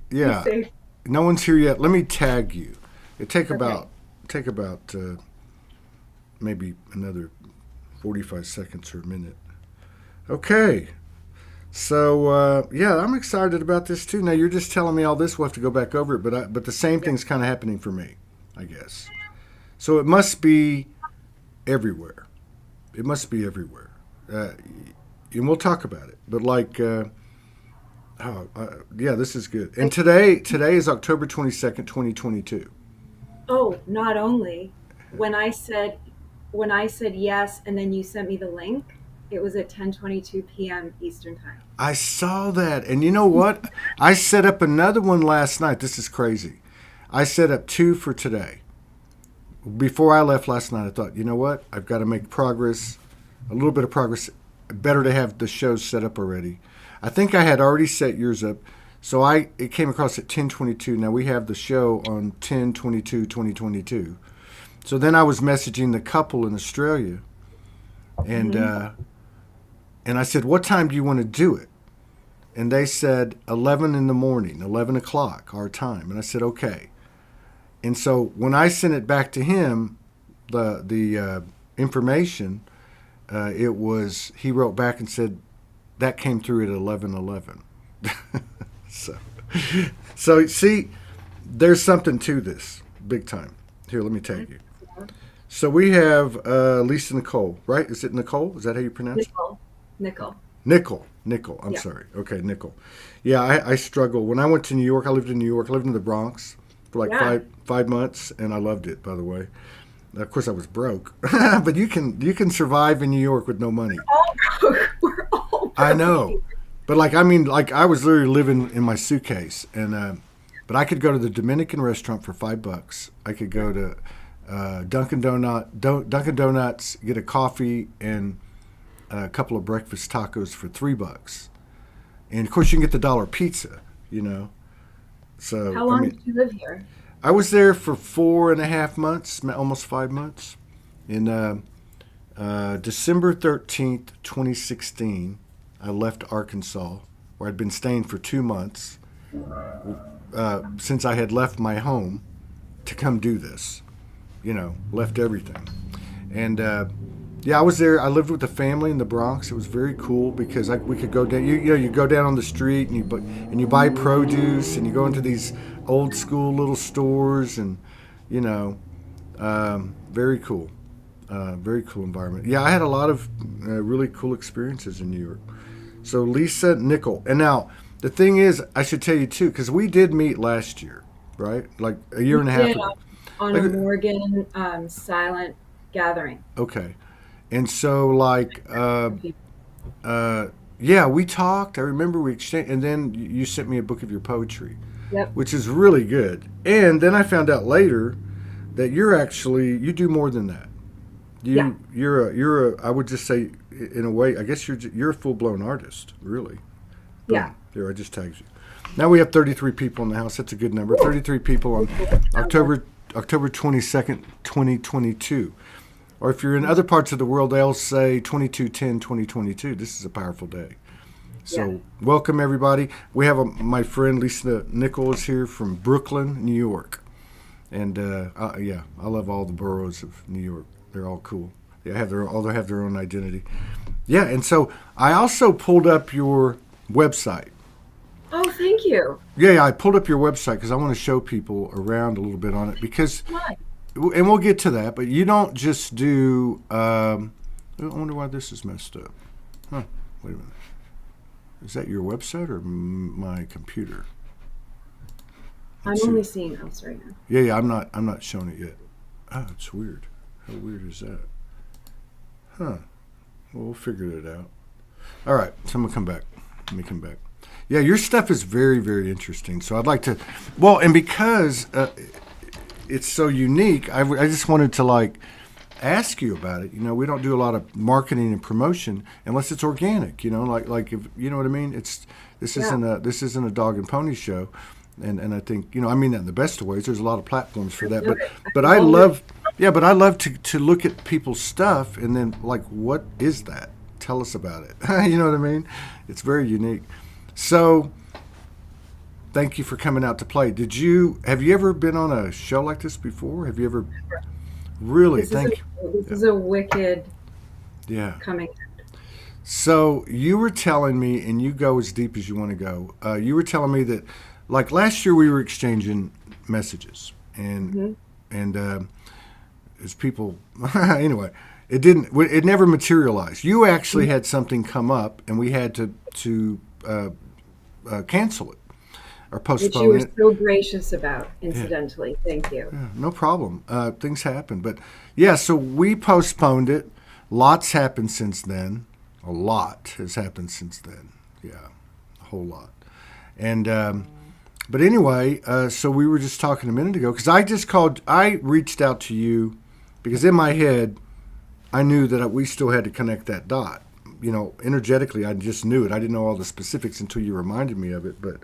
Be Yeah, safe. no one's here yet. Let me tag you. It Okay. take about maybe another 45 seconds or a minute. Okay. So yeah, I'm excited about this too. Now you're just telling me all this. We'll have to go back over it, but the same Yeah. thing's kind of happening for me, I guess. So it must be everywhere. It must be everywhere, uh, and we'll talk about it. But like, yeah, this is good. And I, today is October 22nd, 2022. oh, not only when I said yes and then you sent me the link, it was at 10:22 p.m. Eastern time. I saw that, and you know what? I set up another one last night. This is crazy. I set up two for today. Before I left last night, I thought, you know what? I've got to make progress, a little bit of progress. Better to have the shows set up already. I think I had already set yours up, so it came across at 10:22. Now we have the show on 10/22/2022. So then I was messaging the couple in Australia, and Hmm. I said, "What time do you want to do it?" And they said 11 in the morning, 11 o'clock our time. And I said, "Okay." And so when I sent it back to him, the information, it was he wrote back and said that came through at 11:11. so so see, there's something to this, big time. Here, let me tag you. So we have Lisa Nicole, right? Is it Nicole? Is that how you pronounce it? Nickel. Nickel. Nicoll. I'm Yeah. sorry. Okay, Nicoll. Yeah, I struggle. When I went to New York, I lived in New York. I lived in the Bronx for like Yeah. five months, and I loved it. By the way, of course I was broke, but you can survive in New York with no money. All broke. We're all I broke know, here. but like I mean, like I was literally living in my suitcase, and but I could go to the Dominican restaurant for $5. I could go to Dunkin' Donuts, get a coffee and a couple of breakfast tacos for $3. And of course, you can get the dollar pizza, you know. So, How I long mean, did you live here? I was there for 4.5 months, almost 5 months. In December 13th, 2016, I left Arkansas, where I'd been staying for 2 months since I had left my home to come do this. Left everything. And yeah, I was there. I lived with a family in the Bronx. It was very cool because we could go down. You go down on the street and you buy produce and you go into these old school little stores and you know, very cool, very cool environment. Yeah, I had a lot of really cool experiences in New York. So Lisa Nicoll, and now the thing is, I should tell you too, because we did meet last year, right? Like a year We and a half did ago. on a Like, Morgan silent gathering okay, and so like for people. Uh, yeah, we talked. I remember we exchanged, and then you sent me a book of your poetry, Yep. which is really good. And then I found out later that you do more than that. Yeah. You're a I would just say in a way I guess you're a full blown artist, really. Yeah. Boom. Here I just tagged you. Now we have 33 people in the house. That's a good number. Ooh, 33 people on pretty cool. Number. October 22nd, 2022. Or if you're in other parts of the world, they'll say 22/10/2022. This is a powerful day. Yeah. So welcome everybody. We have my friend Lisa Nicoll is here from Brooklyn, New York, and yeah, I love all the boroughs of New York. They're all cool. They have their own identity. Yeah, and so I also pulled up your website. Oh, thank you. Yeah, I pulled up your website because I want to show people around a little bit on it because, Hi. and we'll get to that. But you don't just do. I wonder why this is messed up. Huh? Wait a minute. Is that your website or my computer? I'm Let's see. only seeing us right now. Yeah. I'm not showing it yet. Oh, it's weird. How weird is that? Huh. Well, we'll figure it out. All right. So I'm gonna come back. Let me come back. Yeah, your stuff is very, very interesting. So I'd like to, well, and because it's so unique, I just wanted to like ask you about it. We don't do a lot of marketing and promotion unless it's organic. Like if you know what I mean. This Yeah. isn't a dog and pony show, and I think I mean that in the best of ways. There's a lot of platforms for I that, love but it. but I I love it. love yeah, but I love to look at people's stuff and then like what is that? Tell us about it. You know what I mean? It's very unique. So thank you for coming out to play. Have you ever been on a show like this before? Have you ever really? This is a Thank you. this Yeah. is a wicked Yeah. coming. So you were telling me, and you go as deep as you want to go. You were telling me that, like last year, we were exchanging messages, Mm-hmm. and as people, anyway, it didn't. It never materialized. You actually had something come up, and we had to cancel it or Which you postpone were it. so gracious about, Yeah, incidentally. Thank you. yeah, no problem. Things happen, but yeah. So we postponed it. Lots happened since then. A lot has happened since then. Yeah, a whole lot. And but anyway, so we were just talking a minute ago because I just called. I reached out to you because in my head I knew that we still had to connect that dot. You know, energetically, I just knew it. I didn't know all the specifics until you reminded me of it. But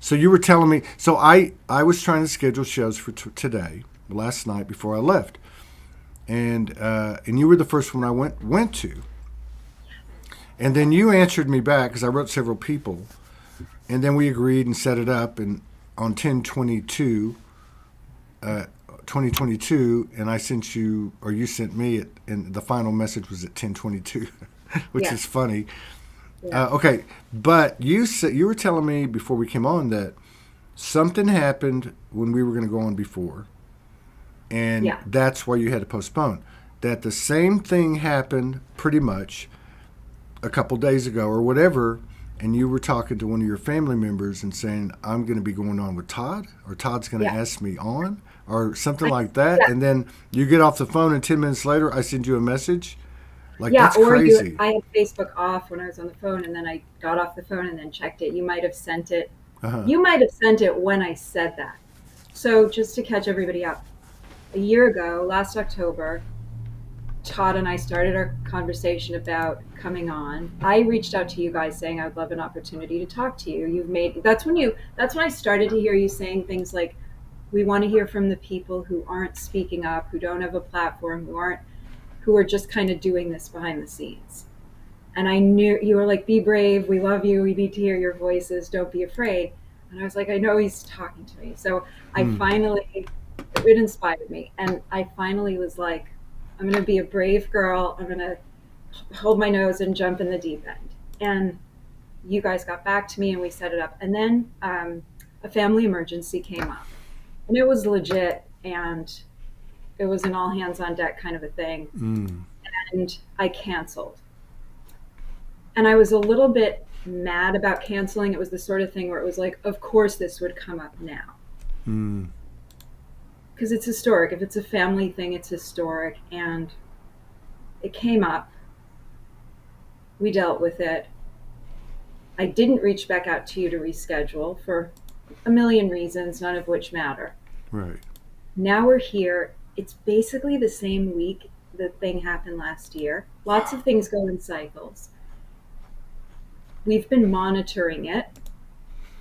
so you were telling me. So I was trying to schedule shows for today, last night before I left, and you were the first one I went to, and then you answered me back because I wrote several people, and then we agreed and set it up and on 10/22, 2022, and I sent you or you sent me it, and the final message was at 10/22, which Yeah. is funny. Yeah. Okay, but you were telling me before we came on that something happened when we were going to go on before, and Yeah. that's why you had to postpone. That the same thing happened pretty much a couple days ago or whatever, and you were talking to one of your family members and saying, I'm going to be going on with Todd, or Todd's going to Yeah. ask me on, or something I, like that. yeah. And then you get off the phone, and 10 minutes later, I send you a message. Like, Yeah. that's Or crazy. I had Facebook off when I was on the phone, and then I got off the phone and then checked it. You might have sent it. Uh-huh. You might have sent it when I said that. So just to catch everybody up, a year ago, last October, Todd and I started our conversation about coming on. I reached out to you guys saying I would love an opportunity to talk to you. That's when I started to hear you saying things like, we want to hear from the people who aren't speaking up, who don't have a platform, who are just kind of doing this behind the scenes. And I knew you were like, be brave, we love you, we need to hear your voices, don't be afraid. And I was like, I know he's talking to me. So I Mm. finally, it inspired me. And I finally was like, I'm going to be a brave girl. I'm going to hold my nose and jump in the deep end. And you guys got back to me and we set it up. And then a family emergency came up. And it was legit. And it was an all hands on deck kind of a thing. Mm. And I canceled. And I was a little bit mad about canceling. It was the sort of thing where it was like, of course this would come up now. Mm. Because it's historic. If it's a family thing, it's historic. And it came up. We dealt with it. I didn't reach back out to you to reschedule for a million reasons, none of which matter. Right. Now we're here. It's basically the same week the thing happened last year. Lots of things go in cycles. We've been monitoring it.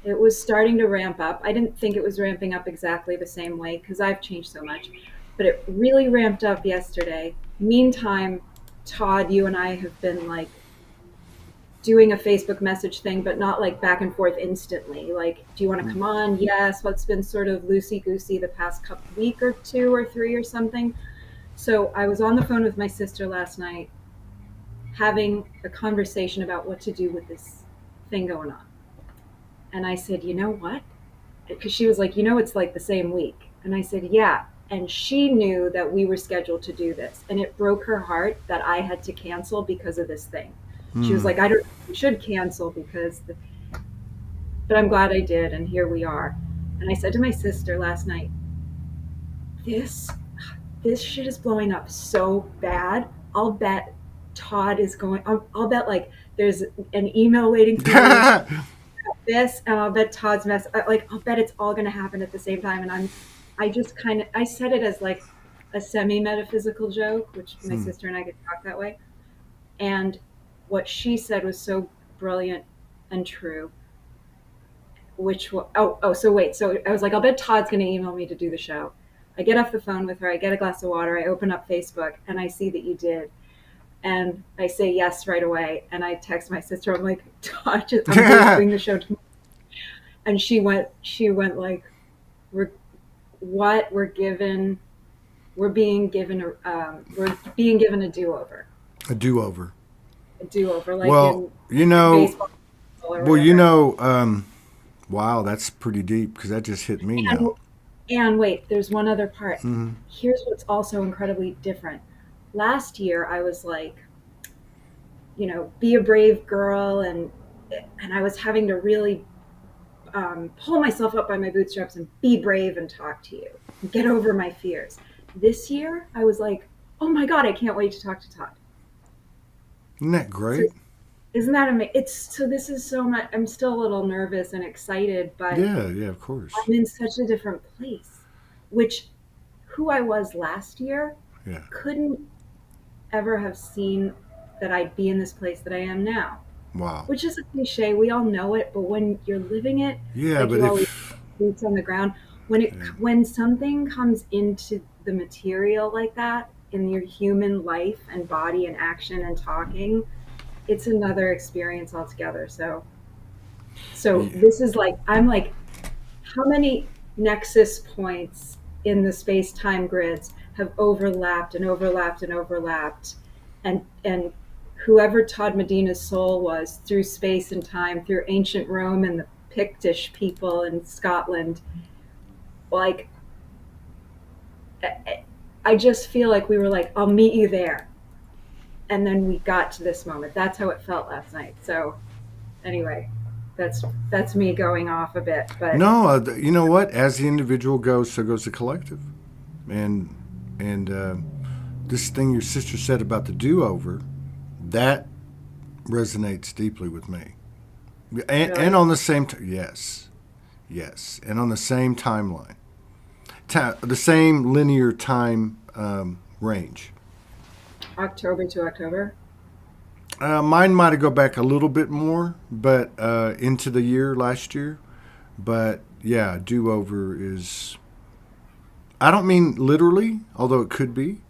It was starting to ramp up. I didn't think it was ramping up exactly the same way because I've changed so much, but it really ramped up yesterday. Meantime, Todd, you and I have been like doing a Facebook message thing, but not like back and forth instantly. Like, do you want to come on? Yes. What's been sort of loosey goosey the past week or two or three or something. So I was on the phone with my sister last night having a conversation about what to do with this thing going on. And I said, you know what? Because she was like, it's like the same week. And I said, yeah. And she knew that we were scheduled to do this. And it broke her heart that I had to cancel because of this thing. She was Mm. like, I don't you should cancel but I'm glad I did. And here we are. And I said to my sister last night, this shit is blowing up so bad. I'll bet Todd is I'll bet like there's an email waiting for me this, and I'll bet Todd's I'll bet it's all going to happen at the same time. And I said it as like a semi-metaphysical joke, which my Mm. sister and I could talk that way. And what she said was so brilliant and true, so wait. So I was like, I'll bet Todd's going to email me to do the show. I get off the phone with her. I get a glass of water. I open up Facebook and I see that you did. And I say yes right away. And I text my sister. I'm like, Todd, I'm doing the show tomorrow. And she went like, we're what we're being given a do-over. A do-over. A do-over, like Well, in baseball or well, you whatever. know, wow, that's pretty deep because that just hit me And now. and wait, there's one other part. Hmm. Here's what's also incredibly different. Last year, I was like, be a brave girl, and I was having to really pull myself up by my bootstraps and be brave and talk to you and get over my fears. This year, I was like, oh my god, I can't wait to talk to Todd. Isn't that So great? isn't that amazing? It's so this is so much. I'm still a little nervous and excited, but Yeah, yeah, of course. I'm in such a different place. Which who I was last year Yeah. couldn't ever have seen that I'd be in this place that I am now. Wow. Which is a cliche. We all know it, but when you're living it, Yeah, like but you always if boots on the ground. yeah, When something comes into the material like that in your human life and body and action and talking, it's another experience altogether. So yeah, this is like I'm like, how many nexus points in the space-time grids have overlapped and overlapped and overlapped, and whoever Todd Medina's soul was through space and time, through ancient Rome and the Pictish people in Scotland, like I just feel like we were like, I'll meet you there, and then we got to this moment. That's how it felt last night. So anyway, that's me going off a bit, but no, you know what? As the individual goes, so goes the collective. And this thing your sister said about the do-over, that resonates deeply with me. And really, on the same, yes, yes, and on the same timeline, the same linear time range. October to October. Mine might have go back a little bit more, but into the year last year. But yeah, do over is. I don't mean literally, although it could be.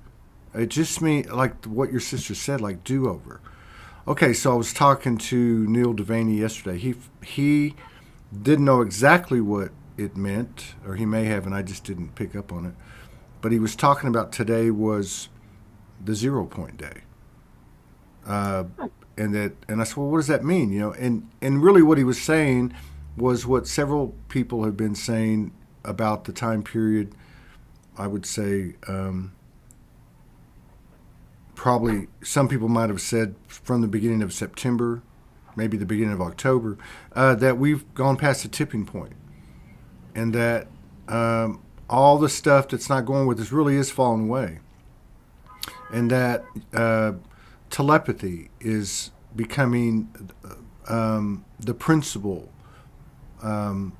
It just means like what your sister said, like do over. Okay, so I was talking to Neil Devaney yesterday. He didn't know exactly what it meant, or he may have, and I just didn't pick up on it. But he was talking about today was the 0 point day. Uh, and I said, well, what does that mean? And really what he was saying was what several people have been saying about the time period. I would say probably some people might have said from the beginning of September, maybe the beginning of October, that we've gone past the tipping point, and that all the stuff that's not going with us really is falling away, and that telepathy is becoming the principal um,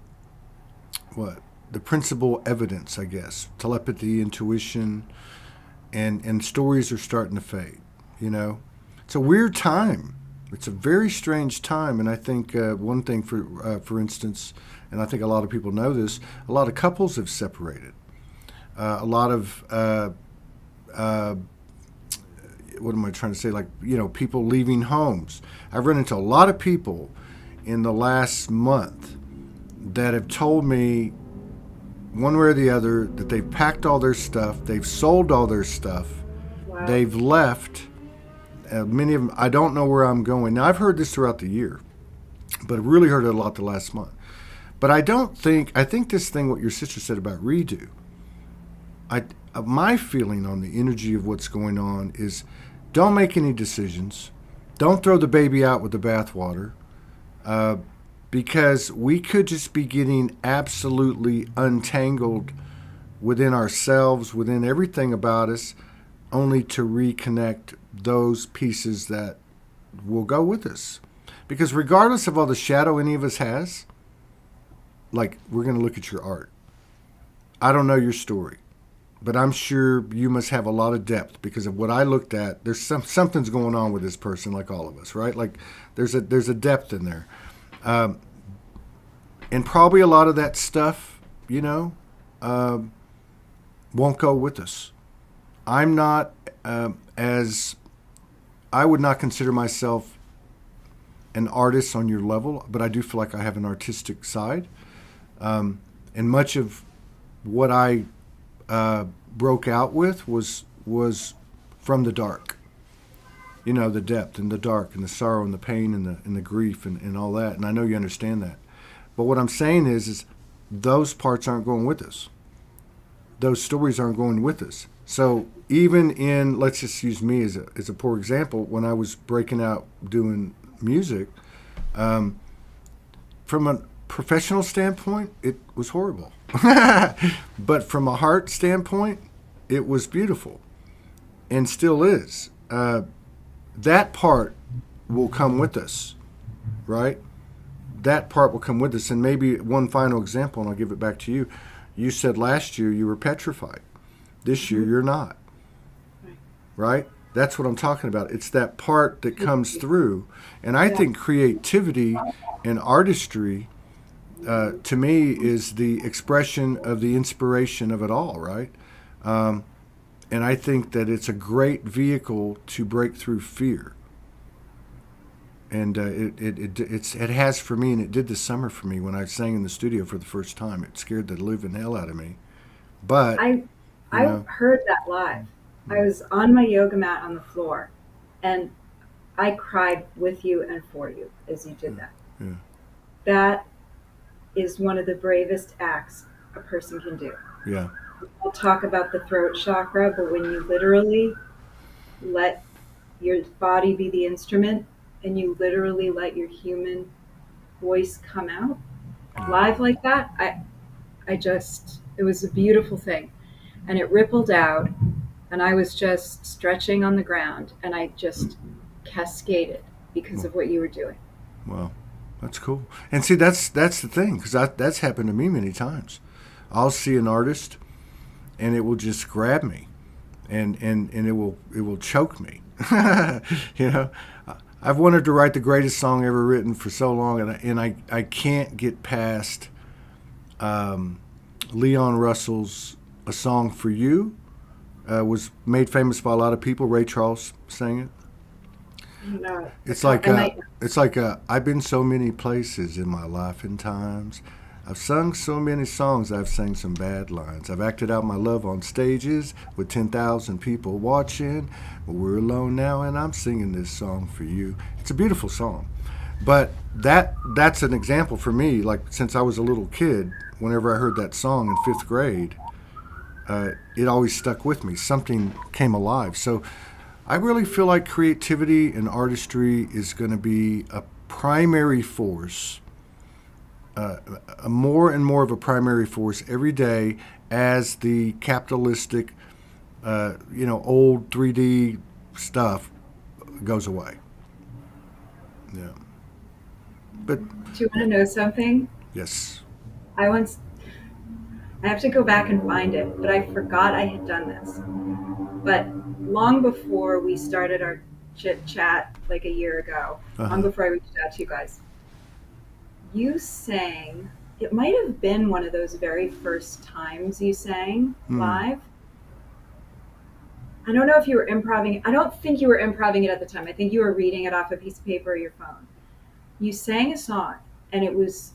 what the principal evidence, I guess. Telepathy, intuition, and stories are starting to fade. You know, it's a weird time. It's a very strange time, and I think one thing, for instance, and I think a lot of people know this, a lot of couples have separated. A lot of uh, what am I trying to say? Like, people leaving homes. I've run into a lot of people in the last month that have told me one way or the other that they've packed all their stuff, they've sold all their stuff, Wow. they've left. Many of them, I don't know where I'm going. Now, I've heard this throughout the year, but I really heard it a lot the last month. But I think this thing, what your sister said about redo, my feeling on the energy of what's going on is don't make any decisions. Don't throw the baby out with the bathwater. Uh, because we could just be getting absolutely untangled within ourselves, within everything about us, only to reconnect those pieces that will go with us. Because regardless of all the shadow any of us has, like we're going to look at your art. I don't know your story, but I'm sure you must have a lot of depth because of what I looked at. There's something's going on with this person, like all of us, right? Like there's a depth in there. Um, and probably a lot of that stuff, um, won't go with us. I'm not as I would not consider myself an artist on your level, but I do feel like I have an artistic side. And much of what I broke out with was from the dark. You know, the depth and the dark and the sorrow and the pain and the grief and all that. And I know you understand that. But what I'm saying is those parts aren't going with us. Those stories aren't going with us. So even in, let's just use me as a poor example, when I was breaking out doing music, from a professional standpoint, it was horrible. But from a heart standpoint, it was beautiful and still is. That part will come with us, right? That part will come with us. And maybe one final example, and I'll give it back to you. You said last year you were petrified. This year you're not, right? That's what I'm talking about. It's that part that comes through. And I think creativity and artistry, to me, is the expression of the inspiration of it all, right? And I think that it's a great vehicle to break through fear. And it has for me, and it did this summer for me when I sang in the studio for the first time. It scared the living hell out of me. But I heard that live. I was on my yoga mat on the floor, and I cried with you and for you as you did that. Yeah. That is one of the bravest acts a person can do. Yeah. I'll talk about the throat chakra, but when you literally let your body be the instrument and you literally let your human voice come out live like that, it was a beautiful thing. And it rippled out, and I was just stretching on the ground, and I just cascaded because of what you were doing. Wow, that's cool. And see, that's the thing, because that's happened to me many times. I'll see an artist, and it will just grab me, and it will choke me. You know, I've wanted to write the greatest song ever written for so long, and I can't get past Leon Russell's "A Song for You." Was made famous by a lot of people. Ray Charles sang it. No, It's like I've been so many places in my life and times. I've sung so many songs, I've sang some bad lines. I've acted out my love on stages with 10,000 people watching. But we're alone now, and I'm singing this song for you. It's a beautiful song. But that's an example for me. Like, since I was a little kid, whenever I heard that song in 5th grade, it always stuck with me. Something came alive. So I really feel like creativity and artistry is going to be a primary force, a more and more of a primary force every day as the capitalistic, old 3D stuff goes away. Yeah. But do you want to know something? yes. I have to go back and find it, but I forgot I had done this. But long before we started our chit chat, like a year ago, long before I reached out to you guys, you sang, it might have been one of those very first times you sang live. I don't know if you were improvising. I don't think you were improvising it at the time. I think you were reading it off a piece of paper or your phone. You sang a song, and it was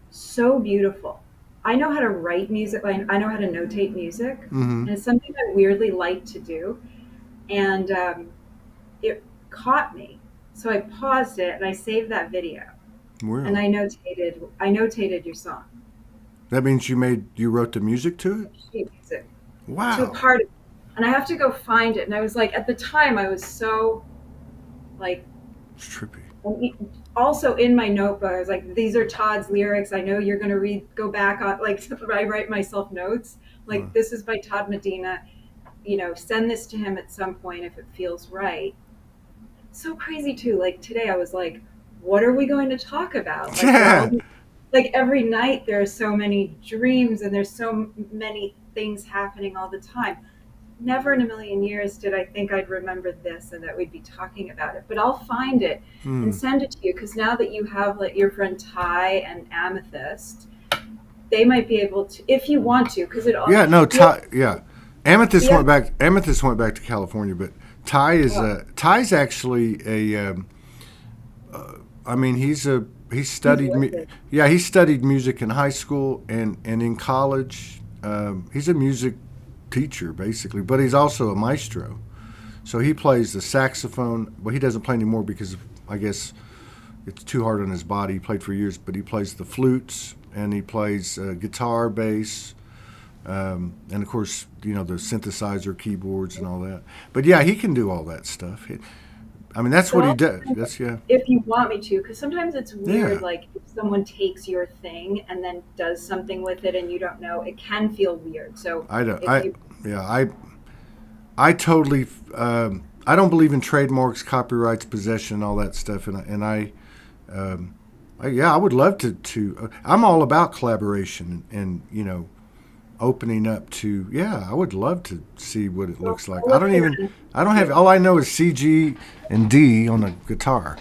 so beautiful. I know how to write music. I know how to notate music, and it's something I weirdly like to do. And it caught me, so I paused it and I saved that video. Wow. And I notated your song. That means you wrote the music to it? Music. Wow. To a part of it. And I have to go find it. And I was like, at the time, I was so like. It's trippy. Also in my notebook, I was like, these are Todd's lyrics. I know you're going to go back on, like, I write myself notes. Like, this is by Todd Medina. Send this to him at some point if it feels right. So crazy too. Like today I was like, what are we going to talk about? Like every night there are so many dreams and there's so many things happening all the time. Never in a million years did I think I'd remember this and that we'd be talking about it. But I'll find it and send it to you, because now that you have like your friend Ty and Amethyst, they might be able to, if you want to, because it all. Yeah, no, Ty. Yeah, Amethyst went back. Amethyst went back to California, but Ty is Ty's actually a. I mean, he's he He's studied wicked. yeah, he studied music in high school and in college. He's a music teacher basically, but he's also a maestro. So he plays the saxophone. Well, he doesn't play anymore because I guess it's too hard on his body. He played for years, but he plays the flutes and he plays guitar, bass, and of course, the synthesizer, keyboards, and all that. But yeah, he can do all that stuff. I mean, that's It what he all does. depends That's yeah, if you want me to, because sometimes it's weird, yeah. like if someone takes your thing and then does something with it and you don't know, it can feel weird. So I don't. if you, Yeah. I totally. I don't believe in trademarks, copyrights, possession, and all that stuff. Um, yeah, I would love to. I'm all about collaboration and opening up to. Yeah, I would love to see what it well, looks like. go ahead and I don't have. do. All I know is C, G, and D on the guitar.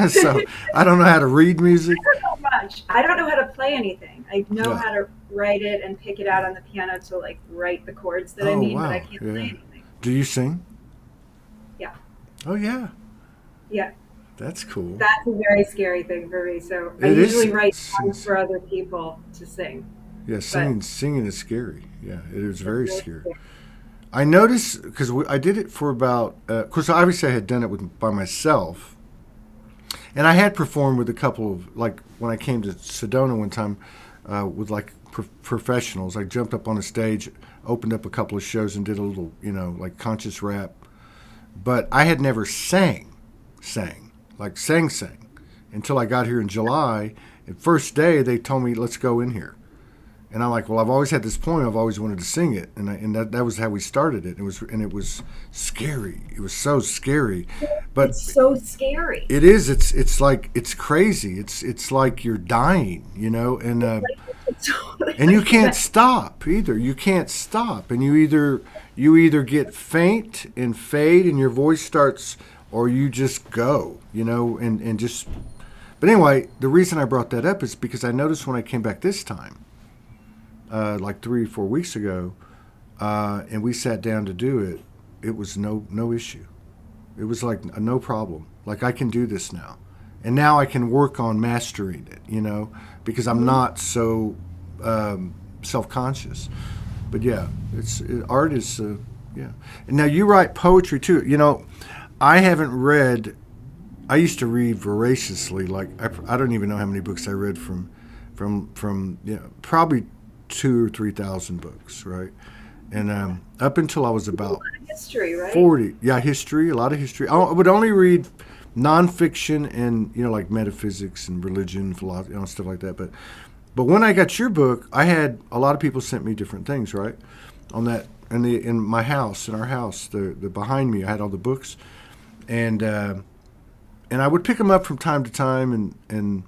So I don't know how to read music. Not much. I don't know how to play anything. I know Yeah. how to write it and pick it out on the piano to like write the chords that I Oh mean, but I wow. can't play Yeah. anything. Do you sing? Yeah, Oh yeah. yeah. That's cool. That's a very scary thing for me. So I It is. usually write songs for other people to sing, Yeah, but singing is scary. Yeah, it is it's very really scary. scary. I noticed because I did it for about. Of course, obviously I had done it by myself, and I had performed with a couple of like when I came to Sedona one time with like professionals. I jumped up on a stage, opened up a couple of shows, and did a little like conscious rap. But I had never sang like sang until I got here in July. And first day they told me let's go in here. And I'm like, well, I've always had this poem. I've always wanted to sing it, and that was how we started it. It was scary. It was so scary, but It's so scary. it is. It's like it's crazy. It's like you're dying, It's and you can't stop either. You can't stop, and you either get faint and fade, and your voice starts, or you just go, and just. But anyway, the reason I brought that up is because I noticed when I came back this time. Like 3 or 4 weeks ago, and we sat down to do it. It was no issue. It was like no problem. Like I can do this now, and now I can work on mastering it. Because I'm not so self conscious. But yeah, art is yeah. And now you write poetry too. I haven't read. I used to read voraciously. Like I don't even know how many books I read from probably 2 or 3 thousand books, right? And up until I was about history, right? 40, yeah, history, a lot of history. I would only read nonfiction and like metaphysics and religion, philosophy, stuff like that. But when I got your book, I had a lot of people sent me different things, right? On that in my house, in our house, the behind me, I had all the books, and I would pick them up from time to time, and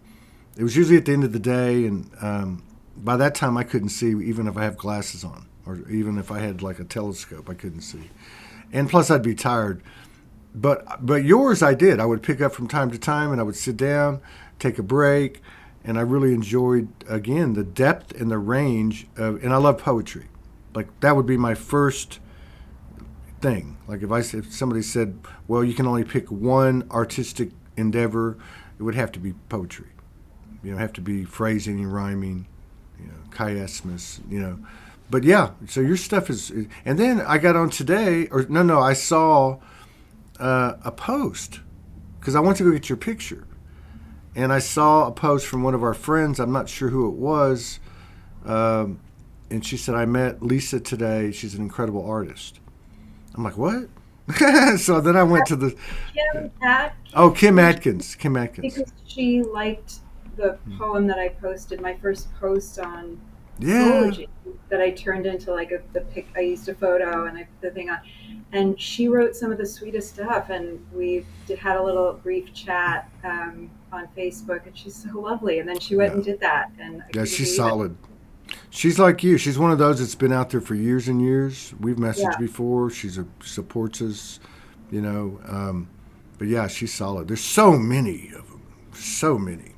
it was usually at the end of the day, and by that time I couldn't see even if I have glasses on, or even if I had like a telescope, I couldn't see, and plus I'd be tired. But yours I did. I would pick up from time to time, and I would sit down, take a break, and I really enjoyed again the depth and the range of. And I love poetry, like that would be my first thing. Like if somebody said, well, you can only pick one artistic endeavor, it would have to be poetry. Have to be phrasing and rhyming, chiasmus, But yeah, so your stuff is. And then I got on today, or no, I saw a post because I went to go get your picture, and I saw a post from one of our friends. I'm not sure who it was, and she said I met Lisa today. She's an incredible artist. I'm like, what? So then I went to the. Kim Atkins, Oh, Kim Atkins. Kim Atkins. because she liked the poem that I posted, my first post on Yeah. Soulogy, that I turned into like the pic. I used a photo and I put the thing on, and she wrote some of the sweetest stuff, and we had a little brief chat on Facebook, and she's so lovely. And then she went Yeah. and did that, and I Yeah, couldn't she's believe it. solid. She's like you. She's one of those that's been out there for years and years. We've messaged Yeah, before. Supports us, you know. But yeah, she's solid. There's so many of them. So many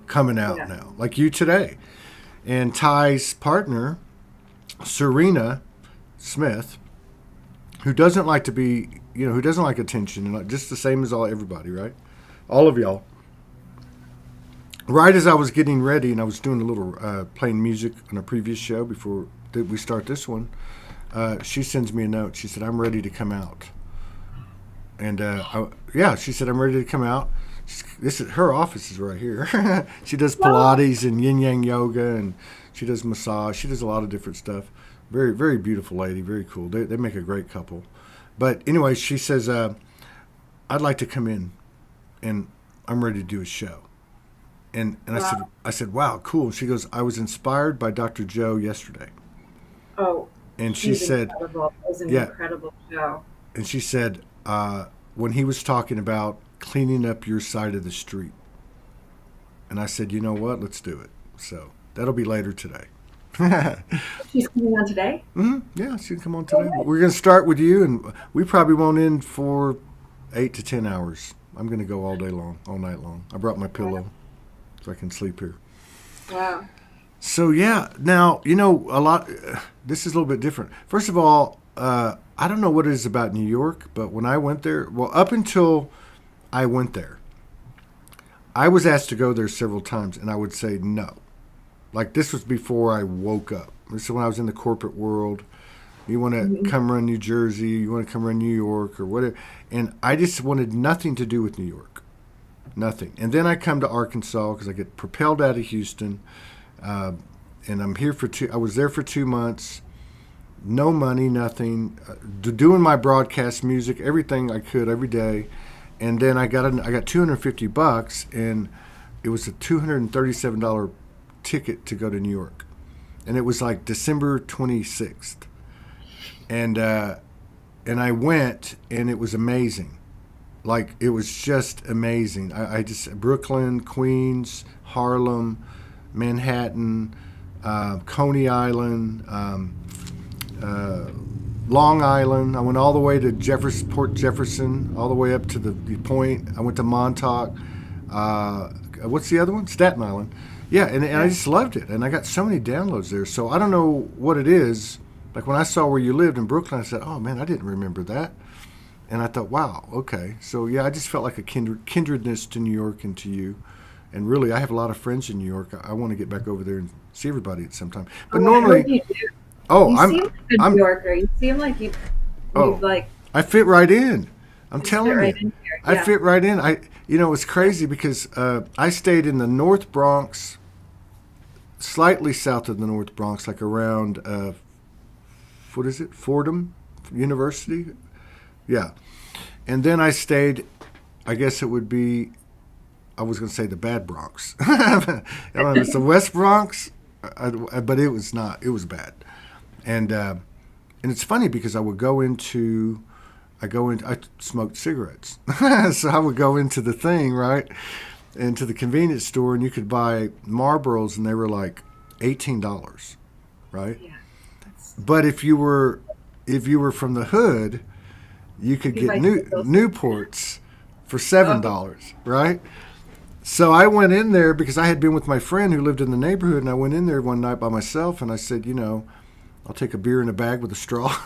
coming out yeah. now. Like you today. And Ty's partner, Serena Smith, who doesn't like to be, who doesn't like attention, and just the same as everybody, right? All of y'all. right as I was getting ready and I was doing a little playing music on a previous show before we start this one, she sends me a note. She said, "I'm ready to come out." And yeah, she said, "I'm ready to come out." This is her office is right here. She does Well, Pilates and Yin Yang yoga, and she does massage. She does a lot of different stuff. Very very beautiful lady. Very cool. They make a great couple. But anyway, she says, "I'd like to come in, and I'm ready to do a show." And wow. I said, "Wow, cool." She goes, "I was inspired by Dr. Joe yesterday," Oh, and she he's said, incredible. It was an "Yeah," incredible show. and she said, when he was talking about cleaning up your side of the street. And I said, "You know what? Let's do it." So that'll be later today. She's coming on today? Yeah, she can come on No today. way. We're going to start with you, and we probably won't end for 8 to 10 hours. I'm going to go all day long, all night long. I brought my Wow. pillow so I can sleep here. Wow. So yeah, now you know a lot. This is a little bit different. First of all, I don't know what it is about New York, but when I went there, well, up until I went there, I was asked to go there several times, and I would say no. Like this was before I woke up. This is when I was in the corporate world. You want to Mhm. come run New Jersey, you want to come run New York or whatever. And I just wanted nothing to do with New York. Nothing. And then I come to Arkansas because I get propelled out of Houston. Uh, and I'm here for I was there for 2 months. No money, nothing. Doing my broadcast music, everything I could every day. And then I got $250, and it was a $237 ticket to go to New York, and it was like December 26th, and and I went, and it was amazing. Like it was just amazing. I just Brooklyn, Queens, Harlem, Manhattan, Coney Island, uh, Long Island. I went all the way to Port Jefferson, all the way up to the point. I went to Montauk. What's the other one? Staten Island. Yeah, and I Yeah. just loved it. And I got so many downloads there. So I don't know what it is. Like when I saw where you lived in Brooklyn, I said, "Oh man, I didn't remember that." And I thought, "Wow, okay." So yeah, I just felt like a kindredness to New York and to you. And really, I have a lot of friends in New York. I want to get back over there and see everybody at some time. But Oh, I hope normally, you do. oh, You seem like a New I'm, Yorker. You seem like you've oh, like I fit right in. I'm just fit telling right you, in here. I Yeah. fit right in. It's crazy because I stayed in the North Bronx, slightly south of the North Bronx, like around what is it, Fordham University? Yeah, and then I stayed. I guess it would be. I was going to say the bad Bronx. I don't know. It's the West Bronx, but it was not. It was bad, and and it's funny because I smoked cigarettes. So I would go into the thing, right? Into the convenience store, and you could buy Marlboros, and they were like $18, right? Yeah. That's But if you were from the hood, you could you get might get those. Newports for Oh, $7, right? So I went in there because I had been with my friend who lived in the neighborhood, and I went in there one night by myself, and I said, I'll take a beer in a bag with a straw.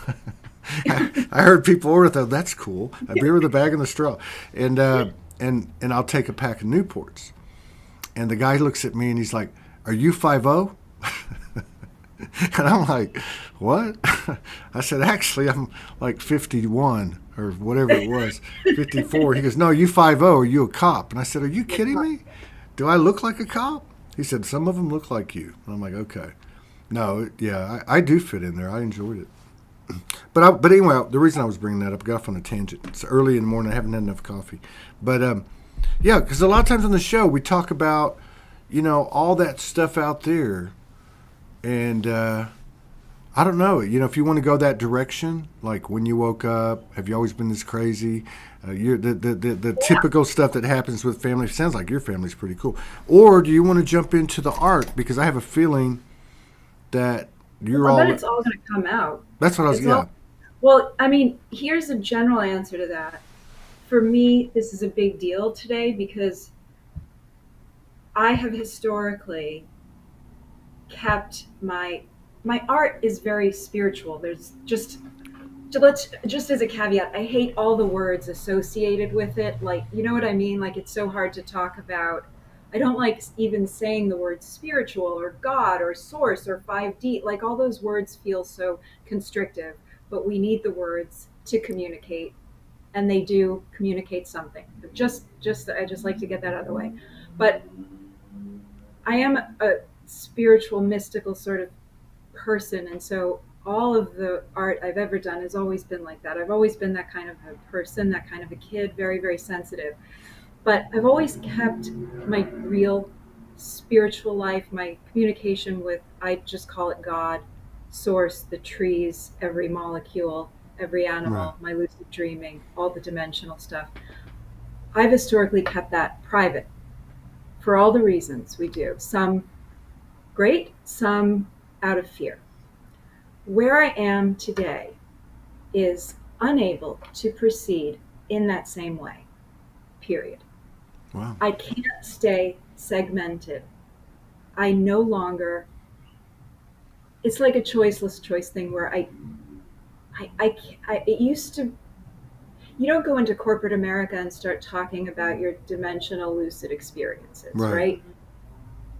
I heard people order that. That's cool. A beer with a bag and a straw, and and I'll take a pack of Newports. And the guy looks at me and he's like, "Are you 50?" And I'm like, "What?" I said, "Actually, I'm like 51 or whatever it was, 54." He goes, "No, you 50? Are you a cop?" And I said, "Are you kidding me? Do I look like a cop?" He said, "Some of them look like you." And I'm like, "Okay." No, yeah, I do fit in there. I enjoyed it. But anyway, the reason I was bringing that up, I got off on a tangent. It's early in the morning. I haven't had enough coffee. But yeah, because a lot of times on the show we talk about, all that stuff out there, and I don't know. If you want to go that direction, like when you woke up, have you always been this crazy? The yeah. typical stuff that happens with family. Sounds like your family's pretty cool. Or do you want to jump into the art? Because I have a feeling that Well, you're I bet all. it's all going to come out. That's what I was. It's all Yeah. well. I mean, here's a general answer to that. For me, this is a big deal today because I have historically kept my art is very spiritual. There's just as a caveat, I hate all the words associated with it. Like, you know what I mean? Like, it's so hard to talk about I don't like even saying the word spiritual or God or source or 5D. Like all those words feel so constrictive, but we need the words to communicate, and they do communicate something. I just like to get that out of the way. But I am a spiritual, mystical sort of person, and so all of the art I've ever done has always been like that. I've always been that kind of a person, that kind of a kid, very, very sensitive. But I've always kept my real spiritual life, my communication with, I just call it God, source, the trees, every molecule, every Right. animal, my lucid dreaming, all the dimensional stuff. I've historically kept that private for all the reasons we do. Some great, some out of fear. Where I am today is unable to proceed in that same way, period. Wow. I can't stay segmented. I no longer, it's like a choiceless choice thing where it used to, you don't go into corporate America and start talking about your dimensional lucid experiences, Right. right?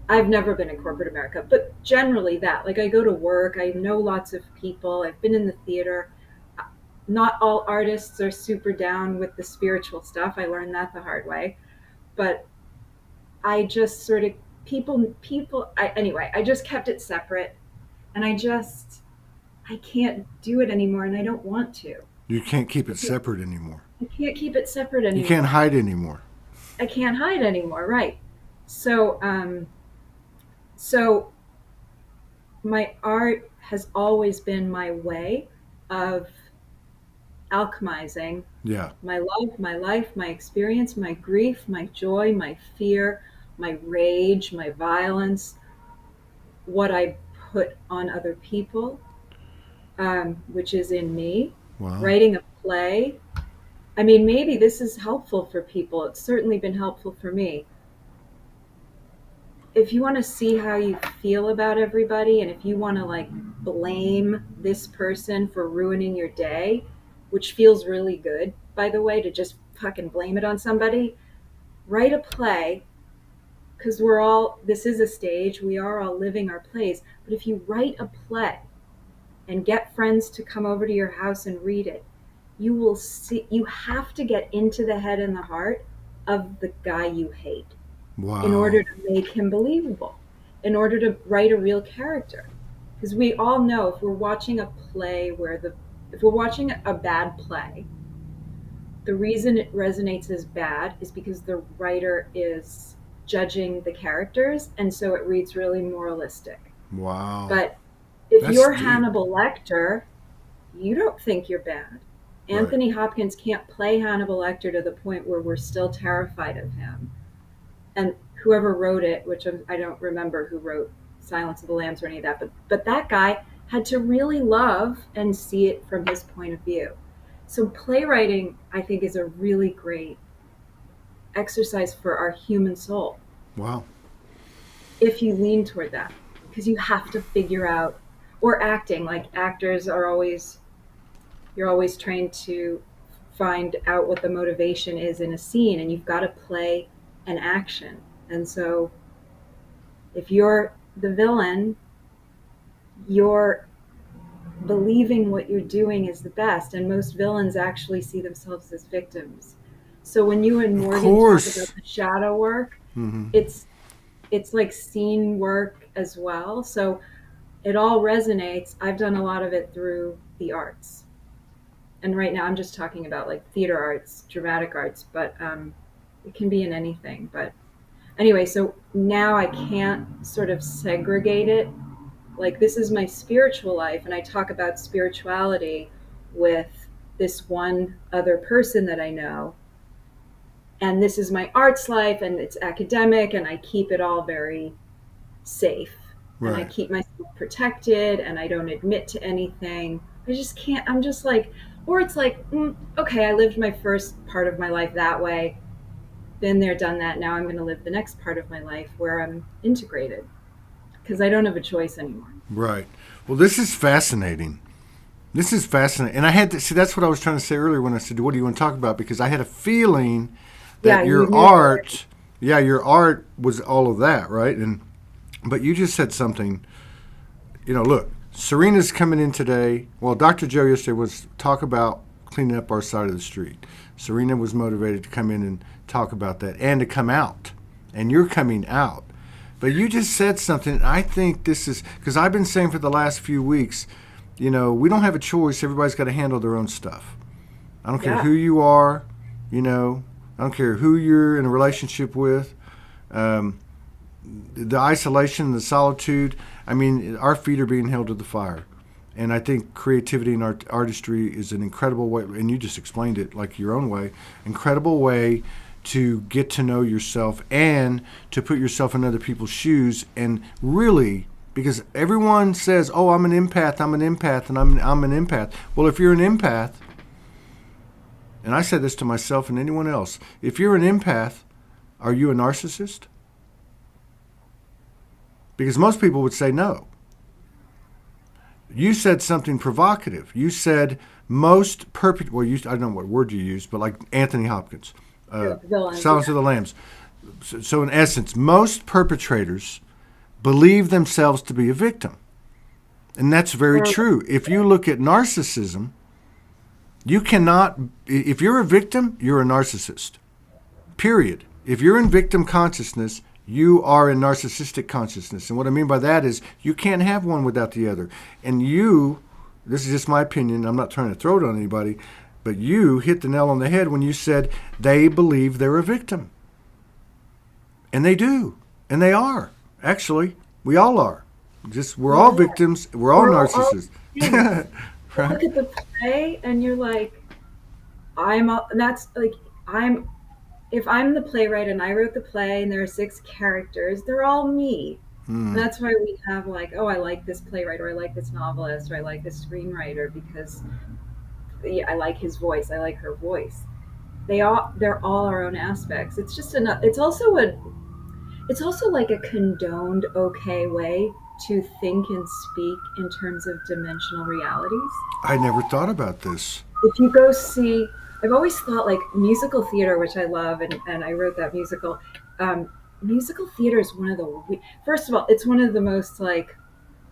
I've never been in corporate America, but generally that, like I go to work, I know lots of people, I've been in the theater. Not all artists are super down with the spiritual stuff. I learned that the hard way. But I just sort of anyway, I just kept it separate, and I can't do it anymore, and I don't want to. You can't keep it separate anymore. I can't keep it separate You can't anymore. hide anymore. I can't hide anymore, right? So my art has always been my way of alchemizing Yeah. my love, my life, my experience, my grief, my joy, my fear, my rage, my violence, what I put on other people, which is in me, Wow. writing a play. I mean, maybe this is helpful for people. It's certainly been helpful for me. If you want to see how you feel about everybody, and if you want to like blame this person for ruining your day, which feels really good, by the way, to just fucking blame it on somebody, write a play, because this is a stage, we are all living our plays. But if you write a play and get friends to come over to your house and read it, you will see, you have to get into the head and the heart of the guy you hate in order Wow. to make him believable, in order to write a real character. Because we all know if we're watching a play if we're watching a bad play, the reason it resonates as bad is because the writer is judging the characters, and so it reads really moralistic. Wow. But if That's you're deep. Hannibal Lecter, you don't think you're bad. Right. Anthony Hopkins can't play Hannibal Lecter to the point where we're still terrified of him. And whoever wrote it, which I don't remember who wrote Silence of the Lambs or any of that, but that guy had to really love and see it from his point of view. So playwriting, I think, is a really great exercise for our human soul Wow. if you lean toward that, because you have to figure out, or acting, like actors are always, you're always trained to find out what the motivation is in a scene, and you've got to play an action. And so if you're the villain, you're believing what you're doing is the best, and most villains actually see themselves as victims. So when you and Of Morgan talk course. about the shadow work, Hmm. it's it's like scene work as well. So it all resonates. I've done a lot of it through the arts, and right now I'm just talking about like theater arts, dramatic arts, but it can be in anything. But anyway, so now I can't sort of segregate it. Like, this is my spiritual life, and I talk about spirituality with this one other person that I know, and this is my arts life, and it's academic, and I keep it all very safe, and I Right. keep myself protected, and I don't admit to anything. I just can't. I'm just like, or it's like, okay, I lived my first part of my life that way, been there, done that. Now I'm going to live the next part of my life where I'm integrated, because I don't have a choice anymore. Right. Well, this is fascinating. This is fascinating. And I had to see, that's what I was trying to say earlier when I said, what do you want to talk about? Because I had a feeling Yeah, that you your knew art already. Yeah, your art was all of that, right? But you just said something. Look, Serena's coming in today. Well, Dr. Joe yesterday was talk about cleaning up our side of the street. Serena was motivated to come in and talk about that and to come out. And you're coming out. But you just said something. I think this is because I've been saying for the last few weeks, we don't have a choice. Everybody's got to handle their own stuff. I don't care Yeah. who you are, I don't care who you're in a relationship with. The isolation, the solitude, our feet are being held to the fire. And I think creativity and artistry is an incredible way, and you just explained it like your own way, incredible way to get to know yourself and to put yourself in other people's shoes. And really, because everyone says, oh, I'm an empath, and I'm an empath. Well, if you're an empath, and I said this to myself and anyone else, if you're an empath, are you a narcissist? Because most people would say no. You said something provocative. You said most well, I don't know what word you used, but like Anthony Hopkins, Silence of the Lambs. So in essence, most perpetrators believe themselves to be a victim. And that's very true. If you look at narcissism, you cannot, if you're a victim, you're a narcissist. Period. If you're in victim consciousness, you are in narcissistic consciousness. And what I mean by that is you can't have one without the other. And this is just my opinion, I'm not trying to throw it on anybody, but you hit the nail on the head when you said they believe they're a victim. And they do. And they are. Actually, we all are. We're all victims. We're all narcissists. Right? Look at the play and you're like, if I'm the playwright and I wrote the play and there are 6 characters, they're all me. That's why we have like, oh, I like this playwright, or I like this novelist, or I like this screenwriter because I like his voice, I like her voice. They're all our own aspects. It's just it's also like a condoned okay way to think and speak in terms of dimensional realities. I never thought about this. If you go see, I've always thought like musical theater, which I love, and I wrote that musical. Musical theater is first of all, it's one of the most like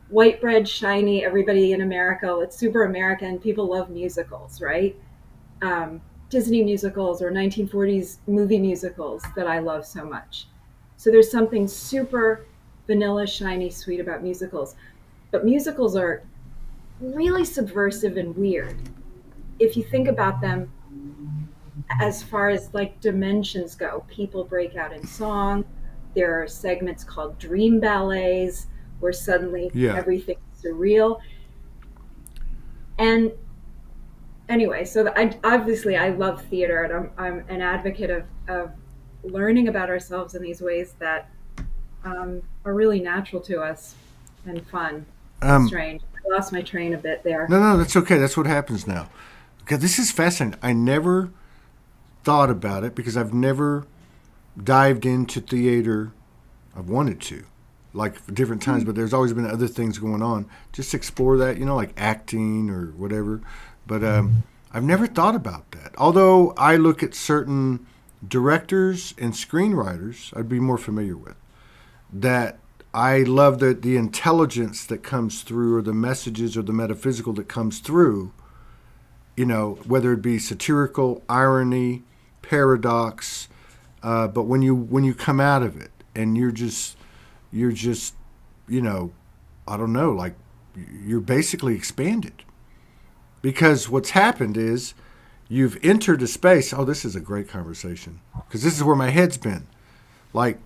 white bread, shiny, everybody in America. It's super American. People love musicals, right? Disney musicals or 1940s movie musicals that I love so much. So there's something super vanilla, shiny, sweet about musicals. But musicals are really subversive and weird. If you think about them as far as like dimensions go, people break out in song. There are segments called dream ballets where suddenly everything's surreal. And anyway, so obviously I love theater, and I'm an advocate of learning about ourselves in these ways that are really natural to us and fun. Strange. I lost my train a bit there. No, that's okay. That's what happens now. Okay, this is fascinating. I never thought about it because I've never dived into theater. I've wanted to, like for different times, but there's always been other things going on. Just explore that, like acting or whatever. But I've never thought about that. Although I look at certain directors and screenwriters I'd be more familiar with, that I love the intelligence that comes through, or the messages or the metaphysical that comes through, whether it be satirical, irony, paradox, but when you come out of it and you're just I don't know, like you're basically expanded. Because what's happened is you've entered a space. Oh, this is a great conversation, because this is where my head's been. Like,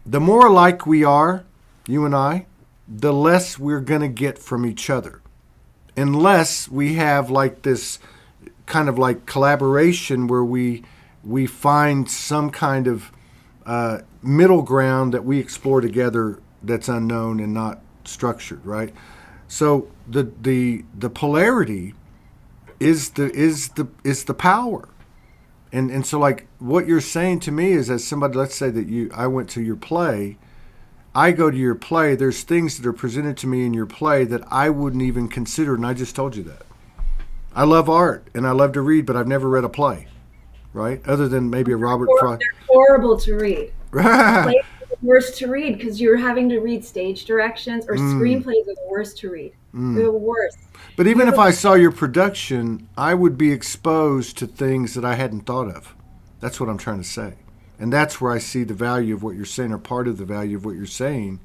the more alike we are, you and I, the less we're going to get from each other. Unless we have like this kind of like collaboration where we find some kind of middle ground that we explore together that's unknown and not structured, right? So the polarity is the power. And so like what you're saying to me is, as somebody, let's say that I went to your play, I go to your play, there's things that are presented to me in your play that I wouldn't even consider, and I just told you that. I love art and I love to read, but I've never read a play, right? Other than maybe a Robert Frost. They're horrible to read. Plays are the worst to read because you're having to read stage directions, or Mm, screenplays are the worst to read. They're mm. the worst. But You even have if a I saw your production, I would be exposed to things that I hadn't thought of. That's what I'm trying to say. And that's where I see the value of what you're saying, or part of the value of what you're saying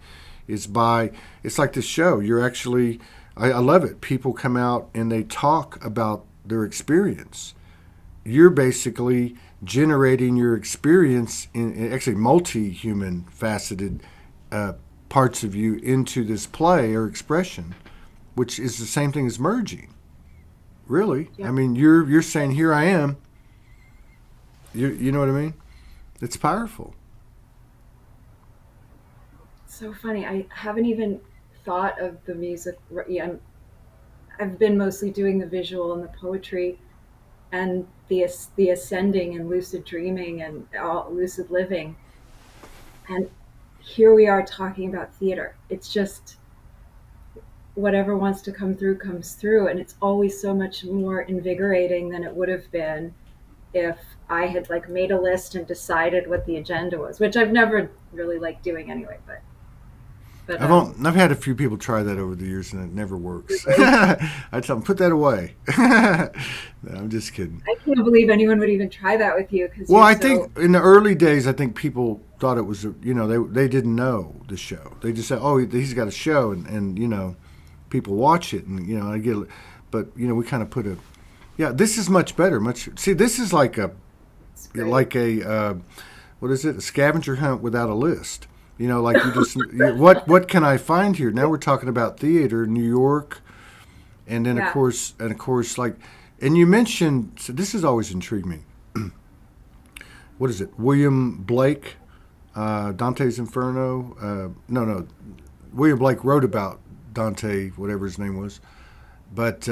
is by, it's like this show. You're actually, I love it. People come out and they talk about their experience. You're basically generating your experience in actually multi human faceted uh, parts of you into this play or expression, which is the same thing as merging. Really, I yeah. mean, you're saying here I am. You know what I mean? It's powerful. So funny. I haven't even thought of the music. Yeah, I've been mostly doing the visual and the poetry and the ascending and lucid dreaming and all lucid living. And here we are talking about theater. It's just whatever wants to come through comes through, and it's always so much more invigorating than it would have been if I had like made a list and decided what the agenda was, which I've never really liked doing anyway. But I've had a few people try that over the years, and it never works. really, I tell them put that away. No, I'm just kidding. I can't believe anyone would even try that with you because Well, you're I so. think in the early days, I think people thought it was, they didn't know the show. They just said, oh, he's got a show, and people watch it, and I get, but we kind of put a, yeah, this is much better. Much see, this is It's great. like a what is it? A scavenger hunt without a list. Like you just what can I find here? Now we're talking about theater, New York, and then Yeah. of course, like, and you mentioned. So this has always intrigued me. What is it? William Blake, Dante's Inferno. No, no, William Blake wrote about Dante, whatever his name was. But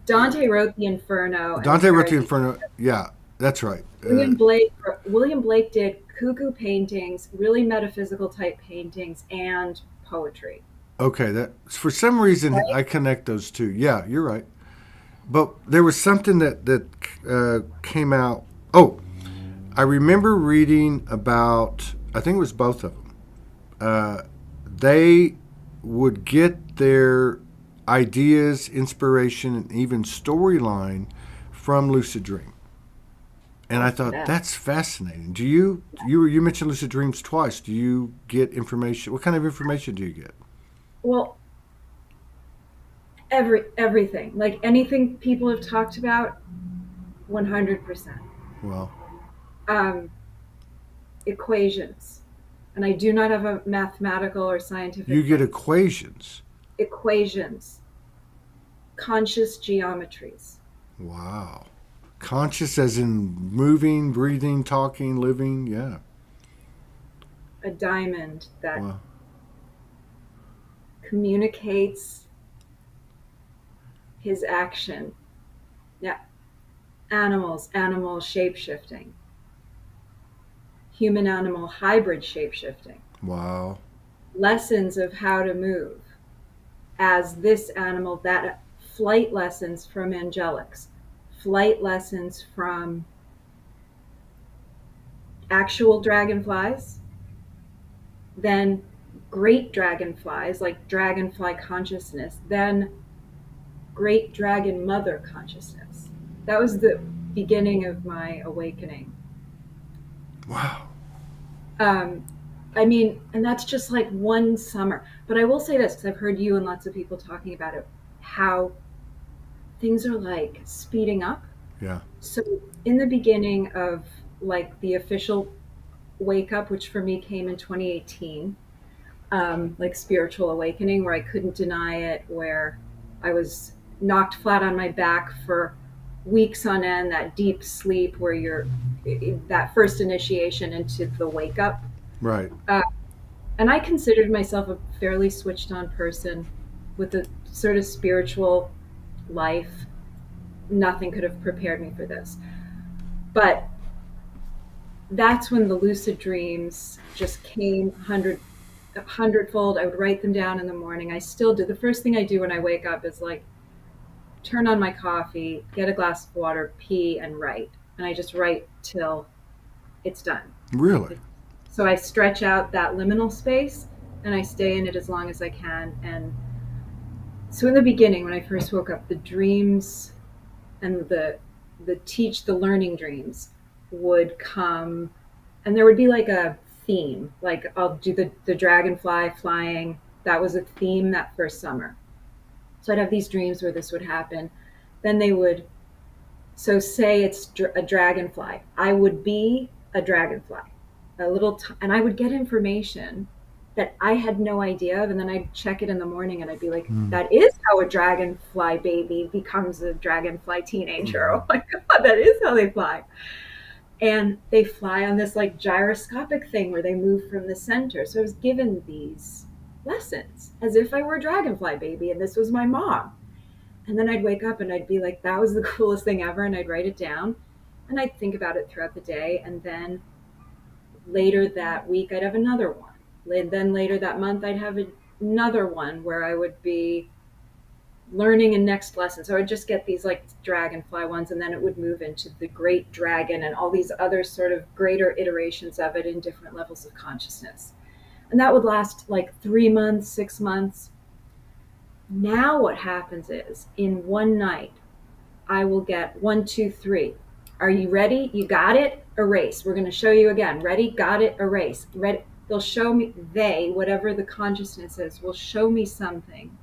Dante wrote the Inferno and Dante wrote the carried. Inferno. Yeah, that's right. William Blake did cuckoo paintings, really metaphysical type paintings, and poetry. Okay, that for some reason Right? I connect those two. Yeah, you're right. But there was something that came out. Oh, I remember reading about. I think it was both of them. They would get their ideas, inspiration, and even storyline from lucid dream. And I thought Yeah. that's fascinating. You mentioned lucid dreams twice? Do you get information? What kind of information do you get? Well, everything, like anything people have talked about, 100%. Well, Um, Equations, and I do not have a mathematical or you scientific get brain. equations. Equations, conscious geometries, Wow. Conscious as in moving, breathing, talking, living. Yeah. a diamond that Wow. communicates his action. Yeah, animal shape shifting, human animal hybrid shape shifting, Wow. lessons of how to move as this animal, that flight lessons from angelics, flight lessons from actual dragonflies, then great dragonflies like dragonfly consciousness, then great dragon mother consciousness. That was the beginning of my awakening. Wow. Um, I mean, and that's just like one summer. But I will say this because I've heard you and lots of people talking about it, how things are like speeding up. Yeah. So, in the beginning of like the official wake up, which for me came in 2018, like spiritual awakening, where I couldn't deny it, where I was knocked flat on my back for weeks on end, that deep sleep where you're that first initiation into the wake up. Right. Uh, and I considered myself a fairly switched on person with a sort of spiritual life. Nothing could have prepared me for this. But that's when the lucid dreams just came hundredfold. I would write them down in the morning. I still do. The first thing I do when I wake up is like turn on my coffee, get a glass of water, pee, and write. And I just write till it's done. Really. So I stretch out that liminal space and I stay in it as long as I can. And so in the beginning, when I first woke up, the dreams and the learning dreams would come, and there would be like a theme. Like I'll do the dragonfly flying. That was a theme that first summer. So I'd have these dreams where this would happen. Then they would, so say it's a dragonfly. I would be a dragonfly, and I would get information that I had no idea of, and then I'd check it in the morning, and I'd be like, Mm. "That is how a dragonfly baby becomes a dragonfly teenager." Oh my god, that is how they fly. And they fly on this like gyroscopic thing where they move from the center. So I was given these lessons as if I were a dragonfly baby, and this was my mom. And then I'd wake up and I'd be like, that was the coolest thing ever. And I'd write it down and I'd think about it throughout the day. And then later that week, I'd have another one. And then later that month, I'd have another one where I would be learning a next lesson. So I'd just get these like dragonfly ones, and then it would move into the great dragon and all these other sort of greater iterations of it in different levels of consciousness. And that would last like 3 months, 6 months. Now what happens is in one night, I will get 1, 2, 3. Are you ready? You got it? Erase. We're going to show you again. Ready? Got it? Erase. Ready? They'll show me, whatever the consciousness is, will show me something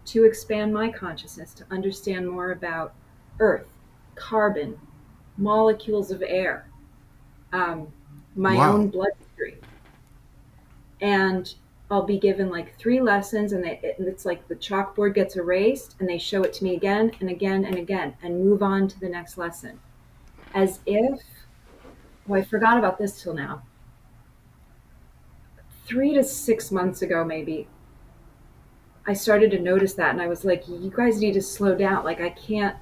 to expand my consciousness, to understand more about earth, carbon, molecules of air, my Wow. own bloodstream. And I'll be given like 3 lessons, and it's like the chalkboard gets erased, and they show it to me again and again and again, and move on to the next lesson. As if, oh, I forgot about this till now. 3 to 6 months ago, maybe, I started to notice that, and I was like, you guys need to slow down. Like, I can't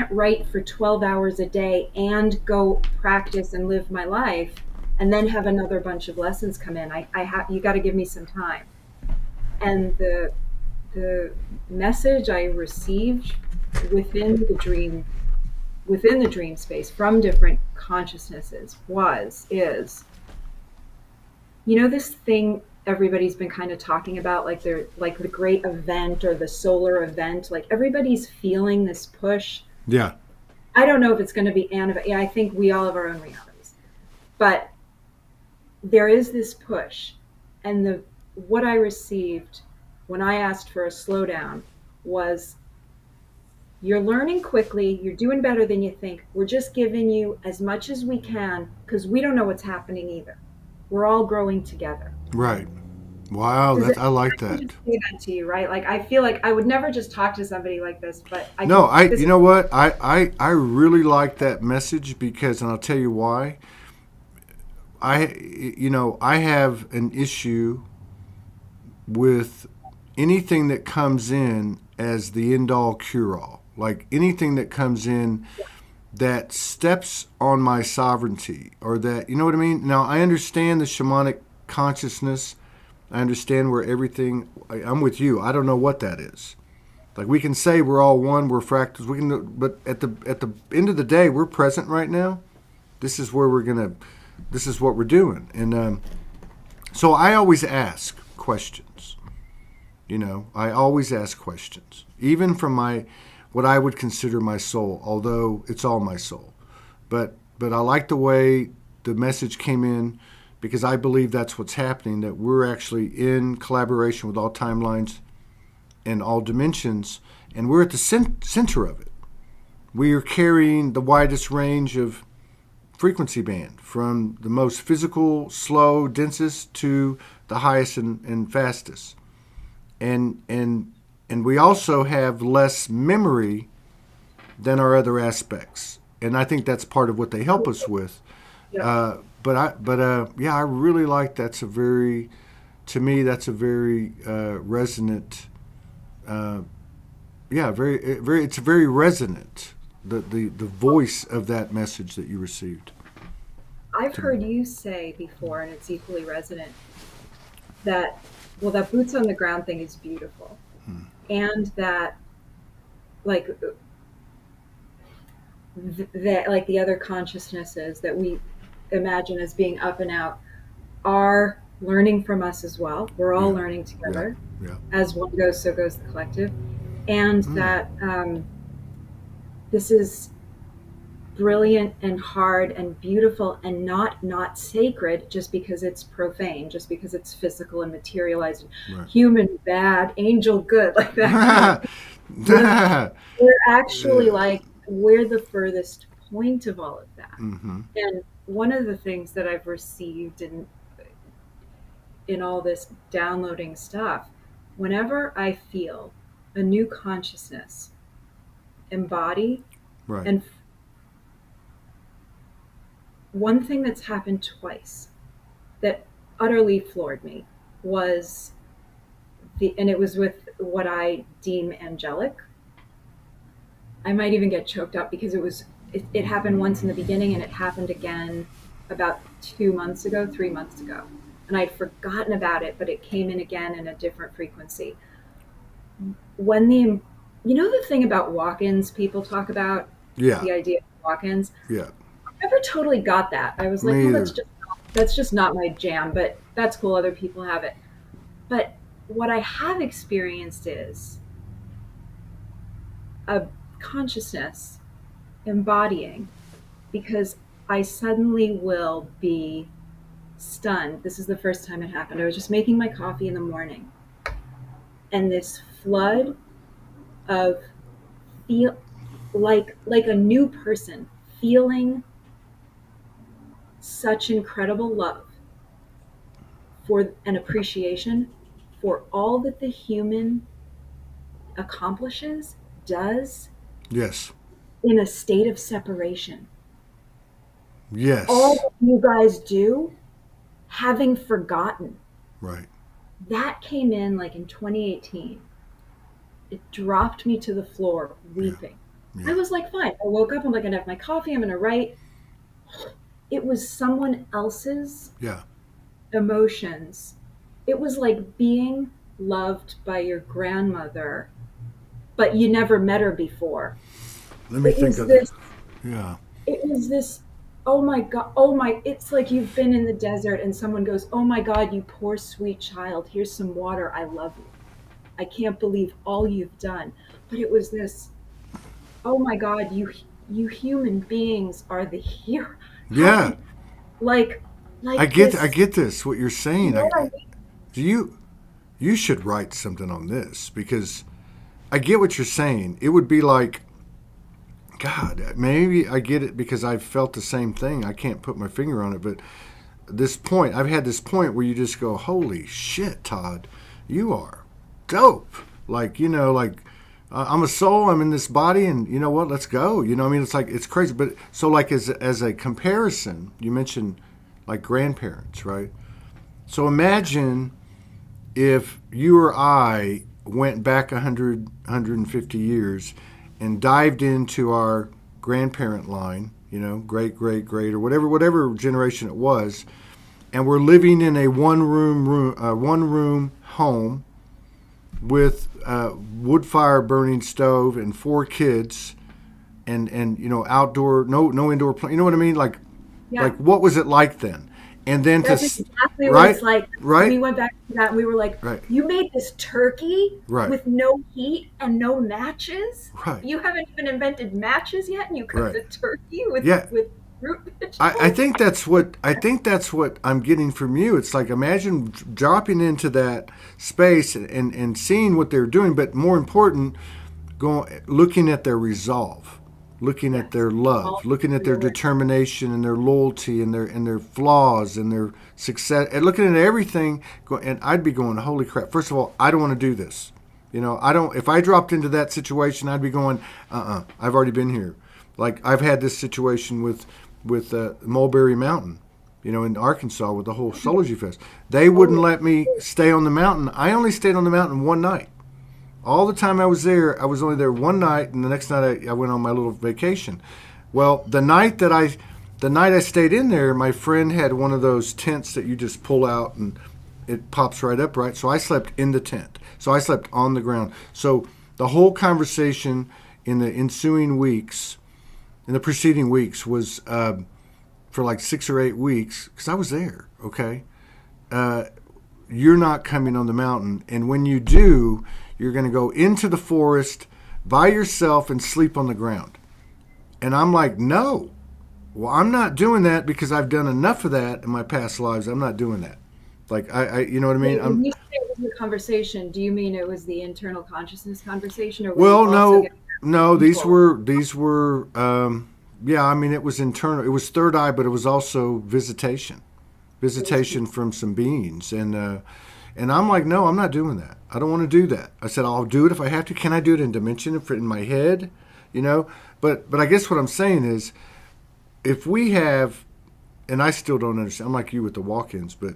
write for 12 hours a day and go practice and live my life and then have another bunch of lessons come in. You got to give me some time. And the message I received within the dream within the dream space from different consciousnesses is this thing everybody's been kind of talking about, like they're like the great event or the solar event, like everybody's feeling this push. Yeah. I don't know if it's going to be yeah, I think we all have our own realities, but there is this push. And what I received when I asked for a slowdown was, you're learning quickly, you're doing better than you think, we're just giving you as much as we can because we don't know what's happening either. We're all growing together. Right. Wow. Does it, I like I can that. just say that to you, right? Like, I feel like I would never just talk to somebody like this, but I No, can, I. this You is, know what? I really like that message because, and I'll tell you why. I have an issue with anything that comes in as the end all cure all. Like anything that comes in that steps on my sovereignty, or that, you know what I mean? Now, I understand the shamanic consciousness. I understand where everything, I'm with you. I don't know what that is. Like we can say we're all one, we're fractals. We can, but at the end of the day, we're present right now. This is where we're gonna. This is what we're doing, and so I always ask questions. I always ask questions, even from my what I would consider my soul, although it's all my soul. But I like the way the message came in because I believe that's what's happening. That we're actually in collaboration with all timelines and all dimensions, and we're at the center of it. We are carrying the widest range of frequency band, from the most physical, slow, densest to the highest and fastest. And we also have less memory than our other aspects. And I think that's part of what they help us with. yep. Yeah, I really like to me, that's a very resonant. Yeah, it's very resonant. The voice of that message that you received. I've heard you say before, and it's equally resonant, that, well, that boots on the ground thing is beautiful. And that, like, that, like the other consciousnesses that imagine as being up and out are learning from us as well. We're all Yeah. learning Yeah. together. Yeah. As one goes, so goes the collective. And Mm. that this is brilliant and hard and beautiful and not sacred just because it's profane, just because it's physical and materialized, Right. human bad, angel good, like that kind of. We're actually Yeah. like we're the furthest point of all of that. Mm-hmm. And one of the things that I've received in all this downloading stuff, whenever I feel a new consciousness embody, Right. and one thing that's happened twice that utterly floored me was and it was with what I deem angelic. I might even get choked up because it happened once in the beginning and it happened again about 2 months ago, 3 months ago. And I'd forgotten about it, but it came in again in a different frequency. When the thing about walk-ins people talk about, Yeah. the idea of walk-ins, Yeah. I never totally got that. I was like, Me well, either. that's just not my jam, but that's cool. Other people have it. But what I have experienced is a consciousness embodying because I suddenly will be stunned. This is the first time it happened. I was just making my coffee in the morning, and this flood of feel like a new person feeling such incredible love for an appreciation for all that the human accomplishes, does Yes. in a state of separation. All Yes. that you guys do, having forgotten. Right. That came in like in 2018. It dropped me to the floor Yeah. weeping. I Yeah. was like, fine. I woke up, I'm like, gonna have my coffee, I'm gonna write. It was someone else's Yeah. emotions. It was like being loved by your grandmother, but you never met her before. Let me It think was of it. this Yeah. it was this oh my god, oh my, it's like you've been in the desert and someone goes, oh my god, you poor sweet child, here's some water, I love you, I can't believe all you've done. But it was this, oh my god, you human beings are the hero. How Yeah. can, like I like get. I this, get this. What you're you saying. know what I mean? Do you? You should write something on this because I get what you're saying. It would be like, God, maybe I get it because I've felt the same thing. I can't put my finger on it, but this point, I've had this point where you just go, holy shit, Todd, you are dope. Like, like I'm a soul, I'm in this body, and you know what, let's go. You know what I mean? It's like, it's crazy. But so, like, as a comparison, you mentioned like grandparents, right? So imagine if you or I went back 100, 150 years and dived into our grandparent line, great, great, great, or whatever generation it was, and we're living in a one room home with a wood fire burning stove and four kids, and outdoor, no indoor play. You know what I mean? Yeah, What was it like then? And then that's exactly what it's right, like. We right, went back to that and we were like, right, you made this turkey right, with no heat and no matches? right, You haven't even invented matches yet and you cooked right. a turkey with Yeah, fruit I vegetables? think that's what I'm getting from you. It's like imagine dropping into that space and seeing what they're doing, but more important, going looking at their resolve, looking at Yes. their love, All looking at their your determination and their loyalty and their flaws and their success, and looking at everything. And I'd be going, holy crap! First of all, I don't want to do this. I don't. If I dropped into that situation, I'd be going, I've already been here. Like I've had this situation with Mulberry Mountain, in Arkansas with the whole Soulogy Fest. They wouldn't oh, let me stay on the mountain. I only stayed on the mountain one night. All the time I was there, I was only there one night, and the next night I went on my little vacation. Well, the night I stayed in there, my friend had one of those tents that you just pull out and it pops right up, right? So I slept in the tent. So I slept on the ground. So the whole conversation in the preceding weeks was for like 6 or 8 weeks, because I was there, okay? Uh, you're not coming on the mountain. And when you do, you're going to go into the forest by yourself and sleep on the ground. And I'm like, no. Well, I'm not doing that because I've done enough of that in my past lives. I'm not doing that. Like, you know what I mean? Wait, when you say it was a conversation, do you mean it was the internal consciousness conversation, or were you Well, also no, getting no. These control? were these were. Yeah, I mean, it was internal. It was third eye, but it was also It was visitation from some beings, and I'm like, no, I'm not doing that. I don't want to do that. I said I'll do it if I have to. Can I do it in dimension, if in my head, you know? But I guess what I'm saying is, if we have, and I still don't understand. I'm like you with the walk-ins, but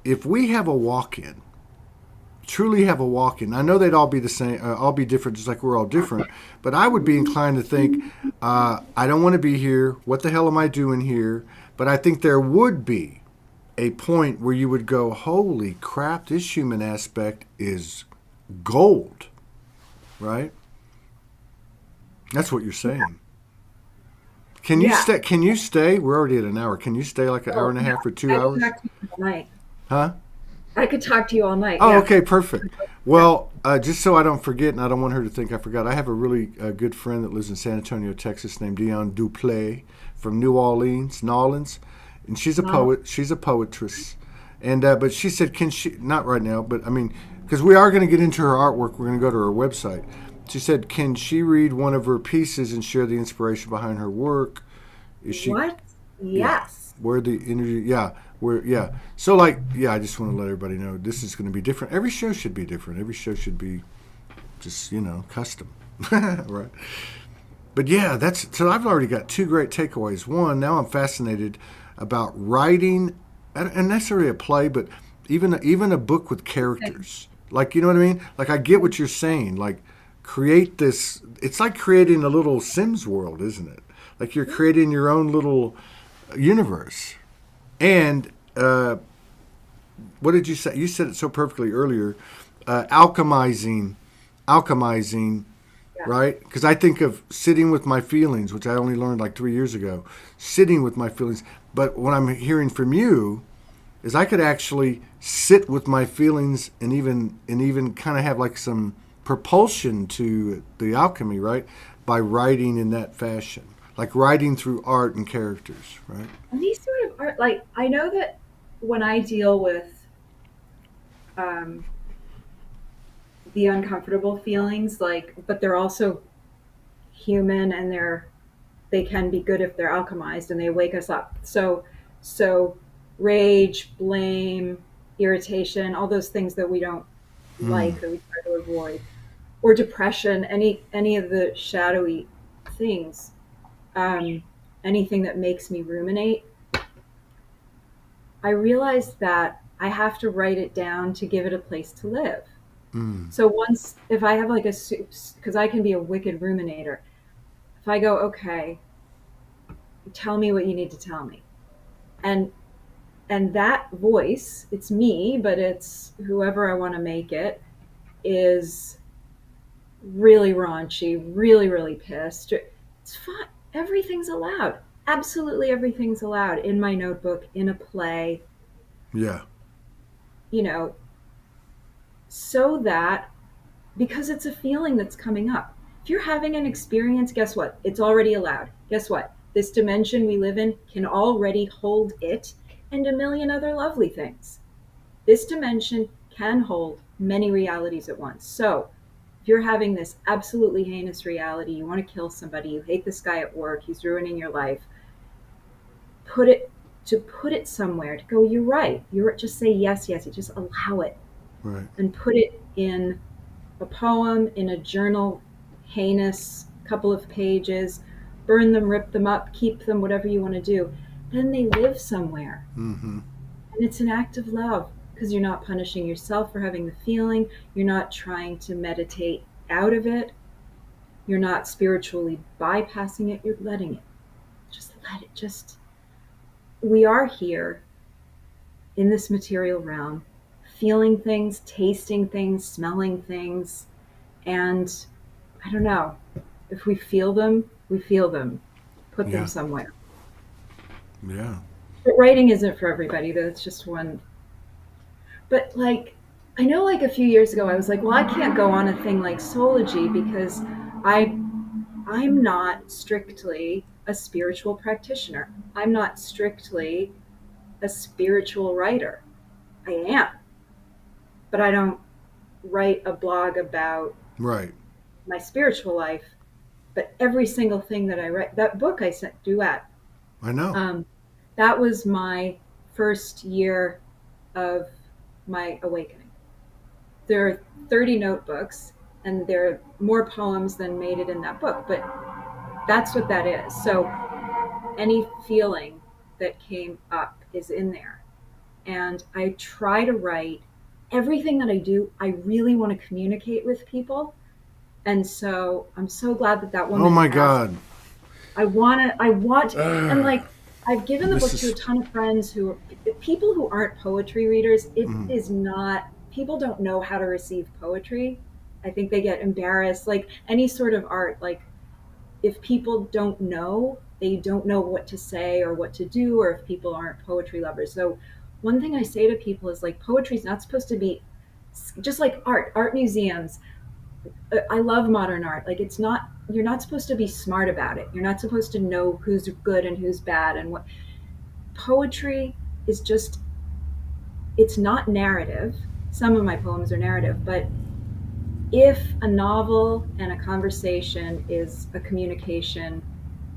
if we have a walk-in, truly have a walk-in, I know they'd all be the same, all be different, just like we're all different. But I would be inclined to think, I don't want to be here. What the hell am I doing here? But I think there would be a point where you would go, holy crap, this human aspect is gold, right? That's what you're saying. Can you Yeah. stay? Can you stay? We're already at an hour. Can you stay like an hour Oh, and a yeah. half or two I could hours? talk to you all night. Huh? I could talk to you all night. Oh, Yeah. okay, perfect. Yeah. Well, just so I don't forget, and I don't want her to think I forgot, I have a really good friend that lives in San Antonio, Texas, named Dion Duplay from New Orleans, Nolans, and she's a No. poet. She's a poetress, and but she said, can she? Not right now, but I mean, because we are going to get into her artwork, we're going to go to her website. She said, can she read one of her pieces and share the inspiration behind her work? Is she? What? Yeah. Yes. Where the energy, yeah, where, yeah. So, like, yeah, I just want to let everybody know this is going to be different. Every show should be different. Every show should be just, custom. Right. But yeah, so I've already got two great takeaways. One, now I'm fascinated about writing, and necessarily a play, but even a book with Okay. characters. Like, you know what I mean? Like, I get what you're saying. Like, create this. It's like creating a little Sims world, isn't it? Like you're creating your own little universe. And what did you say? You said it so perfectly earlier. Alchemizing, alchemizing, Yeah. right? Because I think of sitting with my feelings, which I only learned like 3 years ago. Sitting with my feelings. But what I'm hearing from you is I could actually sit with my feelings and even kind of have like some propulsion to the alchemy, right? By writing in that fashion, like writing through art and characters, right? And these sort of are like, I know that when I deal with um, the uncomfortable feelings, like, but they're also human, and they can be good if they're alchemized and they wake us up. So rage, blame, irritation, all those things that we don't Mm, like, that we try to avoid, or depression, any of the shadowy things, um, anything that makes me ruminate. I realized that I have to write it down to give it a place to live. mm, So once, if I have like a, because I can be a wicked ruminator, if I go, okay, tell me what you need to tell me, and that voice, it's me, but it's whoever I want to make it, is really raunchy, really, really pissed. It's fine. Everything's allowed. Absolutely everything's allowed in my notebook, in a play, yeah, you know, so that, because it's a feeling that's coming up. If you're having an experience, guess what? It's already allowed. Guess what? This dimension we live in can already hold it and a million other lovely things. This dimension can hold many realities at once. So, if you're having this absolutely heinous reality, you want to kill somebody, you hate this guy at work, he's ruining your life, put it somewhere, to go, you're right. You're just say yes, yes, you just allow it, right. and put it in a poem, in a journal, heinous couple of pages, burn them, rip them up, keep them, whatever you want to do. Then they live somewhere. Mm-hmm. And it's an act of love, because you're not punishing yourself for having the feeling. You're not trying to meditate out of it. You're not spiritually bypassing it. You're letting it. Just let it. We are here in this material realm, feeling things, tasting things, smelling things. And I don't know. If we feel them, we feel them. Put them Yeah, somewhere. Yeah. But writing isn't for everybody. That's just one. But like, I know like a few years ago, I was like, well, I can't go on a thing like Soulogy because I I'm not strictly a spiritual practitioner. I'm not strictly a spiritual writer. I am, but I don't write a blog about Right. my spiritual life. But every single thing that I write, that book I sent, Duet, I know. um, that was my first year of my awakening. There are 30 notebooks, and there are more poems than made it in that book, but that's what that is. So any feeling that came up is in there. And I try to write everything that I do. I really want to communicate with people. And so I'm so glad that that Oh woman my asked. God. And like, I've given the This book to a is. ton of friends who are people who aren't poetry readers. It is not, people don't know how to receive poetry. I think they get embarrassed. Like any sort of art, like if people don't know, they don't know what to say or what to do, or if people aren't poetry lovers. So one thing I say to people is like poetry is not supposed to be just like art museums. I love modern art. Like it's not, you're not supposed to be smart about it. You're not supposed to know who's good and who's bad and what. Poetry is just, it's not narrative. Some of my poems are narrative, but if a novel and a conversation is a communication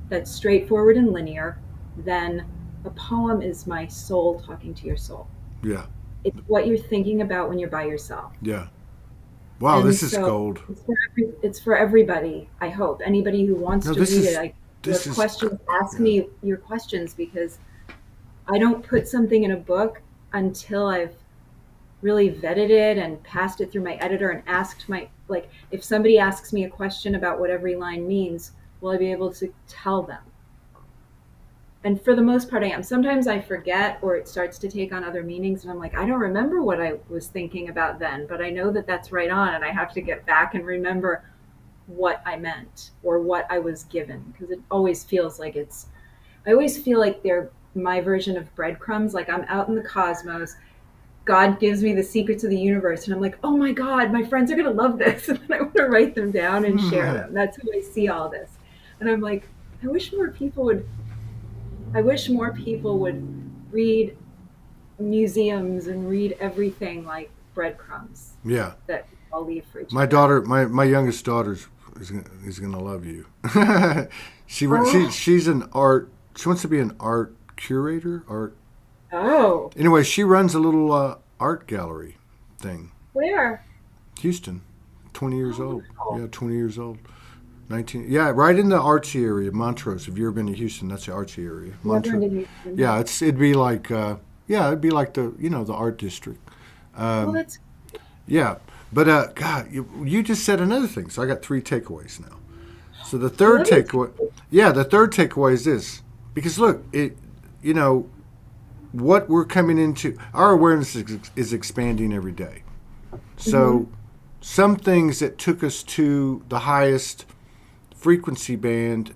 that's straightforward and linear, then a poem is my soul talking to your soul. Yeah. It's what you're thinking about when you're by yourself. Yeah. Wow, And this is so gold. it's for everybody, I hope. Anybody who wants No, to this read it, is. I, you This have is. questions, ask Yeah. me your questions because I don't put something in a book until I've really vetted it and passed it through my editor and asked my, like, if somebody asks me a question about what every line means, will I be able to tell them? And for the most part I am. Sometimes I forget or it starts to take on other meanings and I'm like, I don't remember what I was thinking about then, but I know that that's right on and I have to get back and remember what I meant or what I was given because it always feels like it's, I always feel like they're my version of breadcrumbs. Like I'm out in the cosmos, God gives me the secrets of the universe and I'm like, oh my God, my friends are going to love this. And I want to write them down and share them. That's how I see all this. And I'm like, I wish more people would, I wish more people would read museums and read everything like breadcrumbs Yeah. that we all leave for each My other. daughter, my youngest daughter is gonna love you. Oh, she's an art. She wants to be an art curator. Art. oh, Anyway, she runs a little art gallery thing. where? Houston, 20 years Oh, old. wow. Yeah, 20 years old. 19. Yeah, right in the artsy area, Montrose. If you've ever been to Houston, that's the artsy area. Never Montrose. into Houston. Yeah, it'd be like yeah, it'd be like the art district. Well, Um, that's, yeah, but God, you just said another thing. So I got three takeaways now. So the I third love you. takeaway, yeah, the third takeaway is this, because look, you know, what we're coming into, our awareness is expanding every day. Mm-hmm. So some things that took us to the highest frequency band,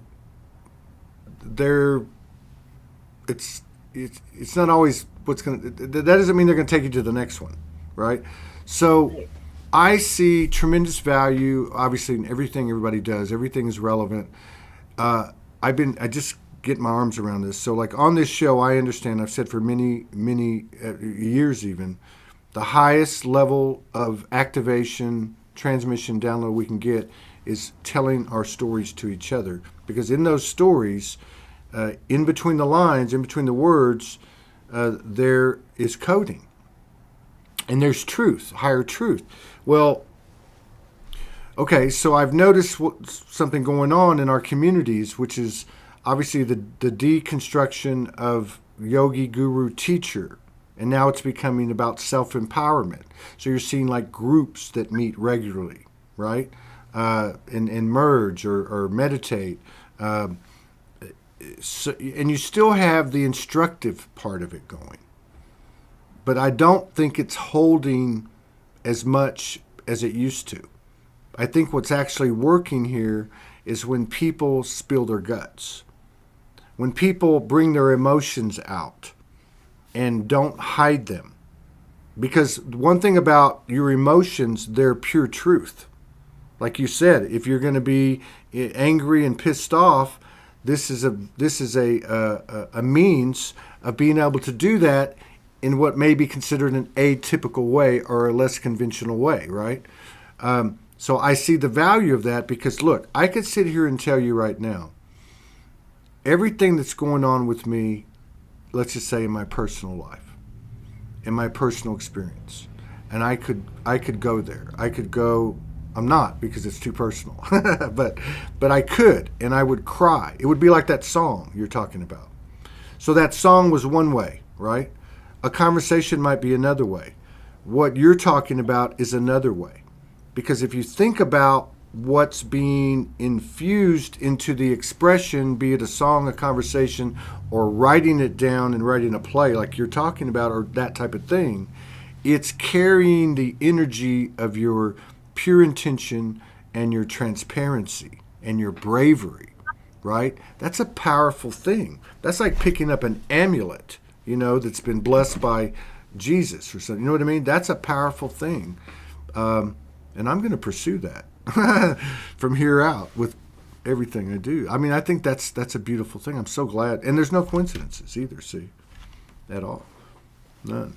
they're it's not always what's going to, that doesn't mean they're going to take you to the next one, right? So Right. I see tremendous value, obviously, in everything everybody does. Everything is relevant. I just get my arms around this. So, like on this show, I understand. I've said for many years, even the highest level of activation, transmission, download we can get is telling our stories to each other. Because in those stories, in between the lines, in between the words, there is coding and there's truth, higher truth. Well, okay, so I've noticed something going on in our communities, which is obviously the deconstruction of yogi guru teacher. And now it's becoming about self empowerment. So you're seeing like groups that meet regularly, right? And merge or meditate. Um, so, and you still have the instructive part of it going. But I don't think it's holding as much as it used to. I think what's actually working here is when people spill their guts, when people bring their emotions out and don't hide them. Because one thing about your emotions, they're pure truth. Like you said, if you're going to be angry and pissed off, this is a means of being able to do that in what may be considered an atypical way or a less conventional way, right? So I see the value of that because, look, I could sit here and tell you right now, everything that's going on with me, let's just say in my personal life, in my personal experience, and I could go there. I could go. I'm not because it's too personal, but I could, and I would cry. It would be like that song you're talking about. So that song was one way, right? A conversation might be another way. What you're talking about is another way. Because if you think about what's being infused into the expression, be it a song, a conversation, or writing it down and writing a play like you're talking about, or that type of thing, it's carrying the energy of your pure intention and your transparency and your bravery, right? That's a powerful thing. That's like picking up an amulet, that's been blessed by Jesus or something. You know what I mean? That's a powerful thing. And I'm going to pursue that from here out with everything I do. I mean, I think that's a beautiful thing. I'm so glad. And there's no coincidences either, see, at all. None.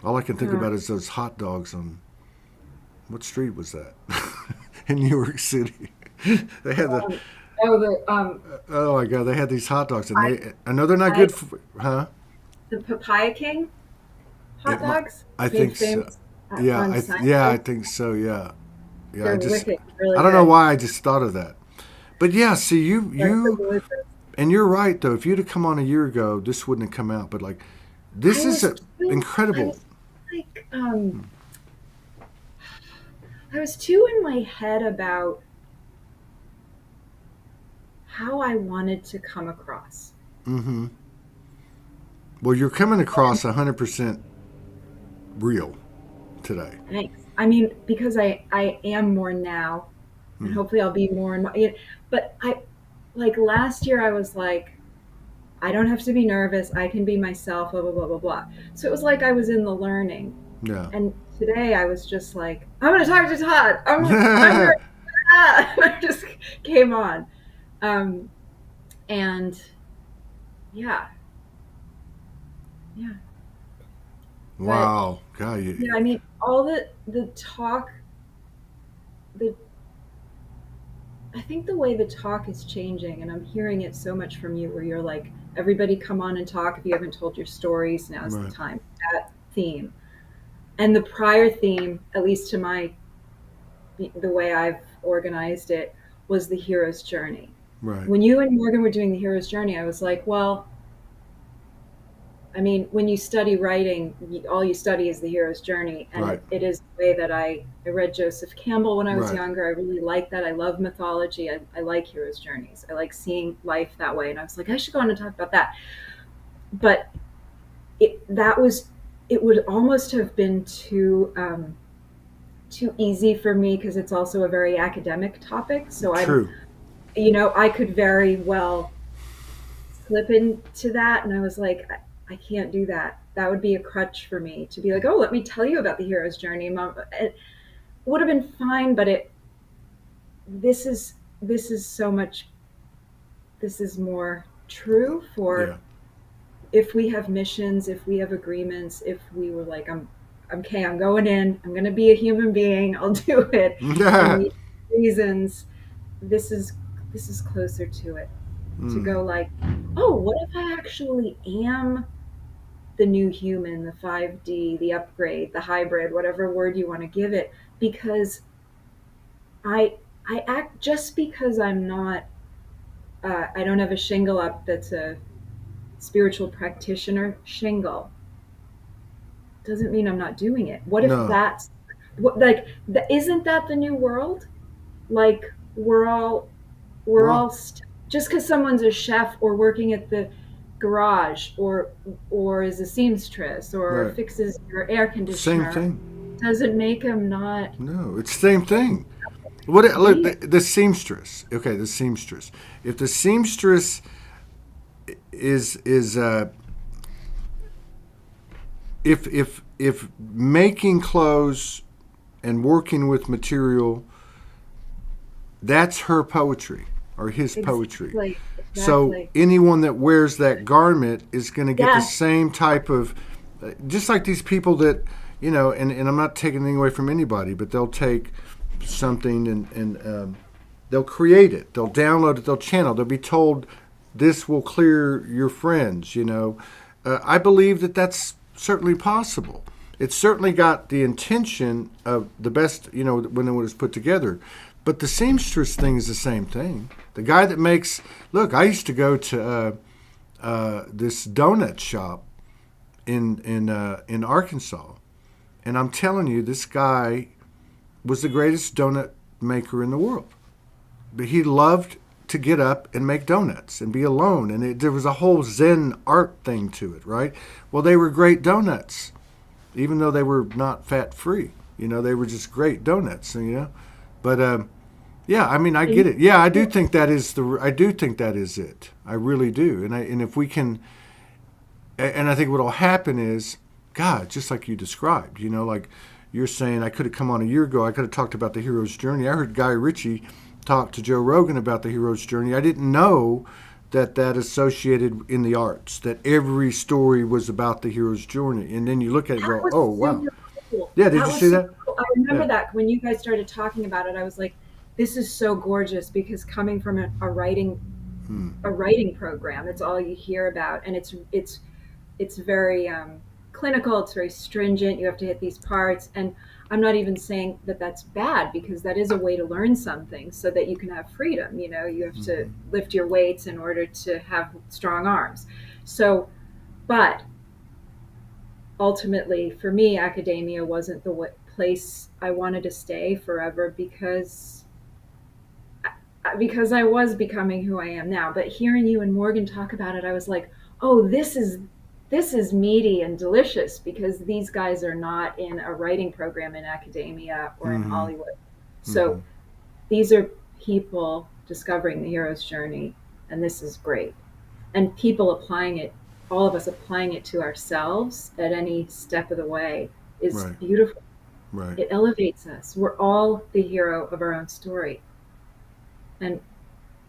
All I can think about is those hot dogs on, what street was that? In New York City. They had the, oh my God, they had these hot dogs. And I know they're not good for, huh? The Papaya King hot dogs I made think so. famous Yeah, on I think so. Yeah, yeah. They're wicked, really I don't know good. why I just thought of that, but yeah. See, They're so you, delicious. and you're right though. If you'd have come on a year ago, this wouldn't have come out. But like, this I is was too, I incredible. was like, I was too in my head about how I wanted to come across. Hmm. Well, you're coming across 100% real today. Thanks. I mean, because I am more now, and Mm. hopefully I'll be more and more. But like last year, I was like, I don't have to be nervous. I can be myself. Blah blah blah blah blah. So it was like I was in the learning, Yeah. and today I was just like, I'm going to talk to Todd. I'm nervous. And I just came on, um, and yeah, yeah. But Wow. God, yeah, I mean, all the talk, the I think the way the talk is changing, and I'm hearing it so much from you, where you're like, everybody come on and talk. If you haven't told your stories, now's the right, time. That theme. And the prior theme, at least to the way I've organized it, was the hero's journey. right, When you and Morgan were doing the hero's journey, I was like, well, I mean, when you study writing, all you study is the hero's journey, and right, it is the way that I read Joseph Campbell when I was right. younger. I really like that. I love mythology. I like hero's journeys. I like seeing life that way, and I was like, I should go on and talk about that. But that was, it would almost have been too easy for me because it's also a very academic topic. So True. I could very well slip into that, and I was like, I can't do that. That would be a crutch for me to be like, oh, let me tell you about the hero's journey. Mom. It would have been fine, but this is this is so much. This is more true Yeah. for if we have missions, if we have agreements, if we were like, I'm okay, I'm going in, I'm going to be a human being, I'll do it, and the reasons. This is this is closer to it. To Mm. go like, oh, what if I actually am the new human, the 5D, the upgrade, the hybrid, whatever word you want to give it, because I I act just because I'm not I don't have a shingle up that's a spiritual practitioner shingle doesn't mean I'm not doing it. What if No. that's what like isn't that the new world? Like we're all we're Well, all just because someone's a chef or working at the garage or is a seamstress or right. fixes your air Same conditioner thing. doesn't make them not No, it's the same thing. What look, right? the seamstress? Okay, the seamstress. If the seamstress is if making clothes and working with material, that's her poetry or his poetry. Exactly, So exactly. anyone that wears that garment is going to get the Yes. same type of, just like these people that, and I'm not taking anything away from anybody, but they'll take something and they'll create it, they'll download it, they'll channel, they'll be told this will clear your friends. I believe that that's certainly possible. It's certainly got the intention of the best, when it was put together. But the seamstress thing is the same thing. The guy that makes, look, I used to go to this donut shop in Arkansas, and I'm telling you, this guy was the greatest donut maker in the world. But he loved to get up and make donuts and be alone, and there was a whole Zen art thing to it, right? Well, they were great donuts, even though they were not fat free. They were just great donuts. But yeah, I mean, I And get it. Yeah, I do think that is I do think that is it. I really do. And if we can, and I think what'll happen is, God, just like you described, like you're saying, I could have come on a year ago. I could have talked about the hero's journey. I heard Guy Ritchie talk to Joe Rogan about the hero's journey. I didn't know that associated in the arts, that every story was about the hero's journey. And then you look at it and that go, was oh, wow. super cool. Yeah, did That you was see super that? cool. I remember Yeah. that when you guys started talking about it, I was like, this is so gorgeous because coming from Hmm. a writing program, it's all you hear about, and it's very clinical. It's very stringent. You have to hit these parts, and I'm not even saying that that's bad because that is a way to learn something so that you can have freedom. You have to Hmm. lift your weights in order to have strong arms. So, but ultimately, for me, academia wasn't the place I wanted to stay forever because I was becoming who I am now. But hearing you and Morgan talk about it, I was like, oh, this is meaty and delicious because these guys are not in a writing program in academia or in Hmm. Hollywood. Hmm. So these are people discovering the hero's journey, and this is great. And people applying it, all of us applying it to ourselves at any step of the way is Right. beautiful. Right. It elevates us. We're all the hero of our own story. And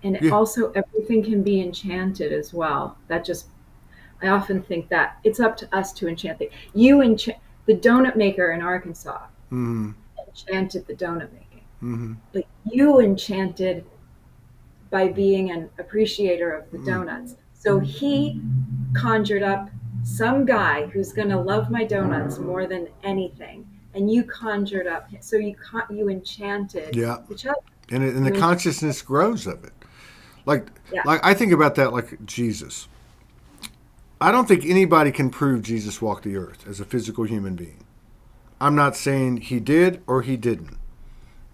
and Yeah. also everything can be enchanted as well. That just I often think that it's up to us to enchant it. The donut maker in Arkansas Hmm. enchanted the donut making, Hmm. but you enchanted by being an appreciator of the Hmm. donuts. So he conjured up some guy who's going to love my donuts more than anything, and you conjured up. So you enchanted Yeah. each other. And the You consciousness grows of it. Like Yeah. like I think about that like Jesus. I don't think anybody can prove Jesus walked the earth as a physical human being. I'm not saying he did or he didn't,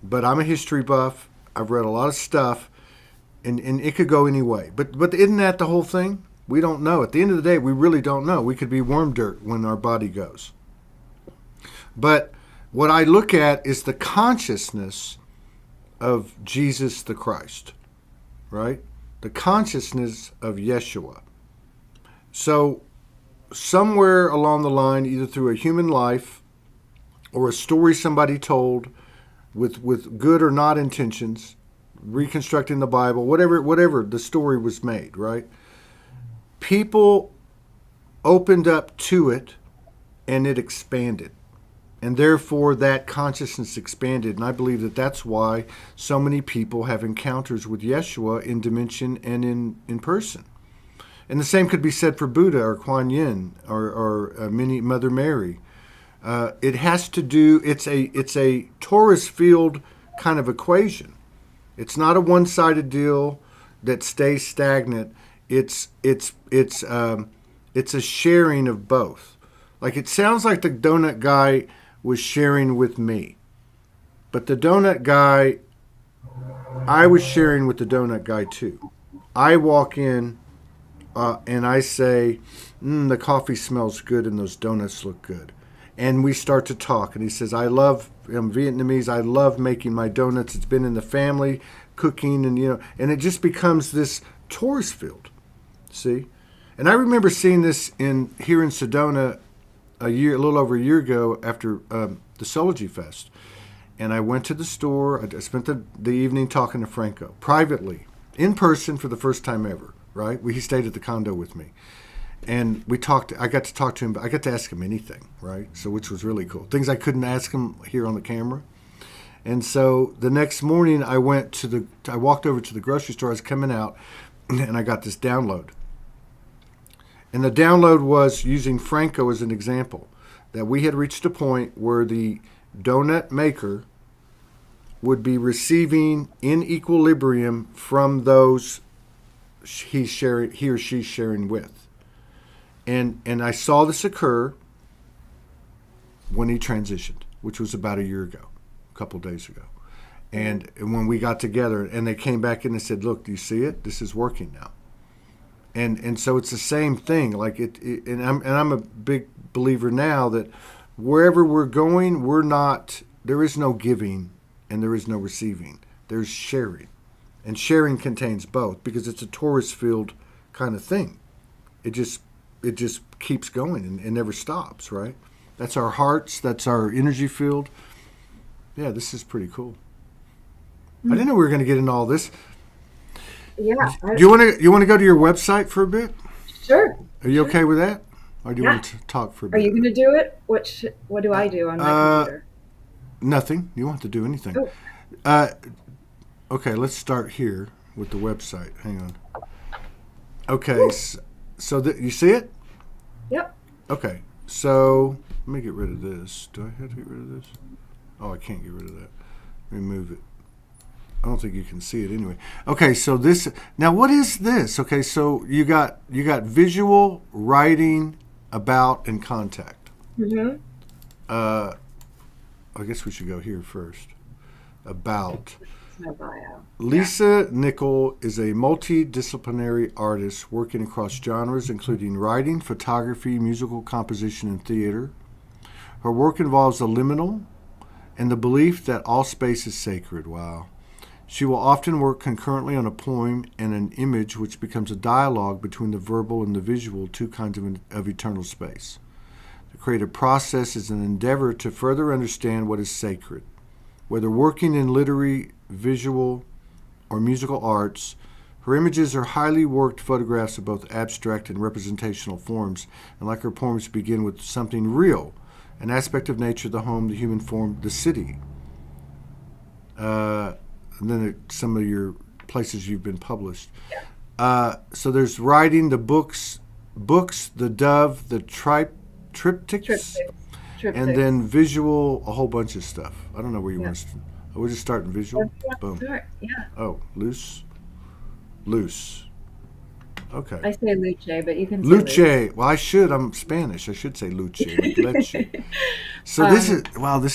but I'm a history buff. I've read a lot of stuff, and it could go any way. But isn't that the whole thing? We don't know. At the end of the day, we really don't know. We could be worm dirt when our body goes. But what I look at is the consciousness of Jesus the Christ, right? The consciousness of Yeshua. So somewhere along the line, either through a human life or a story somebody told with good or not intentions, reconstructing the Bible, whatever the story was made, right? People opened up to it and it expanded. And therefore, that consciousness expanded. And I believe that that's why so many people have encounters with Yeshua in dimension and in person. And the same could be said for Buddha or Kuan Yin or Mother Mary. It has to do. It's a torus field kind of equation. It's not a one-sided deal that stays stagnant. It's a sharing of both. Like it sounds like the donut guy was sharing with me, but the donut guy, I was sharing with the donut guy too. I walk in and I say, the coffee smells good and those donuts look good. And we start to talk, and he says, I'm Vietnamese. I love making my donuts. It's been in the family, cooking, and and it just becomes this tourist field. See, and I remember seeing this here in Sedona a little over a year ago after the Soulogy Fest, and I went to the store. I spent the evening talking to Franco privately, in person for the first time ever. Right, he stayed at the condo with me. And we talked. I got to talk to him. I got to ask him anything, right? So, which was really cool. Things I couldn't ask him here on the camera. And so the next morning, I walked over to the grocery store. I was coming out, and I got this download. And the download was using Franco as an example, that we had reached a point where the donut maker would be receiving in equilibrium from those he or she's sharing with. And I saw this occur when he transitioned, which was about a year ago, a couple of days ago. And when we got together, and they came back in and said, "Look, do you see it? This is working now." And so it's the same thing. Like and I'm a big believer now that wherever we're going, there is no giving and there is no receiving. There's sharing, and sharing contains both because it's a tourist field kind of thing. It just keeps going and never stops, right? That's our hearts. That's our energy field. Yeah, this is pretty cool. I didn't know we were going to get into all this. Yeah. Do you want to go to your website for a bit? Sure. Are you okay with that? Or do you Yeah. want to talk for a bit? Are you going to do it? What do I do on my computer? Nothing. You don't have to do anything. Oh. Okay, let's start here with the website. Hang on. Okay, so you see it? Yep. Okay, so let me get rid of this. Do I have to get rid of this? Oh, I can't get rid of that. Remove it. I don't think you can see it anyway. Okay, so now what is this? Okay, so you got visual, writing, about, and contact. Mm-hmm. I guess we should go here first. About. It's my bio. Lisa Nicoll is a multidisciplinary artist working across genres including writing, photography, musical composition, and theater. Her work involves the liminal and the belief that all space is sacred. Wow. She will often work concurrently on a poem and an image which becomes a dialogue between the verbal and the visual, two kinds of eternal space. The creative process is an endeavor to further understand what is sacred. Whether working in literary, visual, or musical arts, her images are highly worked photographs of both abstract and representational forms, and like her poems begin with something real, an aspect of nature, the home, the human form, the city. And then some of your places you've been published. So there's writing, the books, the dove, the triptychs, and then visual, a whole bunch of stuff. I don't know where you want to. We're just starting visual. Boom. Yeah. Oh, loose. Okay. I say luce, but you can say Luce. Well, I should. I'm Spanish. I should say luce, like leche. So this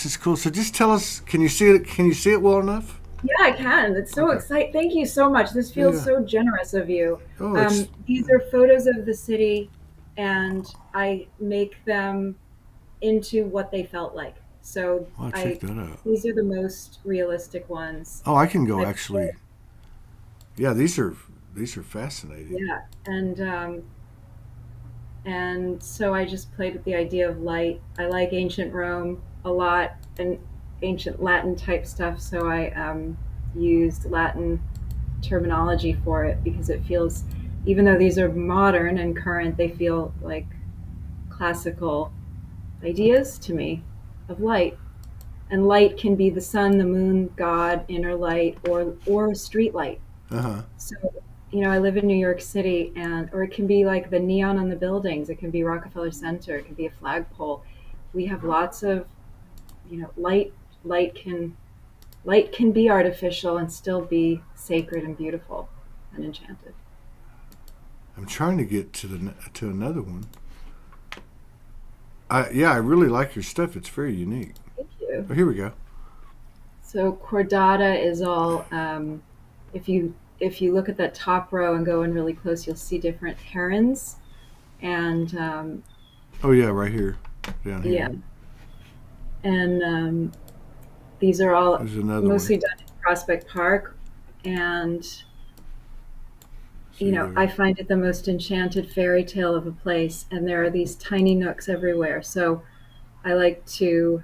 is cool. So just tell us. Can you see it? Can you see it well enough? Yeah, I can. It's so exciting. Thank you so much. This feels so generous of you. Oh, these are photos of the city, and I make them into what they felt like. So I'll check that out. These are the most realistic ones. Oh, I can go actually. Yeah, these are fascinating. Yeah, and so I just played with the idea of light. I like ancient Rome a lot and ancient Latin type stuff, so I used Latin terminology for it because it feels, even though these are modern and current, they feel like classical ideas to me of light. And light can be the sun, the moon, God, inner light, or street light. Uh-huh. So, I live in New York City, or it can be like the neon on the buildings. It can be Rockefeller Center. It can be a flagpole. We have lots of, light. Light can be artificial and still be sacred and beautiful and enchanted. I'm trying to get to another one. I really like your stuff. It's very unique. Thank you. Oh, here we go. So Cordata is all. If you look at that top row and go in really close, you'll see different herons, and oh yeah, right here, down here. Yeah, And these are all There's another one. mostly done in Prospect Park. And, See I there. find it the most enchanted fairy tale of a place. And there are these tiny nooks everywhere. So I like to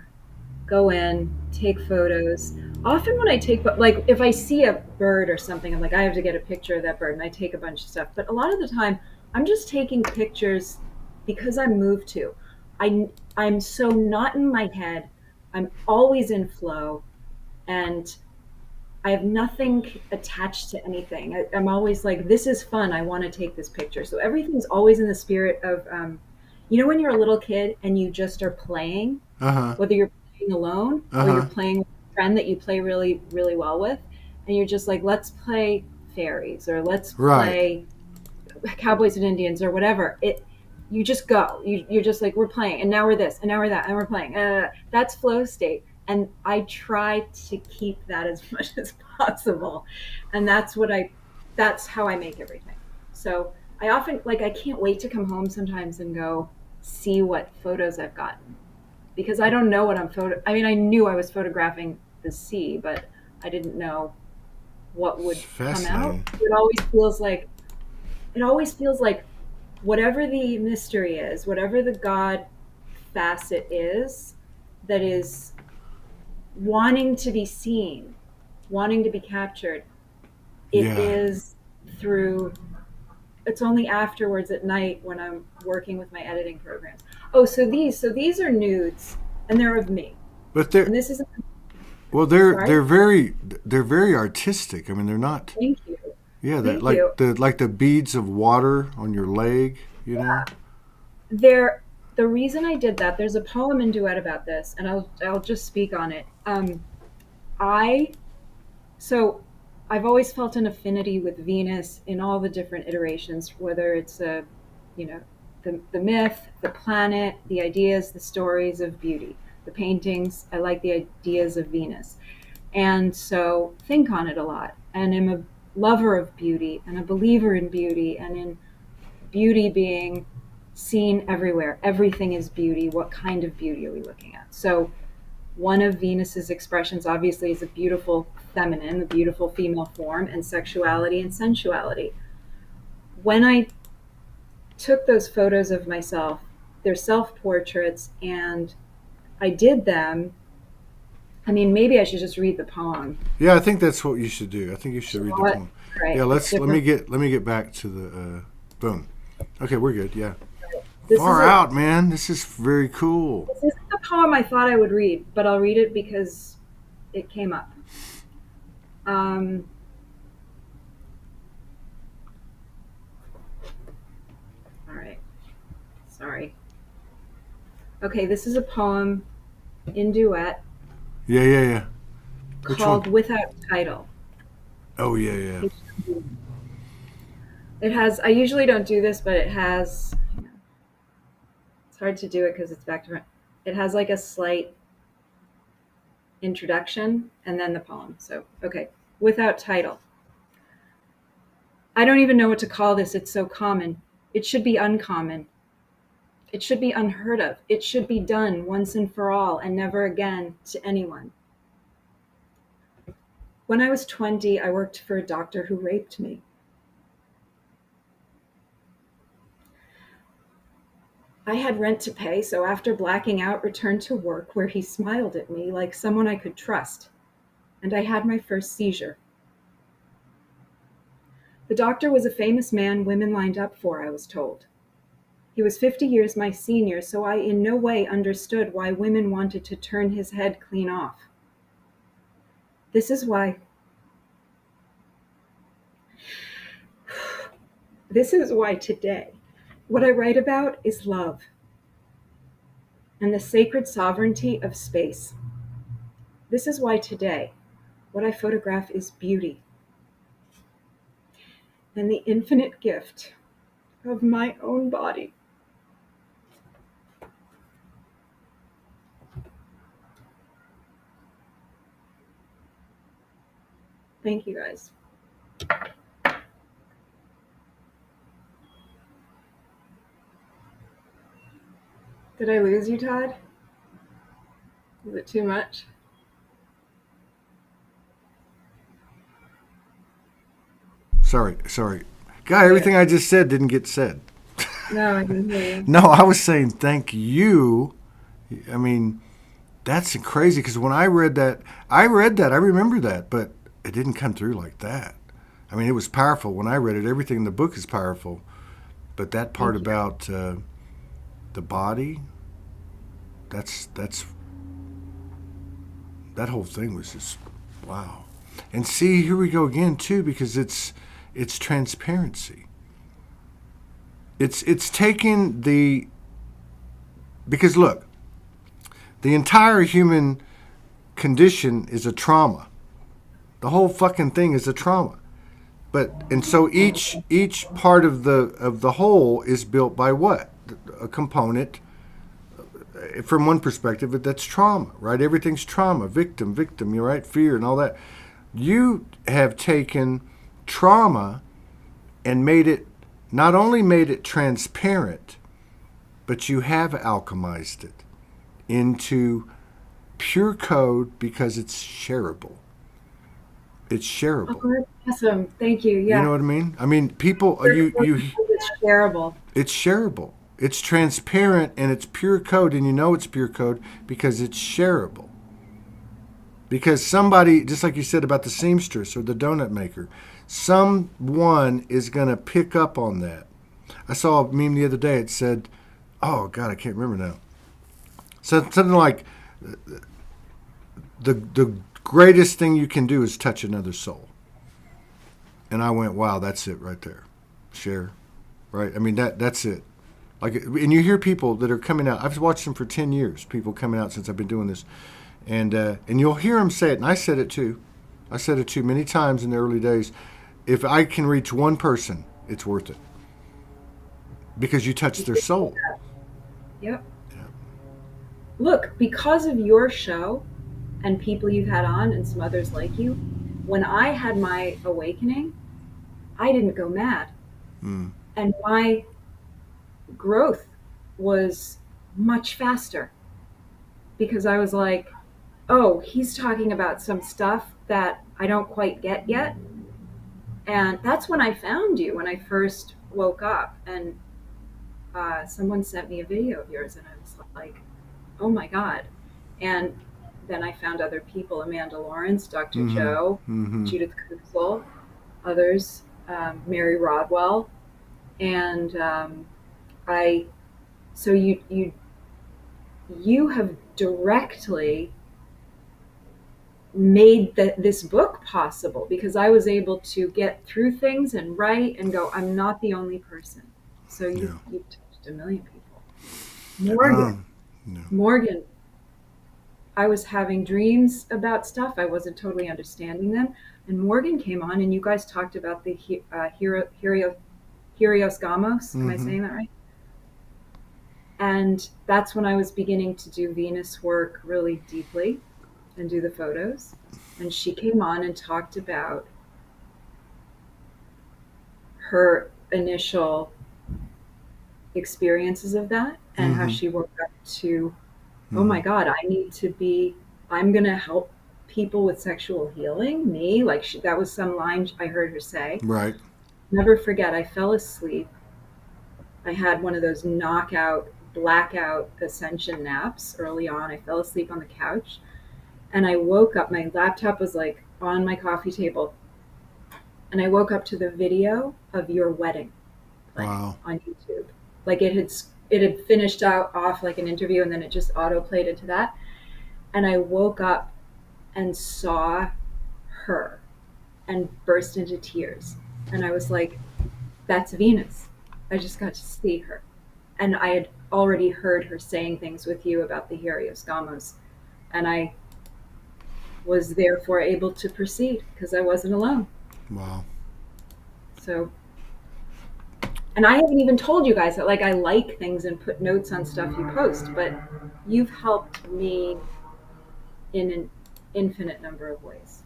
go in, take photos. Often when I take, like if I see a bird or something, I'm like, I have to get a picture of that bird, and I take a bunch of stuff. But a lot of the time, I'm just taking pictures because I'm moved to. I'm so not in my head. I'm always in flow, and I have nothing attached to anything. I'm always like, this is fun. I want to take this picture. So everything's always in the spirit of, when you're a little kid and you just are playing, Uh huh. whether you're playing alone Uh or you're huh. playing with a friend that you play really, really well with, and you're just like, let's play fairies or let's Right. play cowboys and Indians or whatever. You just go. You're just like, we're playing, and now we're this, and now we're that, and we're playing. That's flow state, and I try to keep that as much as possible, and that's how I make everything. So I often like I can't wait to come home sometimes and go see what photos I've gotten because I don't know what I'm photo. I mean, I knew I was photographing the sea, but I didn't know what It's would come out. fascinating. It always feels like whatever the mystery is, whatever the God facet is, that is wanting to be seen, wanting to be captured, it Yeah. is through. It's only afterwards at night when I'm working with my editing programs. Oh, so these are nudes, and they're of me. But they're And this is well, they're sorry. they're very they're very artistic. I mean, they're not. Thank you, Yeah, that thank you. like the beads of water on your leg. You know. There, the reason I did that. There's a poem in duet about this, and I'll just speak on it. I So I've always felt an affinity with Venus in all the different iterations, whether it's you know, the myth, the planet, the ideas, the stories of beauty, the paintings. I like the ideas of Venus, and so think on it a lot. And I'm a lover of beauty and a believer in beauty, and in beauty being seen everywhere. Everything is beauty. What kind of beauty are we looking at? So one of Venus's expressions, obviously, is a beautiful feminine, the beautiful female form, and sexuality and sensuality. When I took those photos of myself, they're self portraits, and I did them. I mean, maybe I should just read the poem. Yeah, I think that's what you should do. I think you should read the What? poem. Yeah, Right. It's let's different. let me get back to the boom. Okay, we're good. Yeah, This is far a. out, man. This is very cool. This isn't the poem I thought I would read, but I'll read it because it came up. Um, all right. Sorry. Okay, this is a poem in duet Yeah, yeah, yeah. Which one? called Without Title. Oh, yeah, yeah. It has, I usually don't do this, but it has, it's hard to do it because it's back to front. It has like a slight introduction and then the poem. So, okay. Without title. I don't even know what to call this. It's so common. It should be uncommon. It should be unheard of. It should be done once and for all and never again to anyone. When I was 20, I worked for a doctor who raped me. I had rent to pay, so after blacking out, returned to work where he smiled at me like someone I could trust, and I had my first seizure. The doctor was a famous man women lined up for, I was told. He was 50 years my senior, so I in no way understood why women wanted to turn his head clean off. This is why this is why today what I write about is love and the sacred sovereignty of space. This is why today what I photograph is beauty and the infinite gift of my own body. Thank you guys. Did I lose you, Todd? Is it too much? Sorry. Guy, Oh, yeah. everything I just said didn't get said. No, I didn't hear you. No, I was saying thank you. I mean, that's crazy because when I read that, I remember that, but it didn't come through like that. I mean, it was powerful when I read it. Everything in the book is powerful, but that part Thank you. about the body, that's that whole thing was just wow. And see, here we go again too, because it's transparency. It's taking the because look, the entire human condition is a trauma. The whole fucking thing is a trauma. But and so each part of the whole is built by what? A component from one perspective that's trauma, right? Everything's trauma, victim, you're right, fear and all that. You have taken trauma and made it not only made it transparent, but you have alchemized it into pure code because it's shareable. It's shareable. Oh, that's awesome. Thank you. You know Yeah. what I mean? I mean, people, It's shareable. it's shareable. It's transparent and it's pure code, and you know it's pure code because it's shareable. Because somebody, just like you said about the seamstress or the donut maker, someone is going to pick up on that. I saw a meme the other day. It said, "Oh God, I can't remember now." So something like, the greatest thing you can do is touch another soul. And I went, "Wow, that's it right there." Share, right? I mean that's it. Like, and you hear people that are coming out. I've watched them for 10 years. People coming out since I've been doing this, and you'll hear them say it. And I said it too. I said it too many times in the early days. If I can reach one person, it's worth it because you touch their soul. Yep. Yeah. Look, because of your show and people you've had on and some others like you, when I had my awakening, I didn't go mad. Mm. And my growth was much faster because I was like, oh, he's talking about some stuff that I don't quite get yet. And that's when I found you when I first woke up. And someone sent me a video of yours, and I was like, oh my God. And then I found other people, Amanda Lawrence, Dr. Mm-hmm. Joe, Mm-hmm. Judith Kusel, others, Mary Rodwell. And I, so you have directly made this book possible because I was able to get through things and write and go, I'm not the only person. So Yeah. you've touched a million people. Morgan, No. Morgan, I was having dreams about stuff. I wasn't totally understanding them. And Morgan came on, and you guys talked about the Helios Gamos. Am I Mm-hmm. saying that right? And that's when I was beginning to do Venus work really deeply and do the photos. And she came on and talked about her initial experiences of that and how Mm-hmm. she woke up to, oh Mm-hmm. my God, I'm going to help people with sexual healing. Me, like that was some line I heard her say. Right. Never forget, I fell asleep. I had one of those knockout, blackout ascension naps early on. I fell asleep on the couch and I woke up. My laptop was like on my coffee table. And I woke up to the video of your wedding playing Wow. on YouTube. Like it had finished out off like an interview and then it just auto played into that. And I woke up and saw her and burst into tears. And I was like, that's Venus. I just got to see her. And I had already heard her saying things with you about the Helios Gamos. And I was therefore able to proceed because I wasn't alone. Wow. So, and I haven't even told you guys that like I like things and put notes on stuff you post, but you've helped me in an infinite number of ways.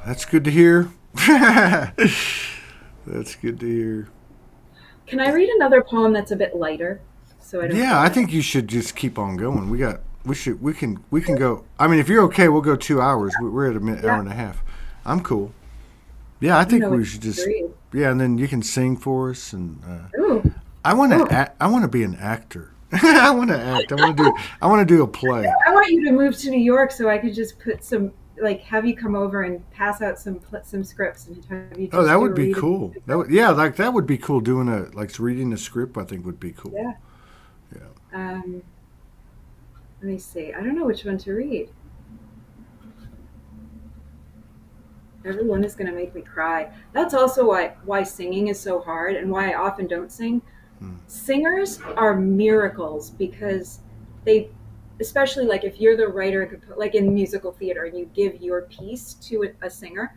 That's good to hear. That's good to hear. Can I read another poem that's a bit lighter? So I don't Yeah, I forget. think you should just keep on going. We got we can go. I mean, if you're okay, we'll go 2 hours. We're at hour Yeah. and a half. I'm cool. Yeah, I I don't think know what we you should just. read. Yeah, and then you can sing for us, and Ooh. I want Oh. to act. I want to be an actor. I want to act. I want to do a play. I want you to move to New York so I could just put some, like, have you come over and pass out some scripts and have you Oh, just that do a would be reading. cool. Yeah, like that would be cool. Doing reading a script. I think would be cool. Yeah. Yeah. Um, Let me see. I don't know which one to read. Everyone is going to make me cry. That's also why singing is so hard and why I often don't sing. Hmm. Singers are miracles because they, especially like if you're the writer, like in musical theater, and you give your piece to a singer,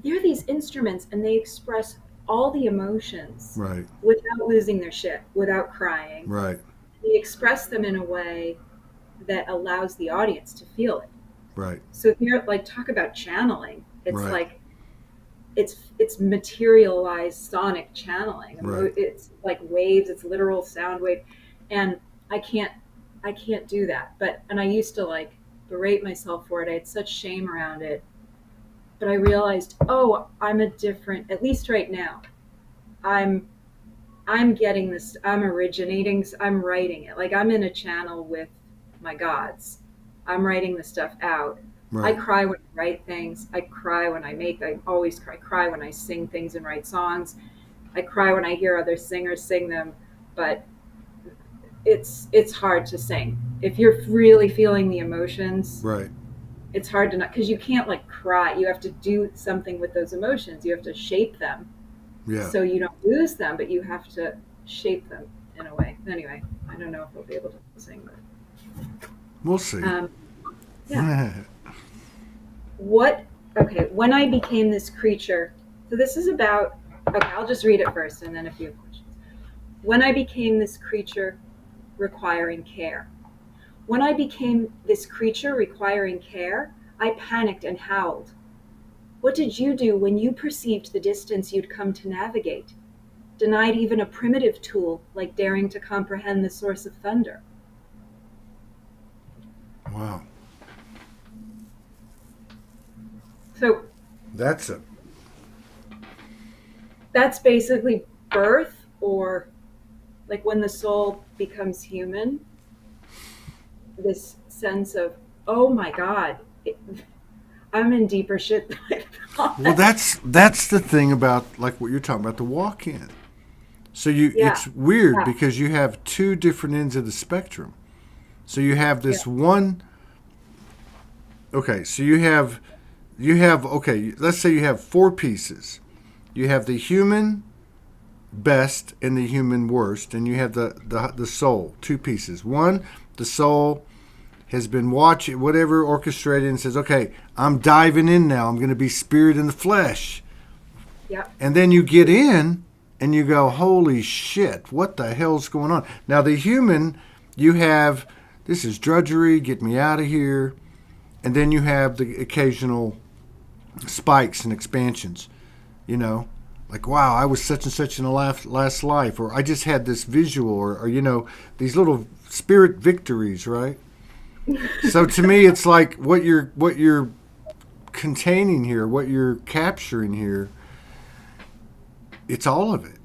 they're these instruments and they express all the emotions Right. without losing their shit, without crying. Right. They express them in a way that allows the audience to feel it. Right. So if you're like talk about channeling, it's Right. like it's materialized sonic channeling. Right. It's like waves, it's literal sound wave, and I can't I can't do that. But and I used to like berate myself for it. I had such shame around it. But I realized, oh, I'm a different. At least right now, I'm I'm getting this. I'm originating. I'm writing it. Like I'm in a channel with my gods. I'm writing the stuff out. I Right. cry when I write things. I cry when I make. I always cry. I cry when I sing things and write songs. I cry when I hear other singers sing them. But it's hard to sing if you're really feeling the emotions. Right. It's hard to not because you can't like cry. You have to do something with those emotions. You have to shape them Yeah. so you don't lose them, but you have to shape them in a way. Anyway, I don't know if we'll be able to sing, We'll but see. yeah. What? Okay, when I became this creature. So this is about. Okay, I'll just read it first, and then a few questions. When I became this creature requiring care. When I became this creature requiring care, I panicked and howled. What did you do when you perceived the distance you'd come to navigate? Denied even a primitive tool like daring to comprehend the source of thunder. Wow. So That's a. that's basically birth, or like when the soul becomes human, this sense of, oh my God, I'm in deeper shit than I Well, thought. that's the thing about like what you're talking about, the walk-in. So Yeah, it's weird yeah, because you have two different ends of the spectrum. So you have yeah, this one. Okay, so okay. Let's say you have four pieces. You have the human best and the human worst, and you have the soul, two pieces. One, the soul has been watching whatever orchestrated and says, okay, I'm diving in now. I'm going to be spirit in the flesh. yeah, And then you get in and you go, holy shit, what the hell's going on? Now, the human, you have, this is drudgery, get me out of here. And then you have the occasional spikes and expansions, you know, like, wow, I was such and such in a last life, or I just had this visual, or these little spirit victories, right? So to me, it's like what you're containing here, what you're capturing here. It's all of it.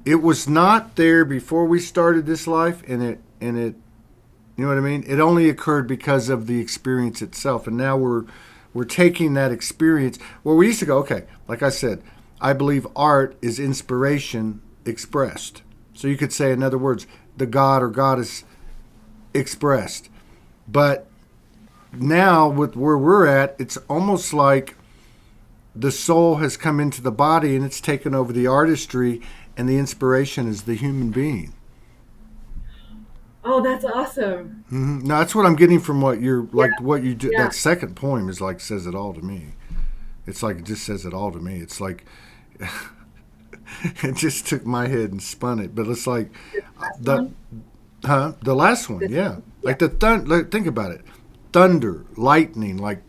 It was not there before we started this life, and it. You know what I mean? It only occurred because of the experience itself, and now we're taking that experience. Well, we used to go, okay, like I said, I believe art is inspiration expressed. So you could say, in other words, the god or goddess expressed. But now with where we're at, it's almost like the soul has come into the body and it's taken over the artistry, and the inspiration is the human being. oh, that's awesome. No, that's what I'm getting from what you're Yeah, like. What you do. yeah, That second poem is like says it all to me. It's like it just says it all to me. It's like it just took my head and spun it. But it's like this last the one. the last one, This yeah. one, yeah, Like like, think about it, thunder, lightning, like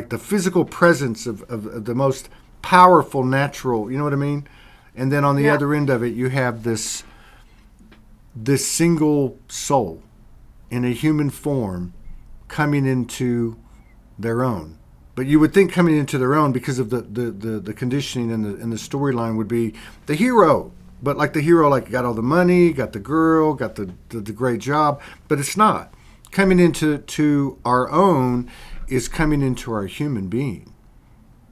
the physical presence of the most powerful natural. You know what I mean? And then on the yeah, other end of it, you have this this single soul in a human form coming into their own. But you would think coming into their own because of the conditioning and the storyline would be the hero. But like the hero, like got all the money, got the girl, got the great job. But it's not. Coming into our own is coming into our human being.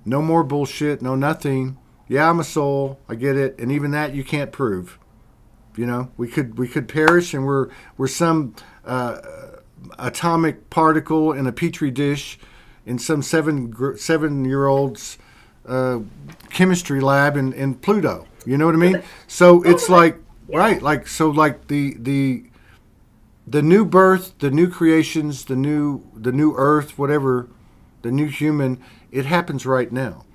No more bullshit, no nothing. Yeah, I'm a soul. I get it. And even that you can't prove. You know, we could perish, and we're some atomic particle in a petri dish in some 7-year-old's chemistry lab in Pluto. You know what I mean? So it's like right, like so, like the new birth, the new creations, the new Earth, whatever, the new human. It happens right now,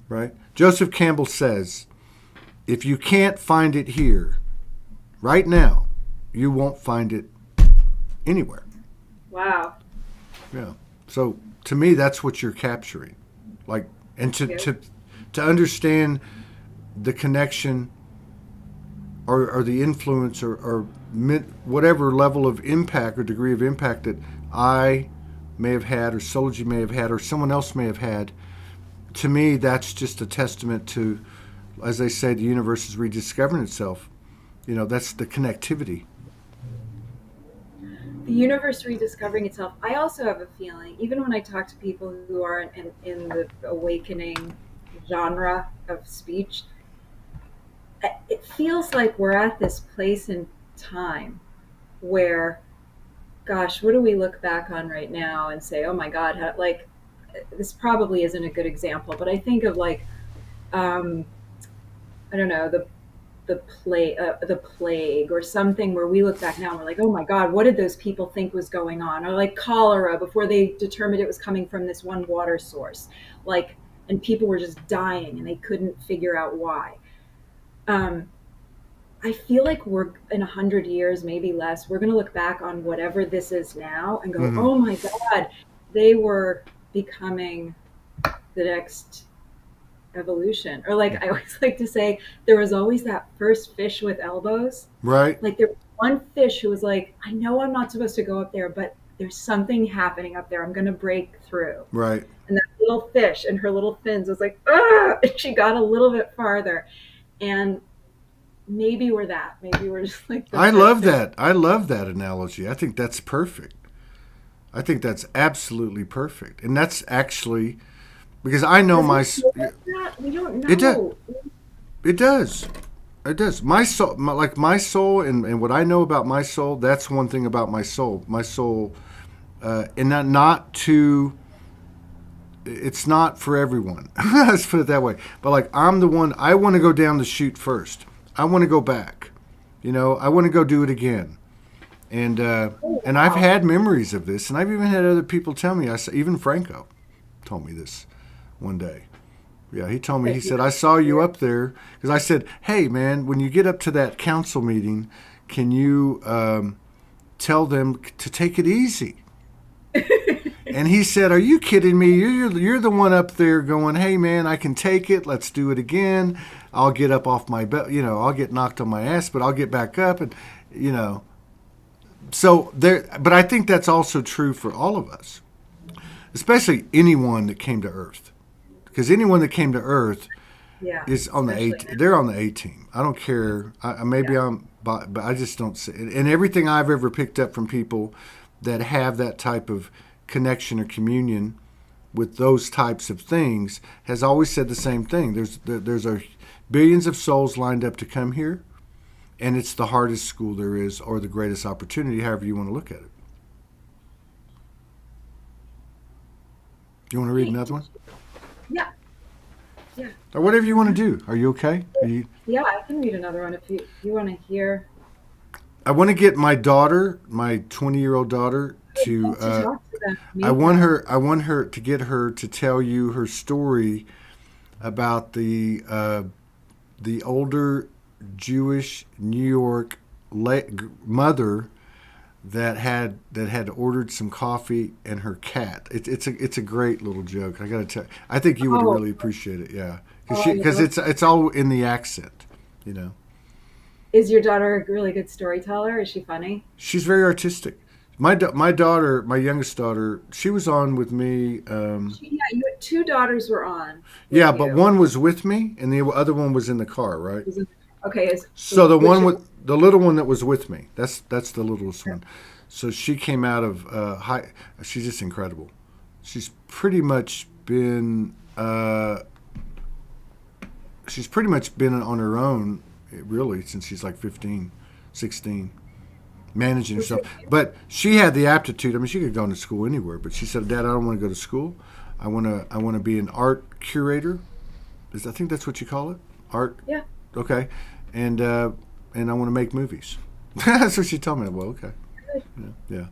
right? Joseph Campbell says, if you can't find it here, right now, you won't find it anywhere. Wow. Yeah. So to me, that's what you're capturing, like, and to understand the connection or the influence or whatever level of impact or degree of impact that I may have had, or Soulogy may have had, or someone else may have had. To me, that's just a testament to, as they say, the universe is rediscovering itself. You know, that's the connectivity. The universe rediscovering itself. I also have a feeling, even when I talk to people who are in the awakening genre of speech, it feels like we're at this place in time where, gosh, what do we look back on right now and say, oh my God, like, this probably isn't a good example, but I think of like, I don't know, the plague or something where we look back now and we're like, oh my God, what did those people think was going on? Or like cholera before they determined it was coming from this one water source, like, and people were just dying and they couldn't figure out why. I feel like we're in 100 years, maybe less, we're going to look back on whatever this is now and go, Mm-hmm. oh my God, they were becoming the next evolution. Or like I always like to say, there was always that first fish with elbows. Right. Like there was one fish who was like, I know I'm not supposed to go up there, but there's something happening up there. I'm going to break through. Right. And that little fish and her little fins was like, ah! And she got a little bit farther. And maybe we're that. Maybe we're just like the I first love fish. that. I love that analogy. I think that's perfect. I think that's absolutely perfect. And that's actually because I know Does my it feel like that? We don't it does. know. It does. It does. My soul, like my soul, and what I know about my soul. That's one thing about my soul. My soul, and not to. It's not for everyone. Let's put it that way. But like I'm the one. I want to go down the chute first. I want to go back. You know. I want to go do it again. And Oh, and I've wow. had memories of this, and I've even had other people tell me. Even Franco told me this one day. Yeah, he told me, he That you said, I saw you up there. Because I said, hey, man, when you get up to that council meeting, can you tell them to take it easy? And he said, are you kidding me? You're the one up there going, hey, man, I can take it. Let's do it again. I'll get up off my bed. You know, I'll get knocked on my ass, but I'll get back up. And, you know, so there. But I think that's also true for all of us, especially anyone that came to Earth. Because anyone that came to Earth Yeah, is on the especially A. They're on the A team. I don't care. Maybe now. I'm, but I just don't see it. And everything I've ever picked up from people that have that type of connection or communion with those types of things has always said the same thing. There's a billions of souls lined up to come here, and it's the hardest school there is, or the greatest opportunity, however you want to look at it. You want to read Hey, another one? yeah, yeah, Or whatever you want to do. Are you okay? yeah. I can read another one if you want to hear. I want to get my daughter, my 20-year-old daughter, I'd to. love to talk to them, I meet want them. her. I want her to get her to tell you her story about the older Jewish New York mother that had ordered some coffee and her cat. It's a great little joke. I got to tell. I think you would Oh, really appreciate it. Yeah, oh, I would because love it's all in the accent. You know. Is your daughter a really good storyteller? Is she funny? She's very artistic. My daughter, my youngest daughter, she was on with me. Yeah, you had two daughters were on Yeah, with but you. one was with me, and the other one was in the car, right? Okay, is So the which one with the little one that was with me, that's the littlest one. So she came out of high. She's just incredible. She's pretty much been on her own, really, since she's like 15, 16, managing what's herself. her name? But she had the aptitude. I mean, she could go into school anywhere, but she said, "Dad, I don't want to go to school. I want to be an art curator. I think that's what you call it, art. Yeah, Okay, and I want to make movies." That's what she told me. Well, okay, good, yeah, yeah,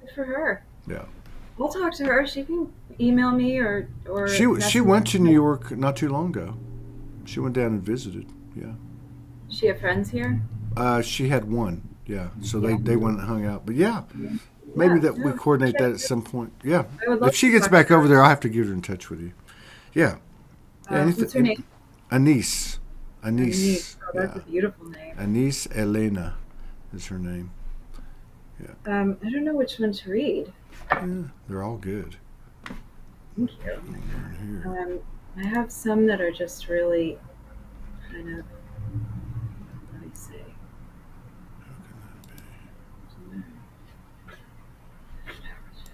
good for her. yeah. We'll talk to her. She can email me or She message went to New me. York not too long ago. She went down and visited. Yeah. She have friends here? She had one. Yeah. So Yeah. they went and hung out. But yeah, maybe Yeah, that we no, coordinate check that at it. some point. Yeah. I would If love she to gets talk to back over her. there, I'll have to get her in touch with you. Yeah. Yeah. What's her name? Anise. Anise. Anise. Oh, that's a Yeah. beautiful name. Anise Elena is her name. Yeah. I don't know which one to read. Yeah. They're all good. Thank you. Here. I have some that are just really kind of, let me see. Which one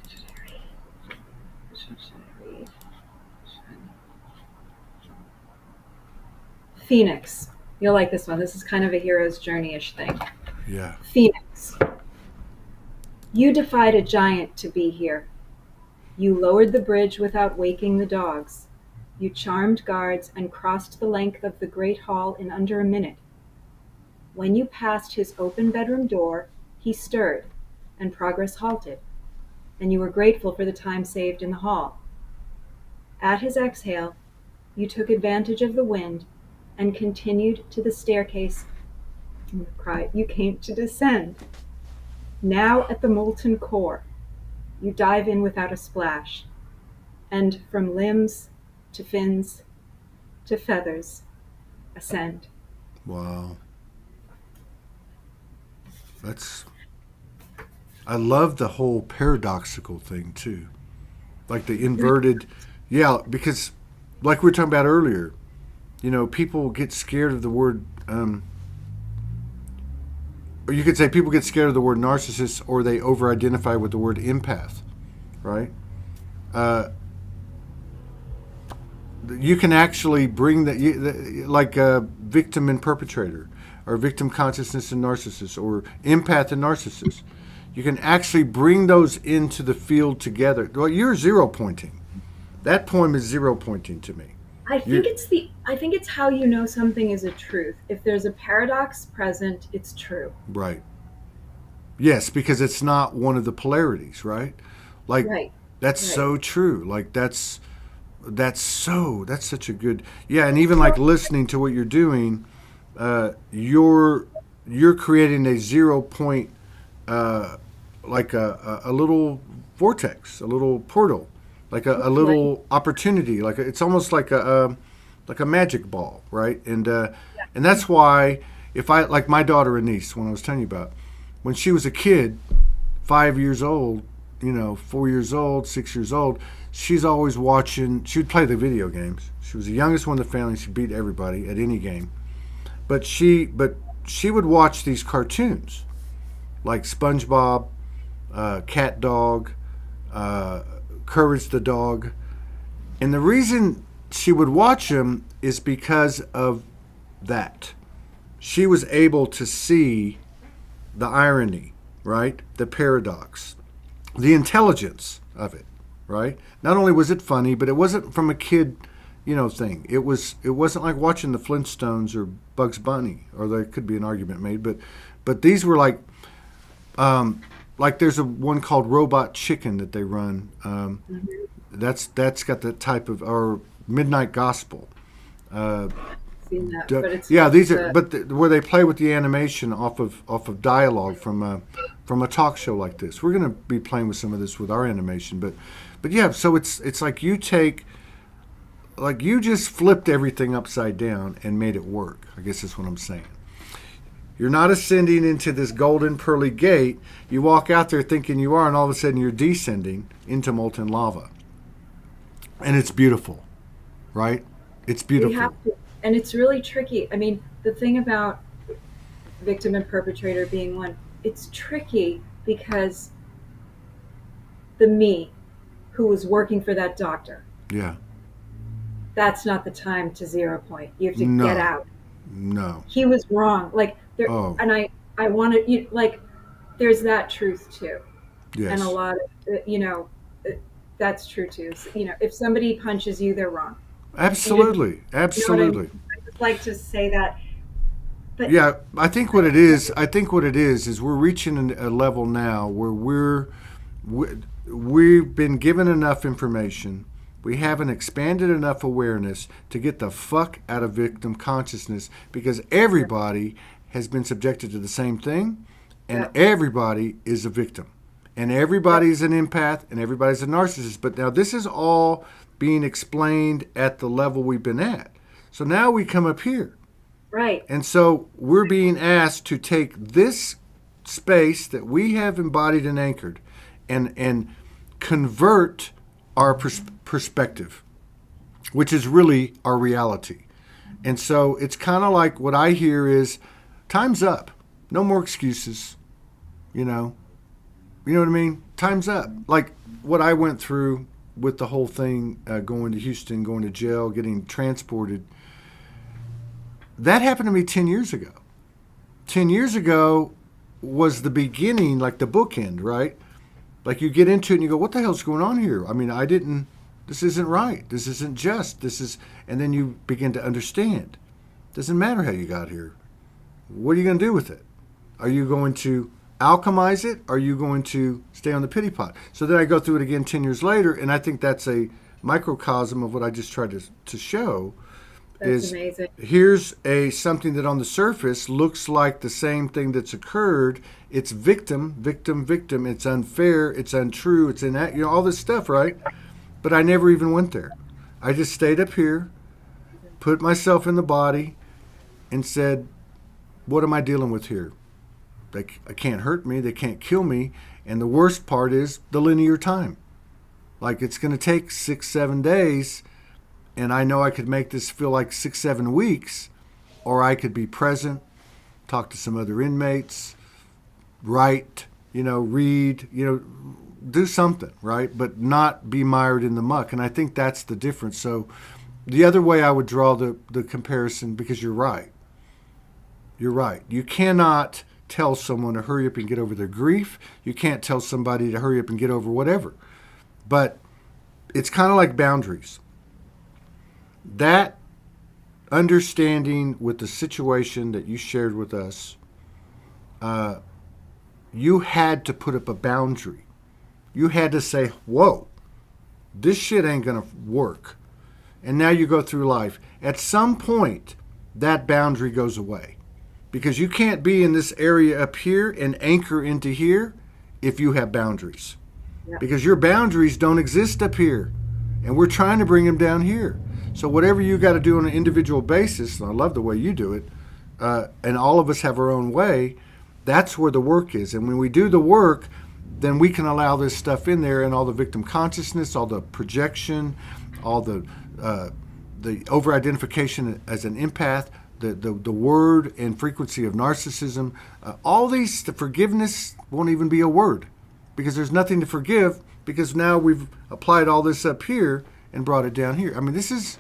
should I read? Which one should I read? Which one? Phoenix. You'll like this one. This is kind of a hero's journey-ish thing. Yeah. Phoenix. You defied a giant to be here. You lowered the bridge without waking the dogs. You charmed guards and crossed the length of the great hall in under a minute. When you passed his open bedroom door, he stirred, and progress halted, and you were grateful for the time saved in the hall. At his exhale, you took advantage of the wind and continued to the staircase you came to descend. Now at the molten core, you dive in without a splash, and from limbs to fins to feathers, ascend. Wow. That's. I love the whole paradoxical thing too, like the inverted. Yeah, because like we were talking about earlier, people get scared of the word. Or you could say people get scared of the word narcissist, or they over-identify with the word empath, right? Uh, you can actually bring like a victim and perpetrator, or victim consciousness and narcissist, or empath and narcissist. You can actually bring those into the field together. Well, you're zero pointing. That poem is zero pointing to me. You're I think it's how you know something is a truth. If there's a paradox present, it's true. right. Yes, because it's not one of the polarities, right? Like Right. that's Right. so true. Like that's such a good, yeah. And even like listening to what you're doing, you're creating a 0 point, like a little vortex, a little portal, like a Hopefully. little opportunity. It's almost like a magic ball, right? And that's why, if I, like my daughter Anise, when I was telling you about, when she was a kid, 5 years old, 4 years old, 6 years old, she's always watching. She would play the video games. She was the youngest one in the family. She beat everybody at any game. But she would watch these cartoons like SpongeBob, Cat Dog, Courage the Dog, and the reason she would watch them is because of that. She was able to see the irony, right? The paradox, the intelligence of it, right? Not only was it funny, but it wasn't from a kid, thing. It wasn't like watching the Flintstones or Bugs Bunny, or there could be an argument made, but these were like there's one called Robot Chicken that they run. Mhm. That's got that type of, or Midnight Gospel. Uh, Seen that, but it's yeah, these just are, where they play with the animation off of dialogue from a talk show like this. We're going to be playing with some of this with our animation, but yeah. So it's like you just flipped everything upside down and made it work. I guess that's what I'm saying. You're not ascending into this golden pearly gate. You walk out there thinking you are, and all of a sudden you're descending into molten lava. And it's beautiful, right? It's We have beautiful. to, and it's really tricky. I mean, the thing about victim and perpetrator being one, it's tricky because the me who was working for that doctor, Yeah. that's not the time to zero point. You have to get No. out. No. He was wrong. Like there, Oh, and I want to like. There's that truth too, and a yes. lot of uh, that's true too. So, if somebody punches you, they're wrong. You Absolutely. know what I mean? Absolutely. I just like to say that, but Yeah, I think what it is, is we're reaching a level now where we've been given enough information. We haven't expanded enough awareness to get the fuck out of victim consciousness because everybody has been subjected to the same thing and yep, everybody is a victim. And yep, everybody's an empath and everybody's a narcissist. But now this is all being explained at the level we've been at. So now we come up here. right, And so we're being asked to take this space that we have embodied and anchored and convert our perspective, which is really our reality. And so it's kind of like what I hear is time's up. No more excuses, you know. You know what I mean? Time's up. Like what I went through with the whole thing, going to Houston, going to jail, getting transported. That happened to me 10 years ago. 10 years ago was the beginning, like the bookend, right? Like you get into it and you go, what the hell's going on here? I mean, this isn't right. This isn't just. And then you begin to understand. Doesn't matter how you got here. What are you going to do with it? Are you going to alchemize it? Are you going to stay on the pity pot? So then I go through it again 10 years later, and I think that's a microcosm of what I just tried to show that's is amazing. here's a something that on the surface looks like the same thing that's occurred. It's victim, victim, victim. It's unfair. It's untrue. It's all this stuff, right? But I never even went there. I just stayed up here, put myself in the body, and said, what am I dealing with here? They can't hurt me. They can't kill me. And the worst part is the linear time. Like it's going to take 6, 7 days. And I know I could make this feel like 6, 7 weeks, or I could be present, talk to some other inmates, write, read, do something, right? But not be mired in the muck. And I think that's the difference. So the other way I would draw the comparison, because you're right. You're right. You cannot tell someone to hurry up and get over their grief. You can't tell somebody to hurry up and get over whatever. But it's kind of like boundaries. That understanding with the situation that you shared with us, you had to put up a boundary. You had to say, whoa, this shit ain't going to work. And now you go through life. At some point, that boundary goes away. Because you can't be in this area up here and anchor into here if you have boundaries. Yep. Because your boundaries don't exist up here. And we're trying to bring them down here. So whatever you got to do on an individual basis, and I love the way you do it, and all of us have our own way, that's where the work is. And when we do the work, then we can allow this stuff in there and all the victim consciousness, all the projection, all the over-identification as an empath, the word and frequency of narcissism, all these, the forgiveness won't even be a word because there's nothing to forgive because now we've applied all this up here and brought it down here. I mean, this is,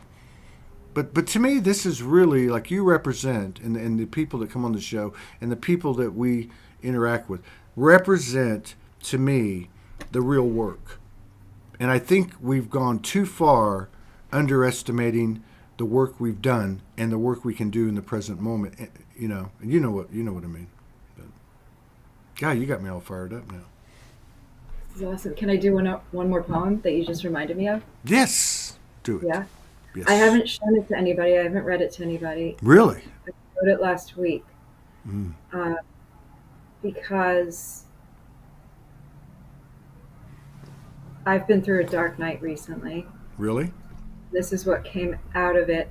but to me, this is really like you represent, and the people that come on the show and the people that we interact with represent to me the real work. And I think we've gone too far underestimating the work we've done and the work we can do in the present moment. And you know what I mean. But, God, you got me all fired up now. This is awesome. Can I do one more poem that you just reminded me of? Yes, do it. Yeah. Yes. I haven't shown it to anybody. I haven't read it to anybody. Really? I wrote it last week Mm. because I've been through a dark night recently. Really? This is what came out of it.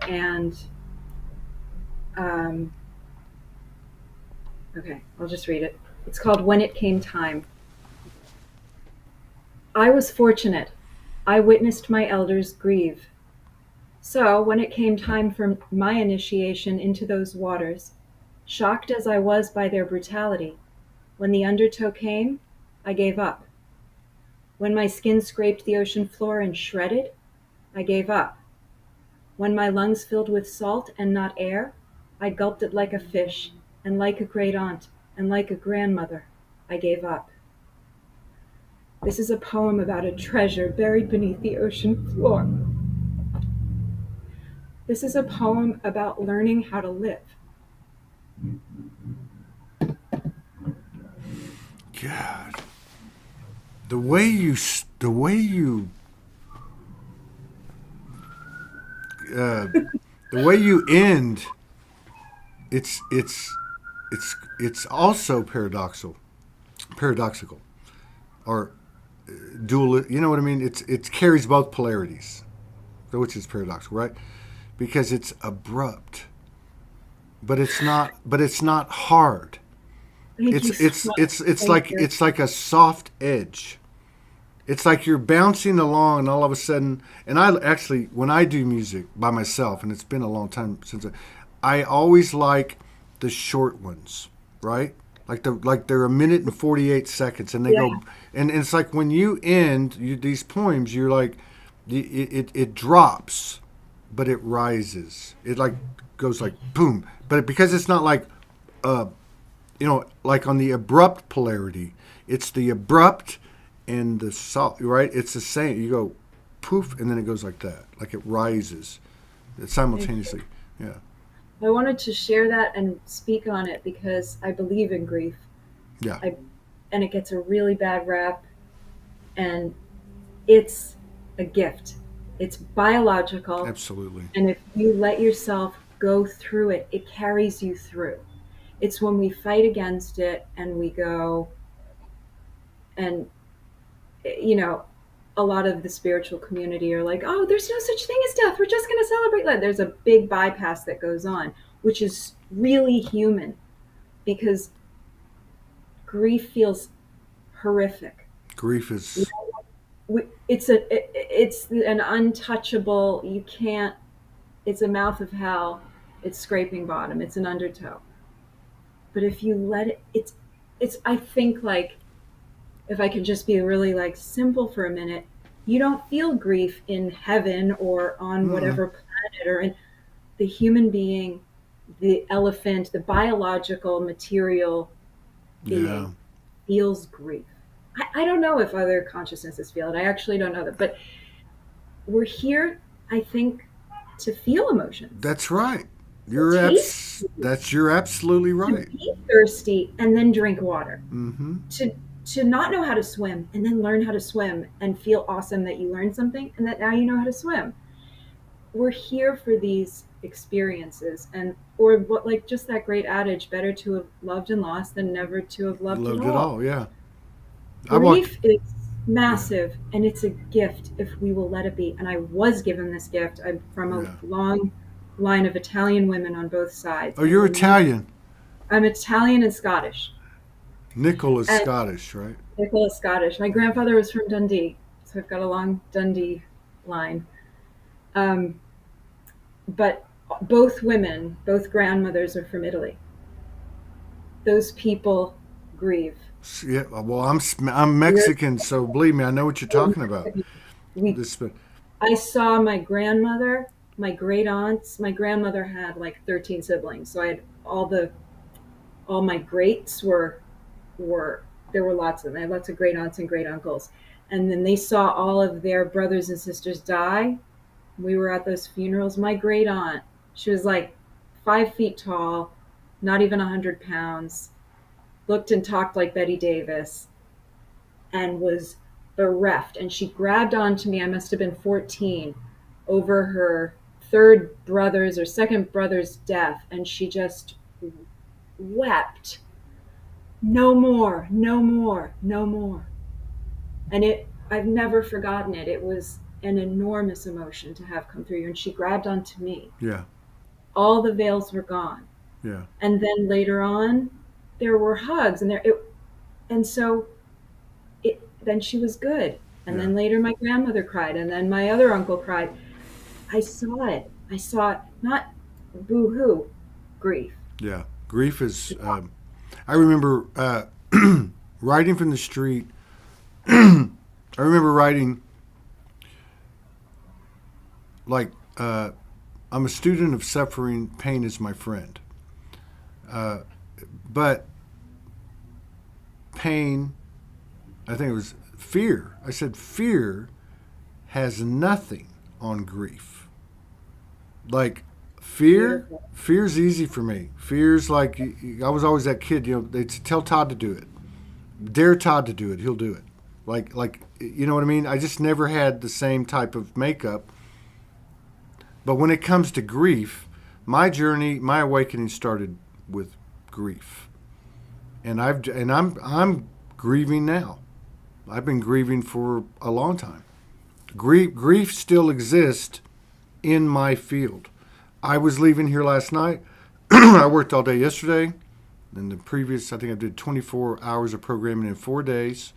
And Okay, I'll just read it. It's called When It Came Time. I was fortunate. I witnessed my elders grieve. So, when it came time for my initiation into those waters, shocked as I was by their brutality, when the undertow came, I gave up. When my skin scraped the ocean floor and shredded, I gave up. When my lungs filled with salt and not air, I gulped it like a fish, and like a great aunt, and like a grandmother, I gave up. This is a poem about a treasure buried beneath the ocean floor. This is a poem about learning how to live. God, the way you the way you uh, the way you end, it's also paradoxical, or dual. You know what I mean? It carries both polarities, which is paradoxical, right? Because it's abrupt, but it's not hard. Thank It's you so it's much. it's it's Thank like you. it's like a soft edge. It's like you're bouncing along, and all of a sudden, and I actually, when I do music by myself, and it's been a long time since I always like the short ones, right? Like they're a minute and 48 seconds, and they Yeah, go, and it's like when you end these poems, you're like, it drops, but it rises. It like goes like boom, but because it's not like uh, like on the abrupt polarity, it's the abrupt and the salt, right? It's the same. You go poof, and then it goes like that, like it rises thank you. simultaneously. Yeah, I wanted to share that and speak on it because I believe in grief. yeah, I and it gets a really bad rap, and it's a gift. It's biological, absolutely. and if you let yourself go through it, it carries you through. It's when we fight against it and we go, and you know, a lot of the spiritual community are like, oh, there's no such thing as death. We're just going to celebrate life. There's a big bypass that goes on, which is really human because grief feels horrific. Grief is It's an untouchable. You can't. It's a mouth of hell. It's scraping bottom. It's an undertow. But if you let it, it's. I think like if I could just be really like simple for a minute, you don't feel grief in heaven or on mm, whatever planet or in the human being, the elephant, the biological material yeah. being feels grief. I don't know if other consciousnesses feel it. I actually don't know that. But we're here, I think, to feel emotions, That's right. to taste, You're absolutely to right. be thirsty and then drink water, Mm-hmm. to not know how to swim and then learn how to swim and feel awesome that you learned something and that now you know how to swim. We're here for these experiences, and or what, like just that great adage, better to have loved and lost than never to have loved at Loved it all. all. Yeah. I walked. Grief is Yeah. massive and it's a gift if we will let it be. And I was given this gift. I'm from a Yeah. long line of Italian women on both sides, Oh, and you're when you Italian. I'm Italian and Scottish. Nicoll is And Scottish, right? Nicoll is Scottish. My grandfather was from Dundee, so I've got a long Dundee line. Um, but both women, both grandmothers are from Italy. Those people grieve. Yeah. Well, I'm We're, Mexican, so believe me, I know what you're talking about. we This, I saw my grandmother, my great aunts. My grandmother had like 13 siblings, so I had all my greats were there were lots of them. I had lots of great aunts and great uncles, and then they saw all of their brothers and sisters die. We were at those funerals. My great aunt, she was like 5 feet tall, not even 100 pounds, looked and talked like Betty Davis, and was bereft. And she grabbed onto me. I must have been 14 over her third brother's or second brother's death, and she just wept, no more, no more, no more. And I've never forgotten it. It was an enormous emotion to have come through you. And she grabbed onto me. yeah. All the veils were gone. Yeah. And then later on, there were hugs, and so then she was good. And Yeah. then later my grandmother cried, and then my other uncle cried. I saw it. I saw it. Not boo-hoo, grief. Yeah. Grief is. I remember riding from the street. I remember riding like I'm a student of suffering. Pain is my friend. But pain, I think it was fear. I said fear has nothing on grief. Like Beautiful. fear's easy for me. Fear's like I was always that kid. They tell Todd to do it. Dare Todd to do it. He'll do it. Like you know what I mean. I just never had the same type of makeup. But when it comes to grief, my journey, my awakening started with grief, and I'm grieving now. I've been grieving for a long time. Grief still exists in my field. I was leaving here last night. I worked all day yesterday. And the previous, I think I did 24 hours of programming in 4 days.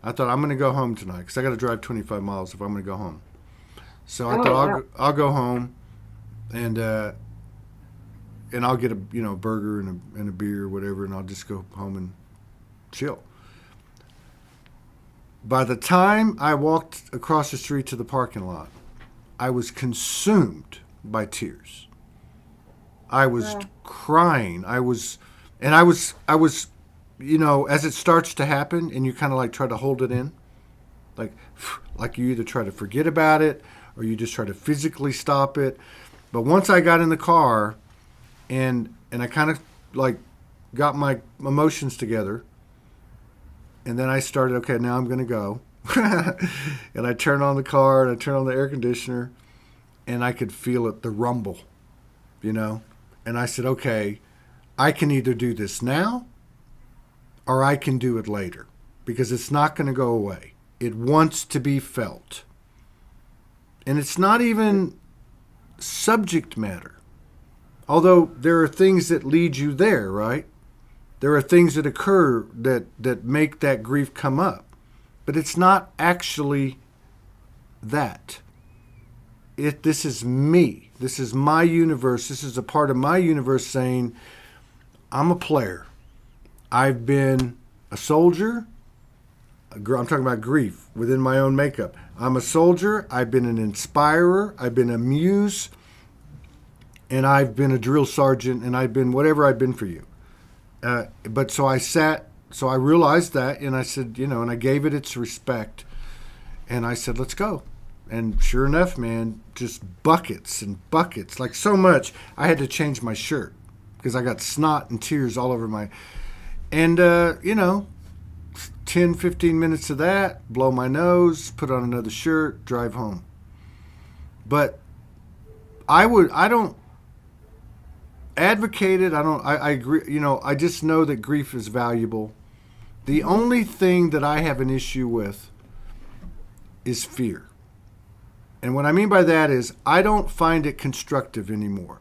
I thought I'm going to go home tonight because I got to drive 25 miles if I'm going to go home. So I Oh, thought wow. I'll go home and I'll get a burger and a beer or whatever, and I'll just go home and chill. By the time I walked across the street to the parking lot, I was consumed by tears. I was Wow. crying. I was, as it starts to happen, and you kind of like try to hold it in, like, like you either try to forget about it or you just try to physically stop it. But once I got in the car, and I kind of like got my emotions together, and then I started. Okay, now I'm going to go, and I turned on the car and I turned on the air conditioner, and I could feel it, the rumble, you know. And I said, okay, I can either do this now or I can do it later because it's not going to go away. It wants to be felt. And it's not even subject matter. Although there are things that lead you there, right? There are things that occur that make that grief come up. But it's not actually that. This is me. This is my universe. This is a part of my universe saying, I'm a player. I've been a soldier. I'm talking about grief within my own makeup. I'm a soldier. I've been an inspirer. I've been a muse. And I've been a drill sergeant. And I've been whatever I've been for you. But so I realized that. And I said, and I gave it its respect. And I said, let's go. And sure enough, man, just buckets and buckets. Like so much, I had to change my shirt because I got snot and tears all over my... And, 10, 15 minutes of that, blow my nose, put on another shirt, drive home. But I don't advocate it. I agree. I just know that grief is valuable. The only thing that I have an issue with is fear. And what I mean by that is I don't find it constructive anymore.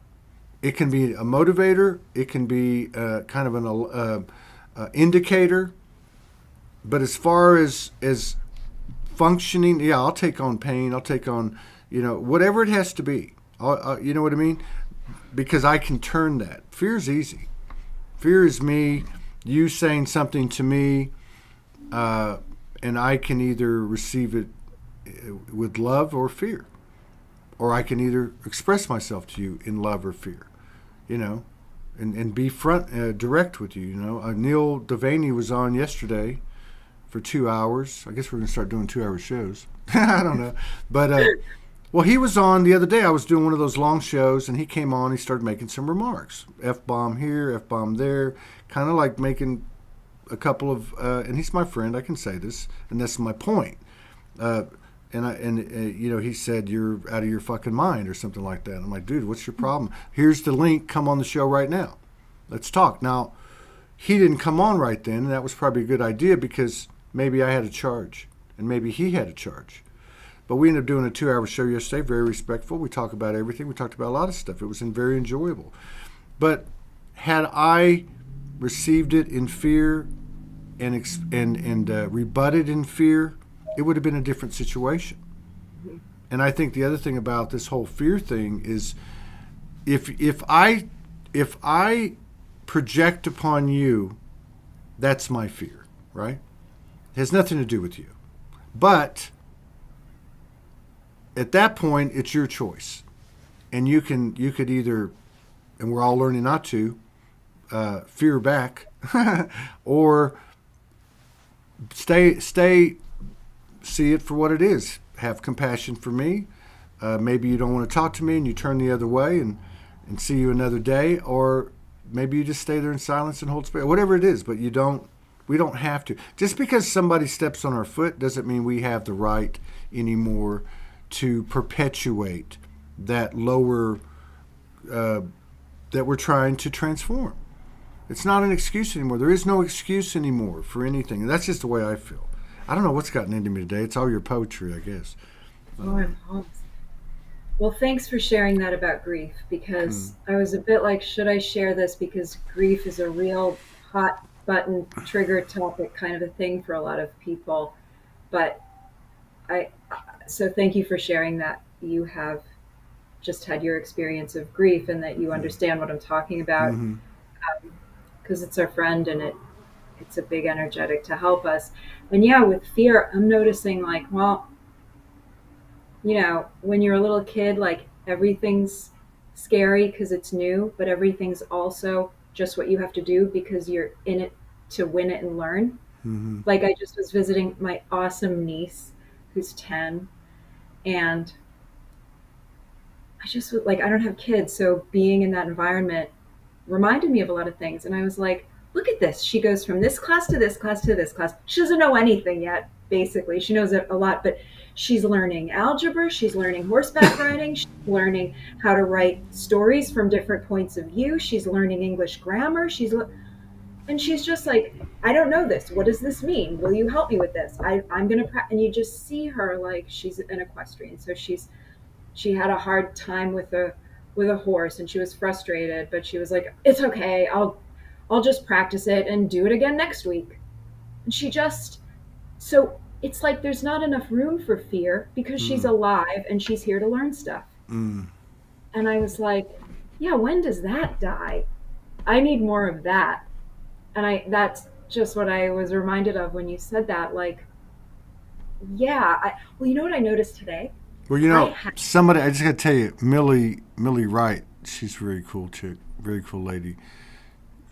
It can be a motivator. It can be kind of an indicator. But as far as functioning, yeah, I'll take on pain. I'll take on, whatever it has to be. You know what I mean? Because I can turn that. Fear is easy. Fear is me, you saying something to me, and I can either receive it with love or fear. Or I can either express myself to you in love or fear, and be direct with you, Neil Devaney was on yesterday for 2 hours. I guess we're going to start doing 2-hour shows. I don't know. But, well, he was on the other day. I was doing one of those long shows, and he came on. He started making some remarks. F-bomb here, F-bomb there, kind of like making a couple of, and he's my friend. I can say this, and that's my point. He said, you're out of your fucking mind or something like that. I'm like, dude, what's your problem? Here's the link. Come on the show right now. Let's talk. Now, he didn't come on right then, and that was probably a good idea because maybe I had a charge and maybe he had a charge. But we ended up doing a 2-hour show yesterday, very respectful. We talked about everything. We talked about a lot of stuff. It was very enjoyable. But had I received it in fear and rebutted in fear, it would have been a different situation. Mhm. And I think the other thing about this whole fear thing is if I project upon you, that's my fear, right? It has nothing to do with you. But at that point, it's your choice, and you could either, and we're all learning not to fear back, or stay, see it for what it is. Have compassion for me. Maybe you don't want to talk to me and you turn the other way and see you another day, or maybe you just stay there in silence and hold space. Whatever it is, but you don't. We don't have to. Just because somebody steps on our foot doesn't mean we have the right anymore to perpetuate that lower that we're trying to transform. It's not an excuse anymore. There is no excuse anymore for anything. And that's just the way I feel. I don't know what's gotten into me today. It's all your poetry, I guess. Oh, I'm pumped. Well, thanks for sharing that about grief Mm. because I was a bit like, should I share this? Because grief is a real hot button trigger topic kind of a thing for a lot of people. But I, so thank you for sharing that you have just had your experience of grief and that you understand what I'm talking about Mm-hmm. because it's our friend and it's a big energetic to help us. And yeah, with fear, I'm noticing like, well, when you're a little kid, like everything's scary because it's new, but everything's also just what you have to do because you're in it to win it and learn. Mm-hmm. Like I just was visiting my awesome niece who's 10, and I just was like, I don't have kids, so being in that environment reminded me of a lot of things. And I was like, look at this. She goes from this class to this class to this class. She doesn't know anything yet, basically. She knows a lot, but she's learning algebra. She's learning horseback riding. She's learning how to write stories from different points of view. She's learning English grammar. And she's just like, I don't know this. What does this mean? Will you help me with this? I'm going to, and you just see her like she's an equestrian. So she had a hard time with a horse and she was frustrated, but she was like, it's okay, I'll just practice it and do it again next week. And she just, so it's like there's not enough room for fear because she's Mm. alive and she's here to learn stuff. Mm. And I was like, yeah, when does that die? I need more of that. And that's just what I was reminded of when you said that. Like, yeah, well, you know what I noticed today? Well, I had somebody, I just got to tell you, Millie Wright, she's a very cool chick, very cool lady.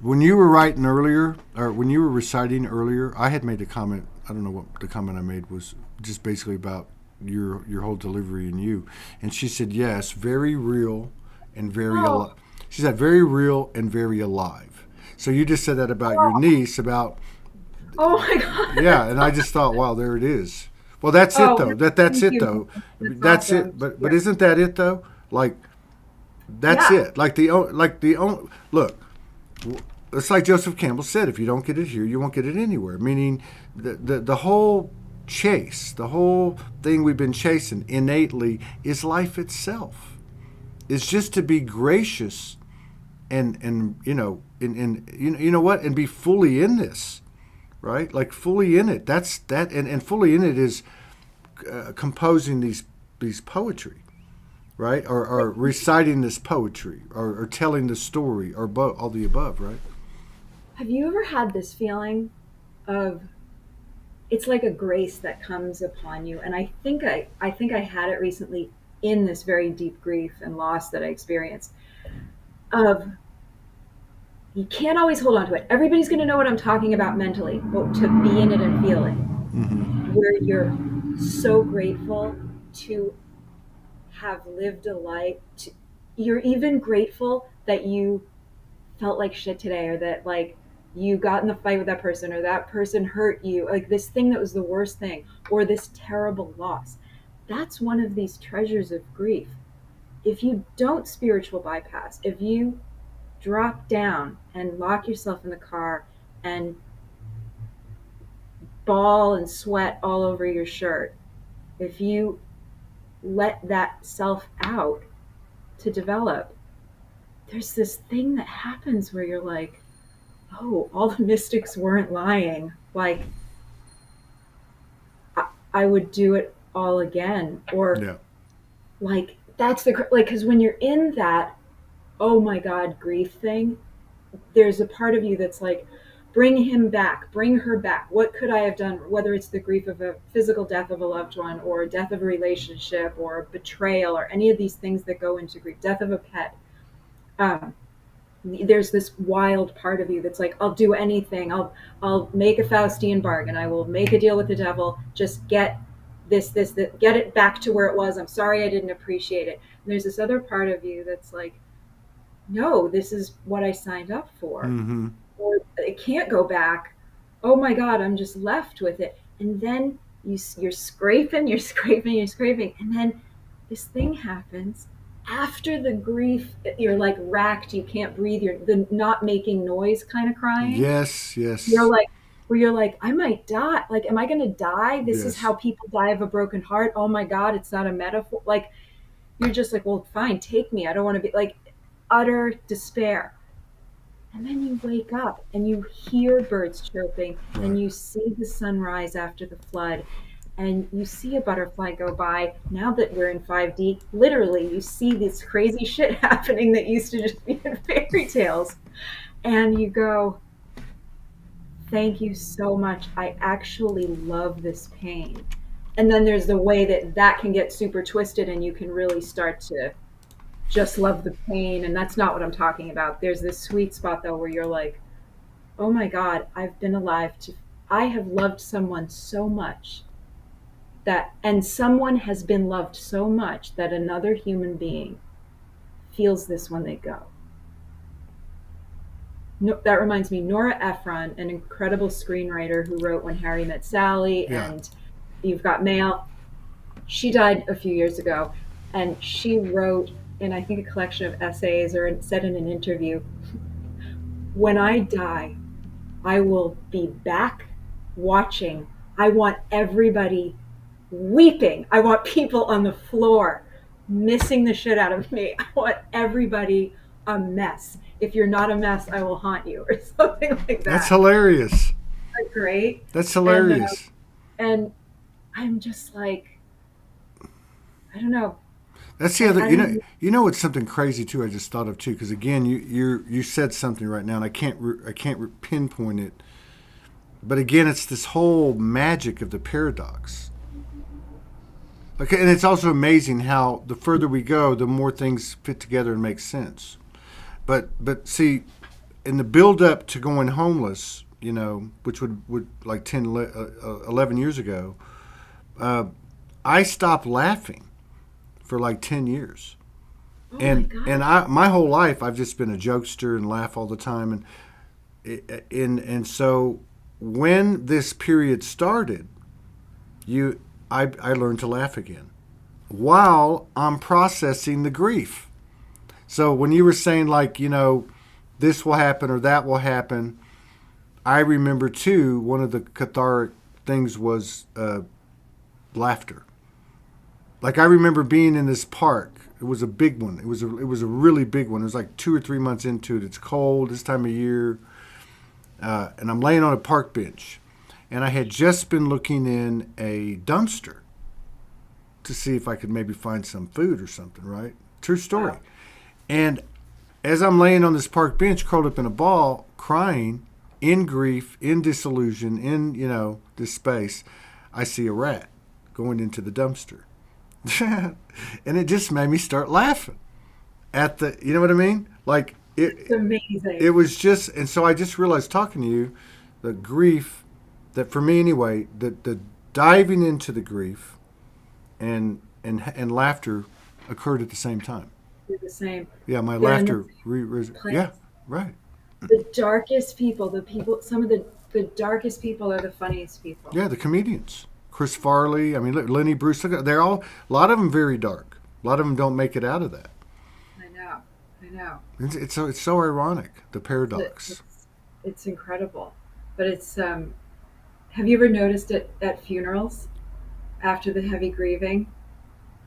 When you were writing earlier, or when you were reciting earlier, I had made a comment. I don't know what the comment I made was, just basically about your whole delivery and you. And she said, yes, very real and very alive. oh She said, very real and very alive. So you just said that about your oh niece, about, oh my god. yeah, and I just thought, wow, there it is. Well, that's it Oh, though. That's thank it you. though. That's That's awesome. it. But Yeah. isn't that it though? Like, that's Yeah. it. Look. It's like Joseph Campbell said: if you don't get it here, you won't get it anywhere. Meaning, the whole chase, the whole thing we've been chasing innately is life itself. It's just to be gracious and you know what, and be fully in this, right? Like fully in it. That's that, and fully in it is composing these poetry, right? Or reciting this poetry, or telling the story, or all the above, right? Have you ever had this feeling of it's like a grace that comes upon you? And I think I had it recently in this very deep grief and loss that I experienced. Of you can't always hold on to it. Everybody's going to know what I'm talking about mentally, but to be in it and feel it, Mm-hmm. where you're so grateful to have lived a life. You're even grateful that you felt like shit today or that like you got in the fight with that person or that person hurt you, like this thing that was the worst thing or this terrible loss. That's one of these treasures of grief. If you don't spiritual bypass, if you drop down and lock yourself in the car and bawl and sweat all over your shirt, if you let that self out to develop, there's this thing that happens where you're like, oh, all the mystics weren't lying. Like, I would do it all again. Or, Yeah. like, that's the, like, because when you're in that, oh my God, grief thing, there's a part of you that's like, bring him back, bring her back. What could I have done? Whether it's the grief of a physical death of a loved one, or death of a relationship, or betrayal, or any of these things that go into grief, death of a pet. Um, there's this wild part of you that's like, I'll do anything. I'll make a Faustian bargain. I will make a deal with the devil. Just get this, get it back to where it was. I'm sorry I didn't appreciate it. And there's this other part of you that's like, no, this is what I signed up for. Mm-hmm. Or it can't go back. Oh my God, I'm just left with it. And then you're scraping, you're scraping, you're scraping. And then this thing happens after the grief. You're like racked, you can't breathe, you're the not making noise kind of crying. Yes, You're yes, like, where you're like, I might die. Like, am I going to die? This is yes. how people die of a broken heart. Oh my God, it's not a metaphor. Like, you're just like, well, fine, take me. I don't want to be like utter despair. And then you wake up and you hear birds chirping Right. and you see the sunrise after the flood and you see a butterfly go by. Now that we're in 5D, literally, you see this crazy shit happening that used to just be in fairy tales. And you go, thank you so much. I actually love this pain. And then there's the way that that can get super twisted and you can really start to just love the pain. And that's not what I'm talking about. There's this sweet spot, though, where you're like, oh my God, I've been alive to, I have loved someone so much that, and someone has been loved so much that another human being feels this when they go. No, that reminds me, Nora Ephron, an incredible screenwriter who wrote When Harry Met Sally Yeah. and You've Got Mail. She died a few years ago, and she wrote in, I think, a collection of essays or said in an interview, when I die, I will be back watching. I want everybody weeping. I want people on the floor missing the shit out of me. I want everybody a mess. If you're not a mess, I will haunt you, or something like That's that. hilarious. Like, great. That's And hilarious. and I'm just like, I don't know. That's the other. I don't know. You know, it's something crazy too. I just thought of too, because again, you said something right now, and I can't pinpoint it. But again, it's this whole magic of the paradox. Okay, and it's also amazing how the further we go, the more things fit together and make sense. But see, in the build up to going homeless, which would like 10, 11 years ago, uh, I stopped laughing for like 10 years. Oh my And God. my whole life I've just been a jokester and laugh all the time, and so when this period started, I learned to laugh again while I'm processing the grief. So when you were saying, like, this will happen or that will happen, I remember too, one of the cathartic things was laughter. Like, I remember being in this park. It was a big one. It was a really big one. It was like 2 or 3 months into it. It's cold this time of year, and I'm laying on a park bench, and I had just been looking in a dumpster to see if I could maybe find some food or something. Right? True story. Wow. And as I'm laying on this park bench, curled up in a ball, crying, in grief, in disillusion, in this space, I see a rat going into the dumpster. And it just made me start laughing at the, you know what I mean? Like, It's it amazing. was just, and so I just realized talking to you, the grief, that for me anyway, the diving into the grief and laughter occurred at the same time. They're the same. Yeah, my They're in the laughter, same yeah, place. right. The darkest people, some of the darkest people are the funniest people. Yeah, the comedians, Chris Farley. I mean, look, Lenny Bruce. They're all, a lot of them very dark. A lot of them don't make it out of that. I know. I know. It's so ironic, the paradox. It's incredible. But it's have you ever noticed it at funerals after the heavy grieving?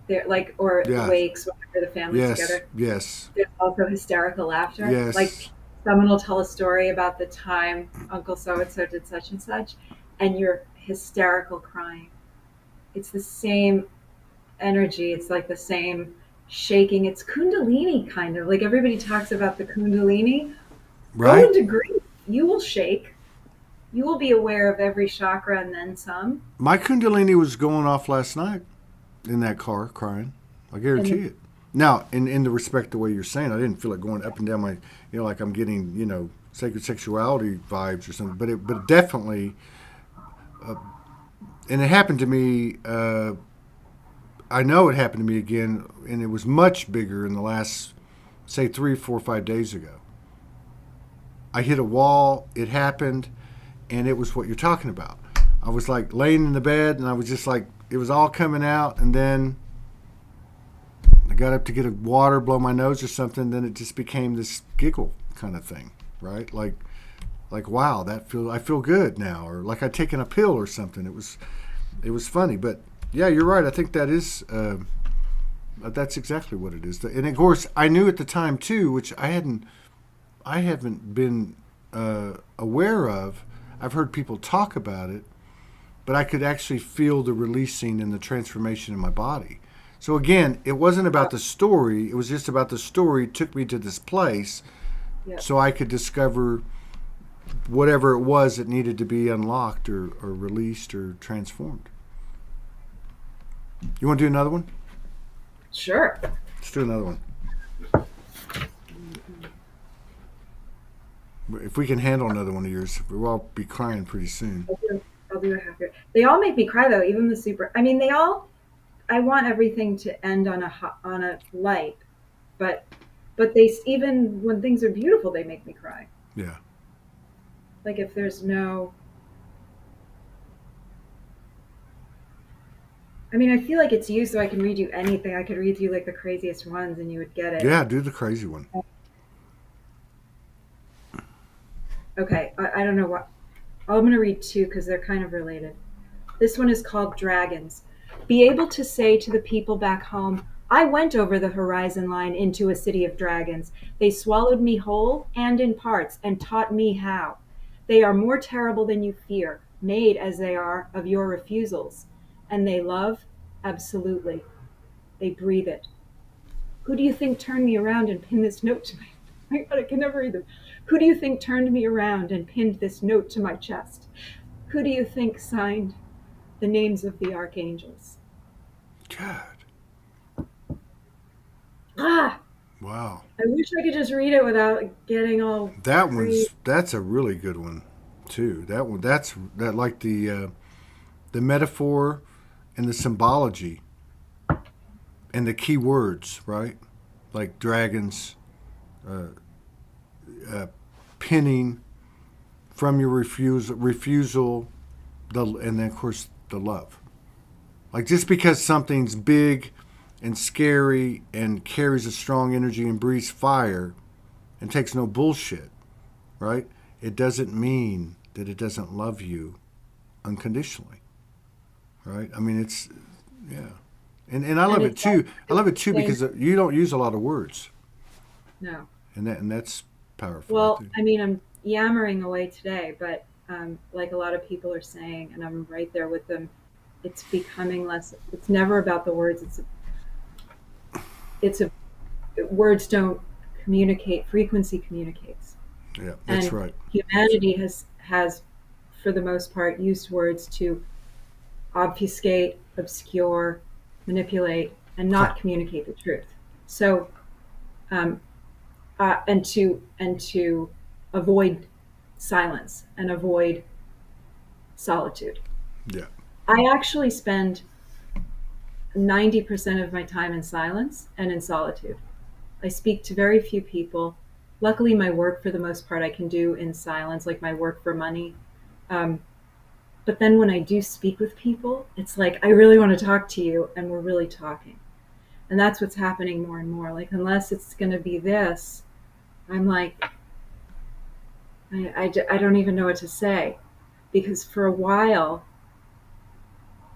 They're like, or Yeah. wakes, whenever the family's Yes. together. Yes. There's also hysterical laughter. Like, Yes. someone will tell a story about the time Uncle so and so did such and such, and you're hysterical crying. It's the same energy. It's like the same shaking. It's Kundalini, kind of like everybody talks about the Kundalini. Go Right? into grief. You will shake. You will be aware of every chakra and then some. My Kundalini was going off last night in that car crying. I And guarantee the, it. Now, in the respect the way you're saying, I didn't feel like going up and down my, like I'm getting, sacred sexuality vibes or something. But it definitely, and it happened to me. I know it happened to me again, and it was much bigger in the last, say, 3, 4, 5 days ago. I hit a wall. It happened, and it was what you're talking about. I was like laying in the bed, and I was just like, it was all coming out, and then I got up to get a water, blow my nose or something. Then it just became this giggle kind of thing, right? Like wow, I feel good now, or like I'd taken a pill or something. It was funny, but yeah, you're right. I think that's exactly what it is. And of course, I knew at the time too, which I haven't been aware of. I've heard people talk about it, but I could actually feel the releasing and the transformation in my body. So again, it wasn't about the story. It was just about the story took me to this place yeah, so I could discover whatever it was that needed to be unlocked or released or transformed. You want to do another one? sure. Let's do another one. If we can handle another one of yours, we'll all be crying pretty soon. I'll do a half year. They all make me cry though. Even the super. I mean, they all. I want everything to end on a light, but they even when things are beautiful, they make me cry. Yeah. Like if there's no. I mean, I feel like it's you, so I can read you anything. I could read you like the craziest ones, and you would get it. Yeah, do the crazy one. Okay, I don't know what. I'm going to read two because they're kind of related. This one is called Dragons. Be able to say to the people back home, I went over the horizon line into a city of dragons. They swallowed me whole and in parts and taught me how. They are more terrible than you fear, made as they are of your refusals. And they love? Absolutely. They breathe it. Who do you think turned me around and pinned this note to my my God, I can never read them. Who do you think turned me around and pinned this note to my chest? Who do you think signed the names of the archangels? God. Ah, Wow. I wish I could just read it without getting all crazy. That's a really good one too. That one that like the metaphor and the symbology and the key words, right? Like dragons, uh, uh, pinning from your refusal, and then of course the love. Like just because something's big and scary and carries a strong energy and breathes fire and takes no bullshit, right? It doesn't mean that it doesn't love you unconditionally, right? I mean, it's yeah, and I And love it it's like too. I love it too saying, because you don't use a lot of words, no. and that's powerful, I Well, think. I mean, I'm yammering away today, but like a lot of people are saying, and I'm right there with them, it's becoming less, it's never about the words. It's a, words don't communicate, frequency communicates. Yeah, that's And right. That's humanity has for the most part used words to obfuscate, obscure, manipulate, and huh. not communicate the truth. So um, and to avoid silence and avoid solitude. Yeah, I actually spend 90% of my time in silence and in solitude. I speak to very few people. Luckily, my work for the most part I can do in silence, like my work for money. Um, but then when I do speak with people, it's like I really want to talk to you, and we're really talking. And that's what's happening more and more. Like unless it's going to be this, I'm like I don't even know what to say because for a while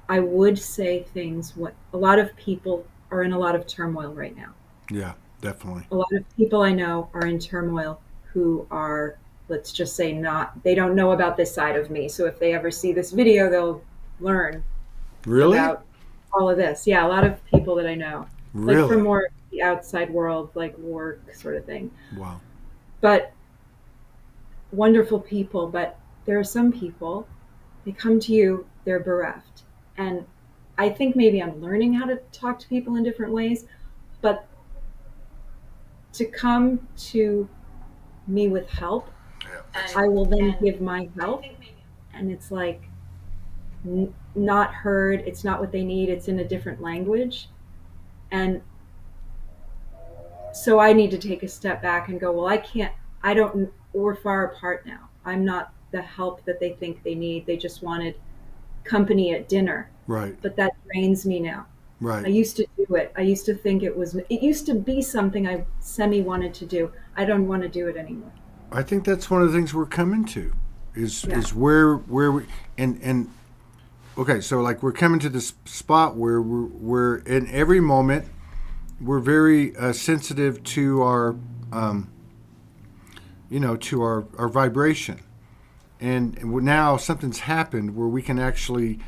I would say things. What a lot of people are in a lot of turmoil right now. yeah, definitely. A lot of people I know are in turmoil who are, let's just say, not, they don't know about this side of me. So if they ever see this video, they'll learn Really? about all of this. Yeah, a lot of people that I know, like from Really? more the outside world, like work sort of thing. Wow. But wonderful people. But there are some people, they come to you, they're bereft. And I think maybe I'm learning how to talk to people in different ways, but to come to me with help, I will then give my help. And it's like not heard, it's not what they need, it's in a different language. And so I need to take a step back and go, well, I can't, I don't, we're far apart now. I'm not the help that they think they need. They just wanted company at dinner. Right. But that drains me now. I Right. used to do it. I used to think it used to be something I semi wanted to do. I don't want to do it anymore. I think that's one of the things we're coming to Yeah. is where we and okay, so like we're coming to this spot where we're in every moment we're very sensitive to our to our vibration, and now something's happened where we can actually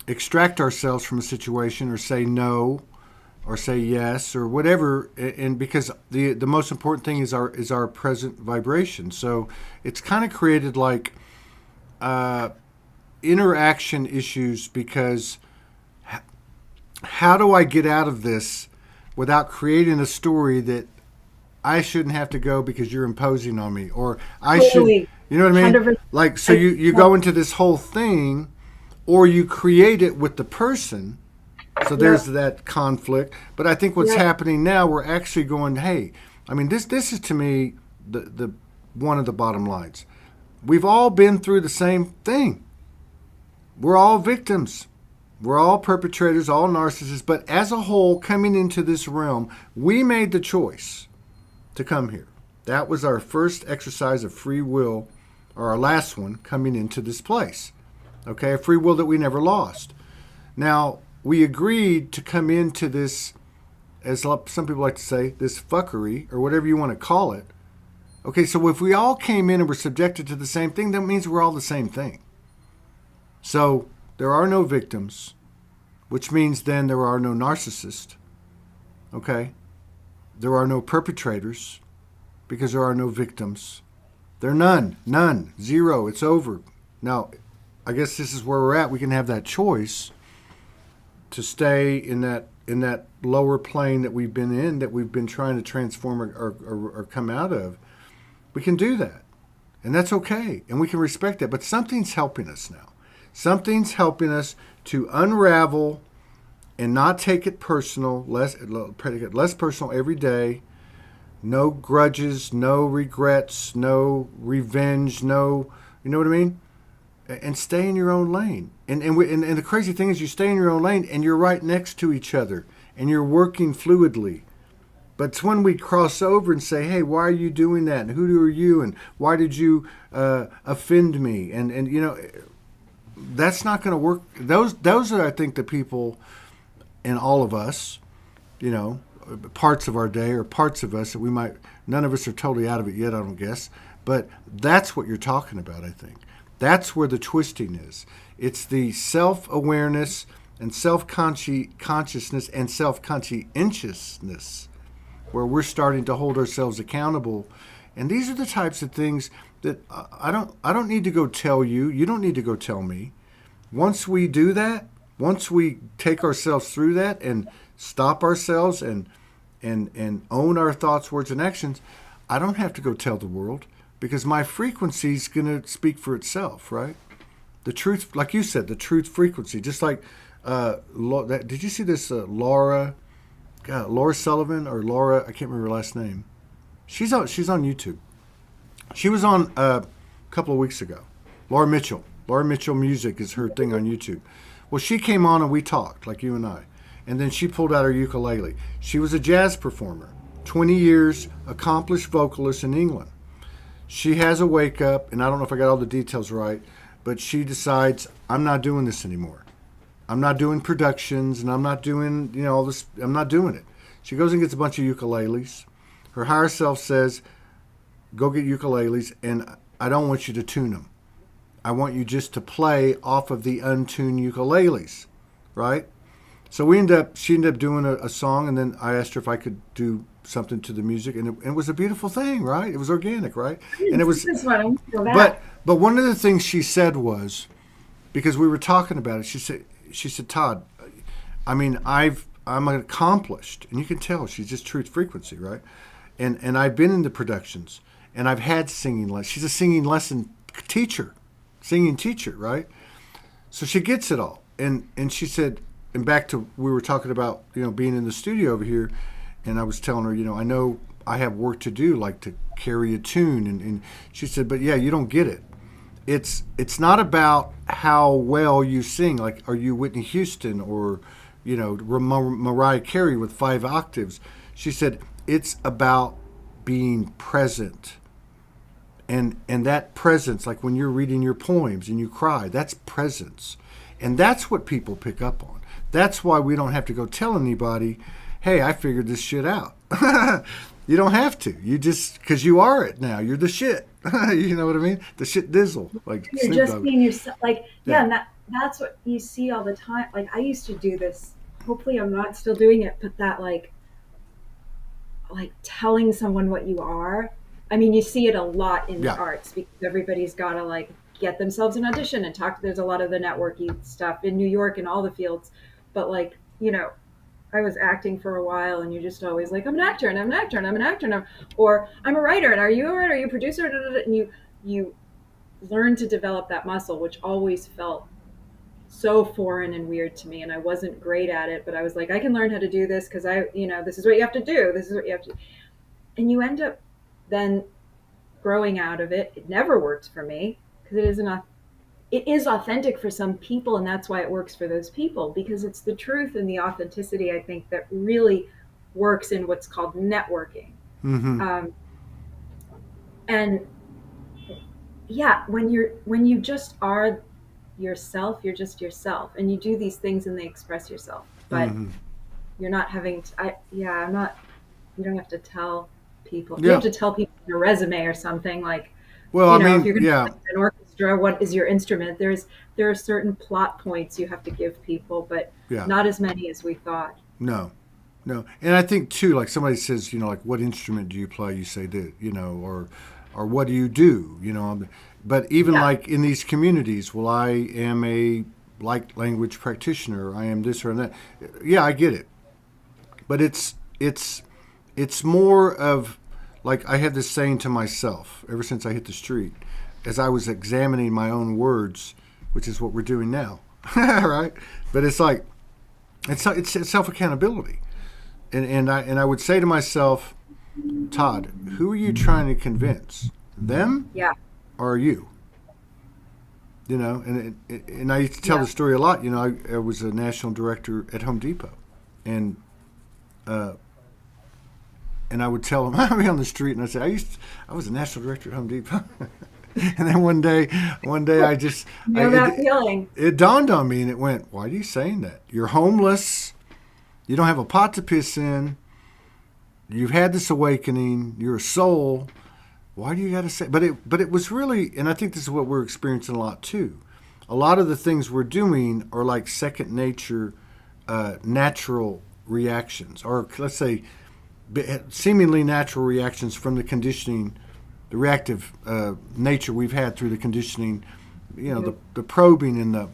extract ourselves from a situation or say no or say yes or whatever, and because the most important thing is our present vibration. So it's kind of created like interaction issues because how do I get out of this without creating a story that I shouldn't have to go because you're imposing on me, or I should, Totally. you know what I mean? 100%. Like, so you go into this whole thing, or you create it with the person. So there's that conflict. But I think what's happening now, we're actually going, hey, I mean, this is to me the one of the bottom lines. We've all been through the same thing. We're all victims. We're all perpetrators, all narcissists. But as a whole, coming into this realm, we made the choice to come here. That was our first exercise of free will, or our last one, coming into this place. Okay, a free will that we never lost. Now, we agreed to come into this, as some people like to say, this fuckery, or whatever you want to call it. Okay, so if we all came in and were subjected to the same thing, that means we're all the same thing. So there are no victims, which means then there are no narcissists. Okay? There are no perpetrators because there are no victims. There are none, zero. It's over. Now, I guess this is where we're at. We can have that choice to stay in that lower plane that we've been in, that we've been trying to transform or come out of. We can do that, and that's okay, and we can respect that. But something's helping us now. Something's helping us to unravel and not take it personal, less personal every day. No grudges, no regrets, no revenge, no, you know what I mean? And stay in your own lane. And the crazy thing is you stay in your own lane and you're right next to each other and you're working fluidly. But it's when we cross over and say, hey, why are you doing that? And who are you? And why did you offend me? And you know, that's not going to work. Those are, I think, the people in all of us, you know, parts of our day or parts of us that we might, none of us are totally out of it yet, I don't guess. But that's what you're talking about, I think. That's where the twisting is. It's the self-awareness and self-consciousness and self-conscientiousness where we're starting to hold ourselves accountable. And these are the types of things that I don't need to go tell you. You don't need to go tell me. Once we do that, once we take ourselves through that and stop ourselves and own our thoughts, words, and actions, I don't have to go tell the world because my frequency is going to speak for itself, right? The truth, like you said, the truth frequency, just like, did you see this Laura Sullivan or Laura, I can't remember her last name. She's on YouTube. She was on a couple of weeks ago. Laura Mitchell Music is her thing on YouTube. Well, she came on and we talked, like you and I. And then she pulled out her ukulele. She was a jazz performer, 20 years, accomplished vocalist in England. She has a wake up, and I don't know if I got all the details right, but she decides, I'm not doing this anymore. I'm not doing productions, and I'm not doing, all this. I'm not doing it. She goes and gets a bunch of ukuleles. Her higher self says, go get ukuleles, and I don't want you to tune them. I want you just to play off of the untuned ukuleles, right? So she ended up doing a song, and then I asked her if I could do something to the music, and it was a beautiful thing, right? It was organic, right? And it was, This one, I'm feel that. but one of the things she said was, because we were talking about it, she said, Todd, I mean, I'm accomplished, and you can tell she's just truth frequency, right? And I've been in the productions, and I've had singing lessons. She's a singing lesson teacher, singing teacher, right? So she gets it all, and she said, and back to we were talking about being in the studio over here, and I was telling her, I know I have work to do, like to carry a tune, and she said, but yeah, you don't get it. It's not about how well you sing. Like, are you Whitney Houston or Mariah Carey with 5 octaves? She said it's about being present. And that presence, like when you're reading your poems and you cry, that's presence. And that's what people pick up on. That's why we don't have to go tell anybody, hey, I figured this shit out. You don't have to. You just, because you are it now. You're the shit. You know what I mean? The shit dizzle. Like You're Snoop just Dogg. being yourself. Like, Yeah. and that's what you see all the time. Like, I used to do this. Hopefully, I'm not still doing it, but that like telling someone what you are. I mean, you see it a lot in the Yeah. arts because everybody's got to like get themselves an audition and talk. There's a lot of the networky stuff in New York and all the fields, but like, I was acting for a while, and you're just always like, I'm an actor, and I'm an actor, and I'm an actor, or I'm a writer, and are you a writer? Are you a producer? And you learn to develop that muscle, which always felt so foreign and weird to me, and I wasn't great at it, but I was like, I can learn how to do this because this is what you have to do. This is what you have to, and you end up then growing out of it. It never works for me because it is authentic for some people, and that's why it works for those people, because it's the truth and the authenticity, I think, that really works in what's called networking. Mm-hmm. And yeah, when you just are yourself, you're just yourself, and you do these things and they express yourself, but Mm-hmm. you're not having to, I'm not, you don't have to tell people. You Yeah. have to tell people your resume or something, like, Well, I if mean, you're going to yeah. play an orchestra, what is your instrument? There are certain plot points you have to give people, but Yeah. not as many as we thought. No. No. And I think too, like somebody says, like, what instrument do you play? You say that, or what do you do? But even Yeah. like in these communities, well, I am a like language practitioner. I am this or that. Yeah, I get it. But it's more of like I have this saying to myself ever since I hit the street, as I was examining my own words, which is what we're doing now, right? But it's like it's self accountability, and I would say to myself, Todd, who are you trying to convince? Them Yeah. or you? And I used to tell Yeah. the story a lot. I was a national director at Home Depot, and and I would tell them I'd be on the street, and I said I was a national director at Home Depot. And then one day I just That feeling. it dawned on me, and it went, why are you saying that? You're homeless. You don't have a pot to piss in. You've had this awakening. You're a soul. Why do you got to say? But it was really, and I think this is what we're experiencing a lot too. A lot of the things we're doing are like second nature, natural reactions, or let's say seemingly natural reactions from the conditioning, the reactive nature we've had through the conditioning, the probing and the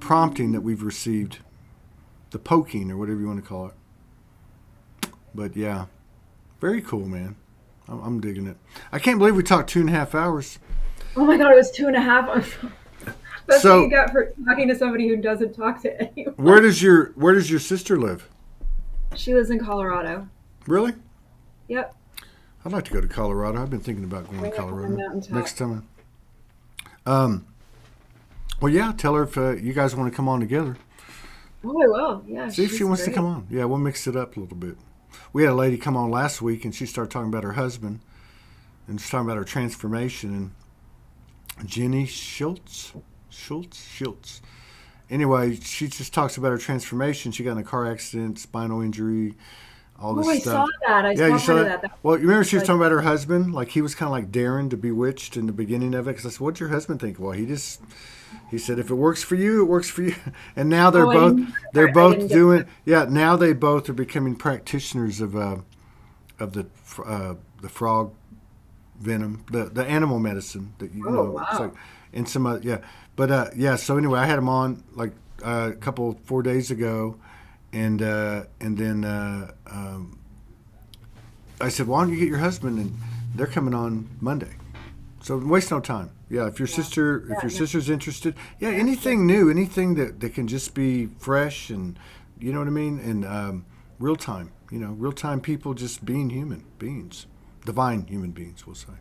prompting that we've received, the poking or whatever you want to call it. But yeah, very cool, man. I'm digging it. I can't believe we talked 2.5 hours. Oh my God, it was 2.5. That's So- what you got for talking to somebody who doesn't talk to anyone. Where does your sister live? She lives in Colorado. Really? Yep. I'd like to go to Colorado. I've been thinking about going to Way up on the Colorado mountaintop. next time. Well, yeah. Tell her if you guys want to come on together. Oh, I will. Yeah. See if she's she wants to great. come on. Yeah, we'll mix it up a little bit. We had a lady come on last week, and she started talking about her husband, and she's talking about her transformation. And Jenny Schultz. Anyway, she just talks about her transformation. She got in a car accident, spinal injury, all Oh, this I saw stuff. that. I Yeah, you saw saw part of that. that. That Well, you remember she was like, talking about her husband, like he was kind of like Darren to Bewitched in the beginning of it. Because I said, "What'd your husband think?" Well, he said, "If it works for you, it works for you." And now oh, I didn't hear that they're part. I both didn't get doing that. yeah. Now they both are becoming practitioners of the frog venom, the animal medicine that you Oh, know. It's like wow. and some other yeah, but yeah. So anyway, I had him on like a couple 4 days ago, and then I said, "Why don't you get your husband?" And they're coming on Monday. So waste no time. Yeah, Yeah. if Yeah, your no, sister's interested, yeah, yeah. anything new, anything that can just be fresh and you know what I mean, and real time. You know, real time people just being human beings, divine human beings, we'll say.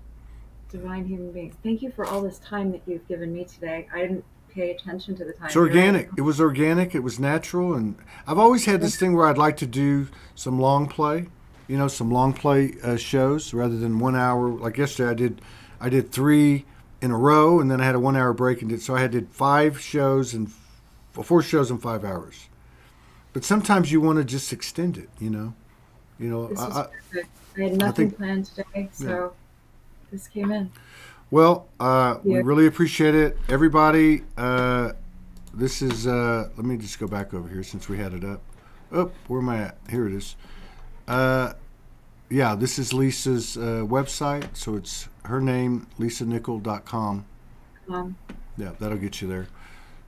Divine human beings. Thank you for all this time that you've given me today. I didn't pay attention to the It's time. You're right. organic. It was organic. It was natural, and I've always had this thing where I'd like to do some long play. You know, some long play shows rather than 1 hour. Like yesterday, I did three in a row, and then I had a 1 hour break, and so I did 5 shows and 4 shows in 5 hours. But sometimes you want to just extend it. You know. This was perfect. I had I nothing think planned today, yeah. so this came in. Well, we Yeah. really appreciate it, everybody. This is. Let me just go back over here since we had it up. Oh, where am I at? Here it is. Uh, yeah, this is Lisa's website. So it's her name, lisanicoll.com. Um, Yeah, that'll get you there.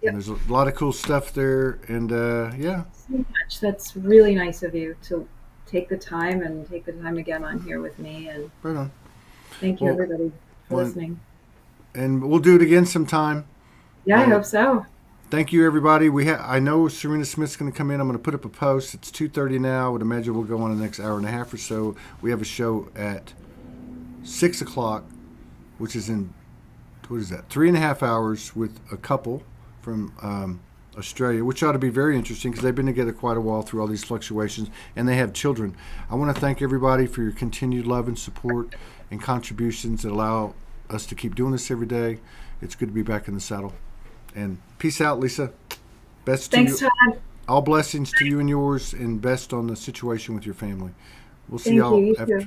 And yep. there's a lot of cool stuff there. And yeah, So much. That's really nice of you to take the time and take the time again on here with me. And right on. thank you, Well, everybody, for one, listening. and we'll do it again sometime. Yeah, I Uh, hope so. Thank you, everybody. I know Serena Smith's going to come in. I'm going to put up a post. It's 2:30 now. I would imagine we'll go on the next hour and a half or so. We have a show at 6 o'clock, which is in what is that? 3.5 hours with a couple from Australia, which ought to be very interesting because they've been together quite a while through all these fluctuations, and they have children. I want to thank everybody for your continued love and support and contributions that allow us to keep doing this every day. It's good to be back in the saddle. And peace out, Lisa. Best to Thanks, you. Todd. All blessings to you and yours, and best on the situation with your family. We'll see Thank you. y'all You after. too.